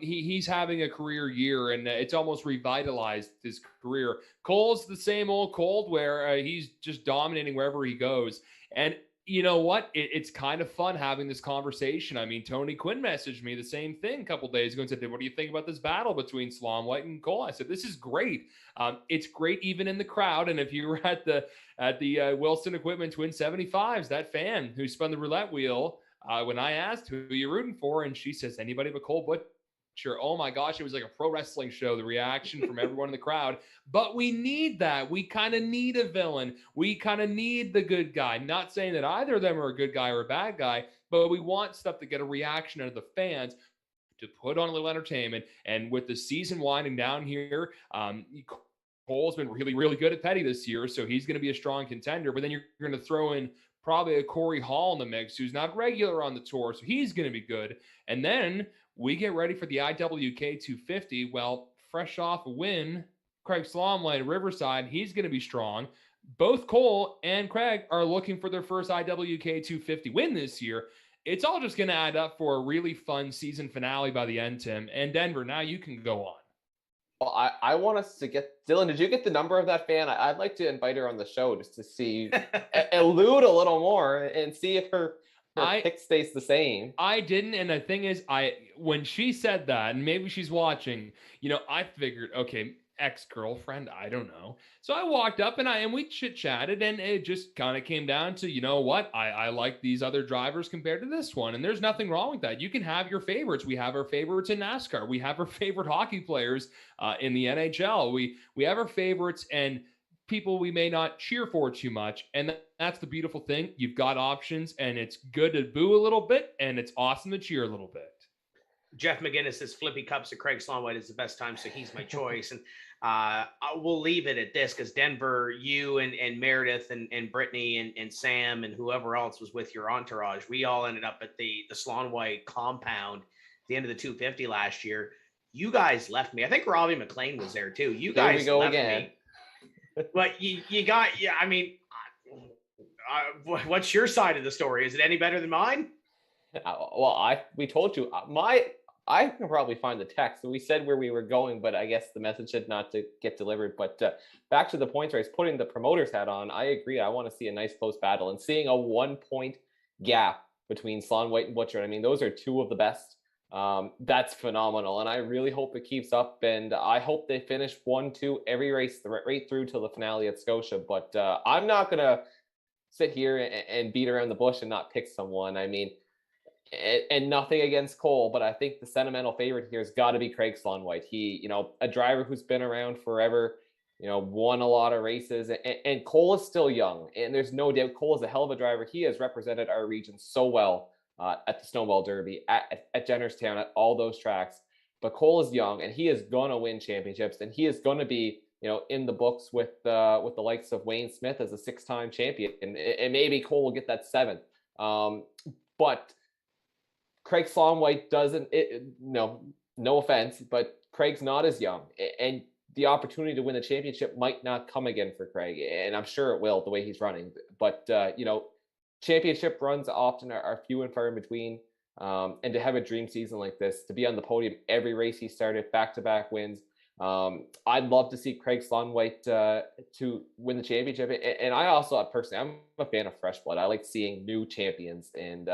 he's having a career year, and it's almost revitalized his career. Cole's the same old Cole where he's just dominating wherever he goes. And you know what? It's kind of fun having this conversation. I mean, Tony Quinn messaged me the same thing a couple days ago and said, what do you think about this battle between Slomwhite and Cole? I said, this is great. It's great even in the crowd. And if you were at the Wilson Equipment Twin 75s, that fan who spun the roulette wheel, when I asked who you're rooting for, and she says, anybody but Cole Butcher. Oh my gosh, it was like a pro wrestling show, the reaction from everyone in the crowd. But we need that. We kind of need a villain. We kind of need the good guy. Not saying that either of them are a good guy or a bad guy, but we want stuff to get a reaction out of the fans to put on a little entertainment. And with the season winding down here, Cole's been really, really good at Petty this year, so he's going to be a strong contender. But then you're going to throw in probably a Corey Hall in the mix, who's not regular on the tour, so he's going to be good. And then we get ready for the IWK 250. Well, fresh off a win, Craig Slomley at Riverside, he's going to be strong. Both Cole and Craig are looking for their first IWK 250 win this year. It's all just going to add up for a really fun season finale by the end, Tim. And Denver, now you can go on. Well, I want us to get Dylan. Did you get the number of that fan? I'd like to invite her on the show just to see elude a little more and see if her pick stays the same. I didn't, and the thing is, when she said that, and maybe she's watching, I figured, okay, ex-girlfriend, I don't know. So I walked up and we chit-chatted, and it just kind of came down to, you know what, I like these other drivers compared to this one, and there's nothing wrong with that. You can have your favorites. We have our favorites in NASCAR. We have our favorite hockey players in the NHL. We have our favorites and people we may not cheer for too much, and that's the beautiful thing. You've got options, and it's good to boo a little bit, and it's awesome to cheer a little bit. Jeff McGinnis says Flippy Cups at Craig Slomley is the best time, so he's my choice. And we'll leave it at this because Denver, you and Meredith and Brittany and Sam and whoever else was with your entourage, we all ended up at the Slomley compound at the end of the 250 last year. You guys left me. I think Robbie McLean was there too. You guys left me. But you got, I mean, what's your side of the story? Is it any better than mine? Well, we told you I can probably find the text. So we said where we were going, but I guess the message said not to get delivered. But back to the points race, putting the promoter's hat on, I agree. I want to see a nice close battle and seeing a 1 point gap between Slomley and Butcher. I mean, those are two of the best. That's phenomenal. And I really hope it keeps up. And I hope they finish 1-2 every race right through to the finale at Scotia. But I'm not going to sit here and beat around the bush and not pick someone. I mean, and nothing against Cole, but I think the sentimental favorite here has got to be Craig Slomley. He, a driver who's been around forever, won a lot of races, and Cole is still young. And there's no doubt Cole is a hell of a driver. He has represented our region so well at the Snowball Derby, at Jennerstown, at all those tracks. But Cole is young, and he is going to win championships, and he is going to be, in the books with the likes of Wayne Smith as a 6-time champion. And maybe Cole will get that 7th. But Craig Slomley doesn't, no offense, but Craig's not as young, and the opportunity to win the championship might not come again for Craig, and I'm sure it will the way he's running. But, championship runs often are few and far in between, and to have a dream season like this, to be on the podium every race he started, back-to-back wins. I'd love to see Craig Slomley to win the championship, and I also personally, I'm a fan of fresh blood. I like seeing new champions, and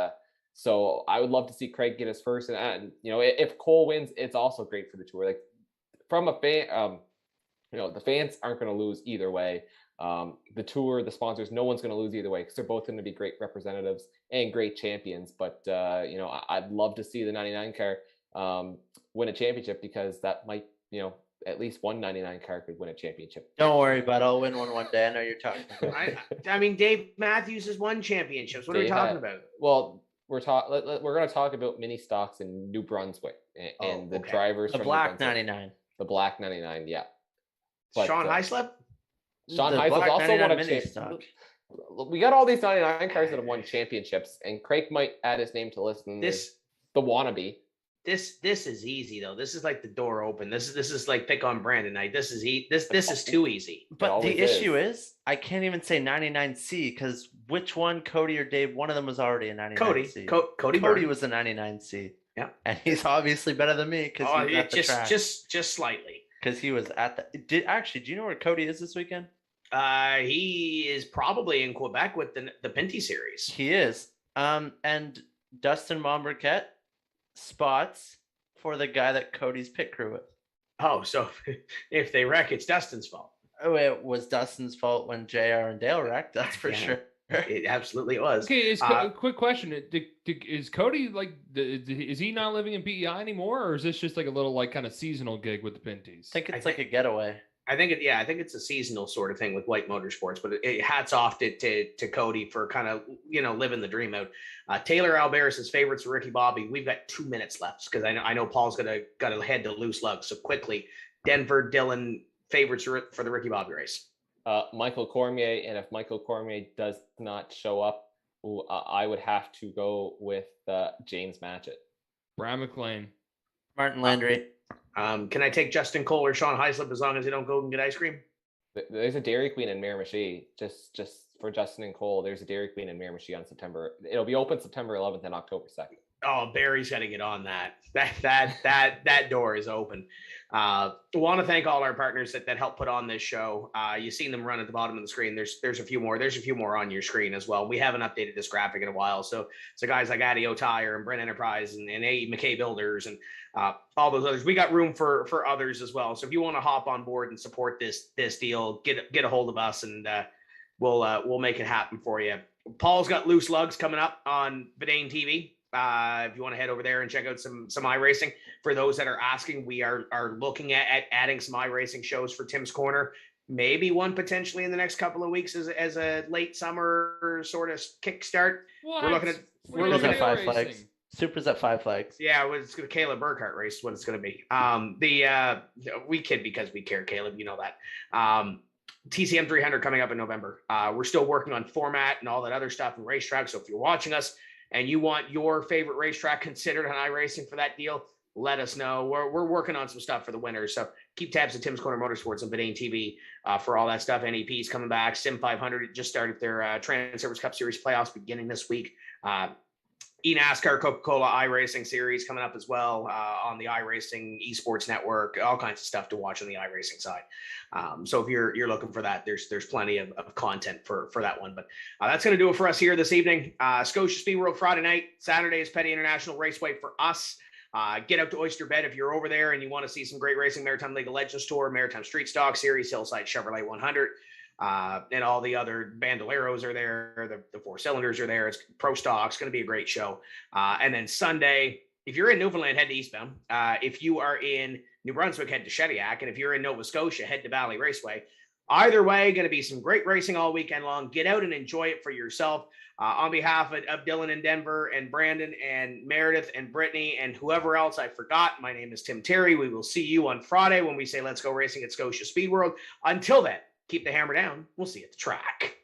so I would love to see Craig get his first, and if Cole wins, it's also great for the tour. Like from a fan, the fans aren't going to lose either way. The tour, the sponsors, no one's going to lose either way because they're both going to be great representatives and great champions. But I'd love to see the 99 car win a championship because that might, at least one 99 car could win a championship. Don't worry about it. I'll win one day. I know you're talking about. I mean, Dave Matthews has won championships. What are we talking about? Well, we're going to talk about mini stocks in New Brunswick and the drivers the from black 99. The black 99, yeah. But, Sean Heislip? Sean Heislip also won a championship. We got all these 99 cars that have won championships, and Craig might add his name to the list. The wannabe. This is easy though. This is like the door open. This is like pick on Brandon night. This is too easy. But the issue is I can't even say 99C because which one, Cody or Dave? One of them was already a 99C. Cody was a 99C. Yeah, and he's obviously better than me because he's at the track. just slightly. Because he was at the. Do you know where Cody is this weekend? He is probably in Quebec with the Pinty series. He is. And Dustin Momberquette spots for the guy that Cody's pit crew with. Oh, so if they wreck, it's Dustin's fault. Oh, it was Dustin's fault when JR and Dale wrecked. That's for sure. It absolutely was. Okay, quick question: is Cody is he not living in PEI anymore, or is this just like a little kind of seasonal gig with the Pinties? I think it's like a getaway. I think it's a seasonal sort of thing with White Motorsports, but hats off to Cody for kind of, living the dream out. Taylor Alberis' favorites for Ricky Bobby. We've got 2 minutes left because I know Paul's got to head to Loose Lug. So quickly, Denver, Dylan, favorites for the Ricky Bobby race? Michael Cormier, and if Michael Cormier does not show up, I would have to go with James Matchett. Brian McLean. Martin Landry. Can I take Justin Cole or Sean Heislip as long as they don't go and get ice cream? There's a Dairy Queen in Miramichi. Just for Justin and Cole, there's a Dairy Queen in Miramichi on It'll be open September 11th and October 2nd. Oh, Barry's got to get on that. That door is open. I want to thank all our partners that help put on this show. You've seen them run at the bottom of the screen. There's a few more. There's a few more on your screen as well. We haven't updated this graphic in a while. So guys like Adio Tire and Brent Enterprise and A. McKay Builders and all those others. We got room for others as well. So if you want to hop on board and support this deal, get a hold of us and we'll make it happen for you. Paul's got Loose Lugs coming up on Vidane TV. If you want to head over there and check out some iRacing. For those that are asking, we are looking at adding some iRacing shows for Tim's Corner. Maybe one potentially in the next couple of weeks as a late summer sort of kickstart. What? We're looking at Five Flags. Supers at Five Flags. Yeah, it's the Caleb Burkhart race. What it's going to be. We kid because we care, Caleb. You know that. TCM 300 coming up in November. We're still working on format and all that other stuff and racetrack. So if you're watching us and you want your favorite racetrack considered on iRacing for that deal, let us know. We're working on some stuff for the winners. So keep tabs at Tim's Corner Motorsports and Vidane TV for all that stuff. NEP's coming back. Sim 500 just started their Trans Service Cup Series playoffs beginning this week. eNASCAR Coca-Cola iRacing Series coming up as well on the iRacing Esports Network. All kinds of stuff to watch on the iRacing side. So if you're looking for that, there's plenty of content for that one. But that's going to do it for us here this evening. Scotia Speed World Friday night. Saturday is Petty International Raceway for us. Get out to Oyster Bed if you're over there and you want to see some great racing. Maritime League of Legends Tour, Maritime Street Stock Series, Hillside Chevrolet 100. And all the other Bandoleros are there. The four cylinders are there. It's pro stock. It's going to be a great show. And then Sunday, if you're in Newfoundland, head to Eastbound. If you are in New Brunswick, head to Shediac. And if you're in Nova Scotia, head to Valley Raceway. Either way, going to be some great racing all weekend long. Get out and enjoy it for yourself. On behalf of Dylan and Denver and Brandon and Meredith and Brittany and whoever else I forgot, my name is Tim Terry. We will see you on Friday when we say let's go racing at Scotia Speed World. Until then, keep the hammer down. We'll see you at the track.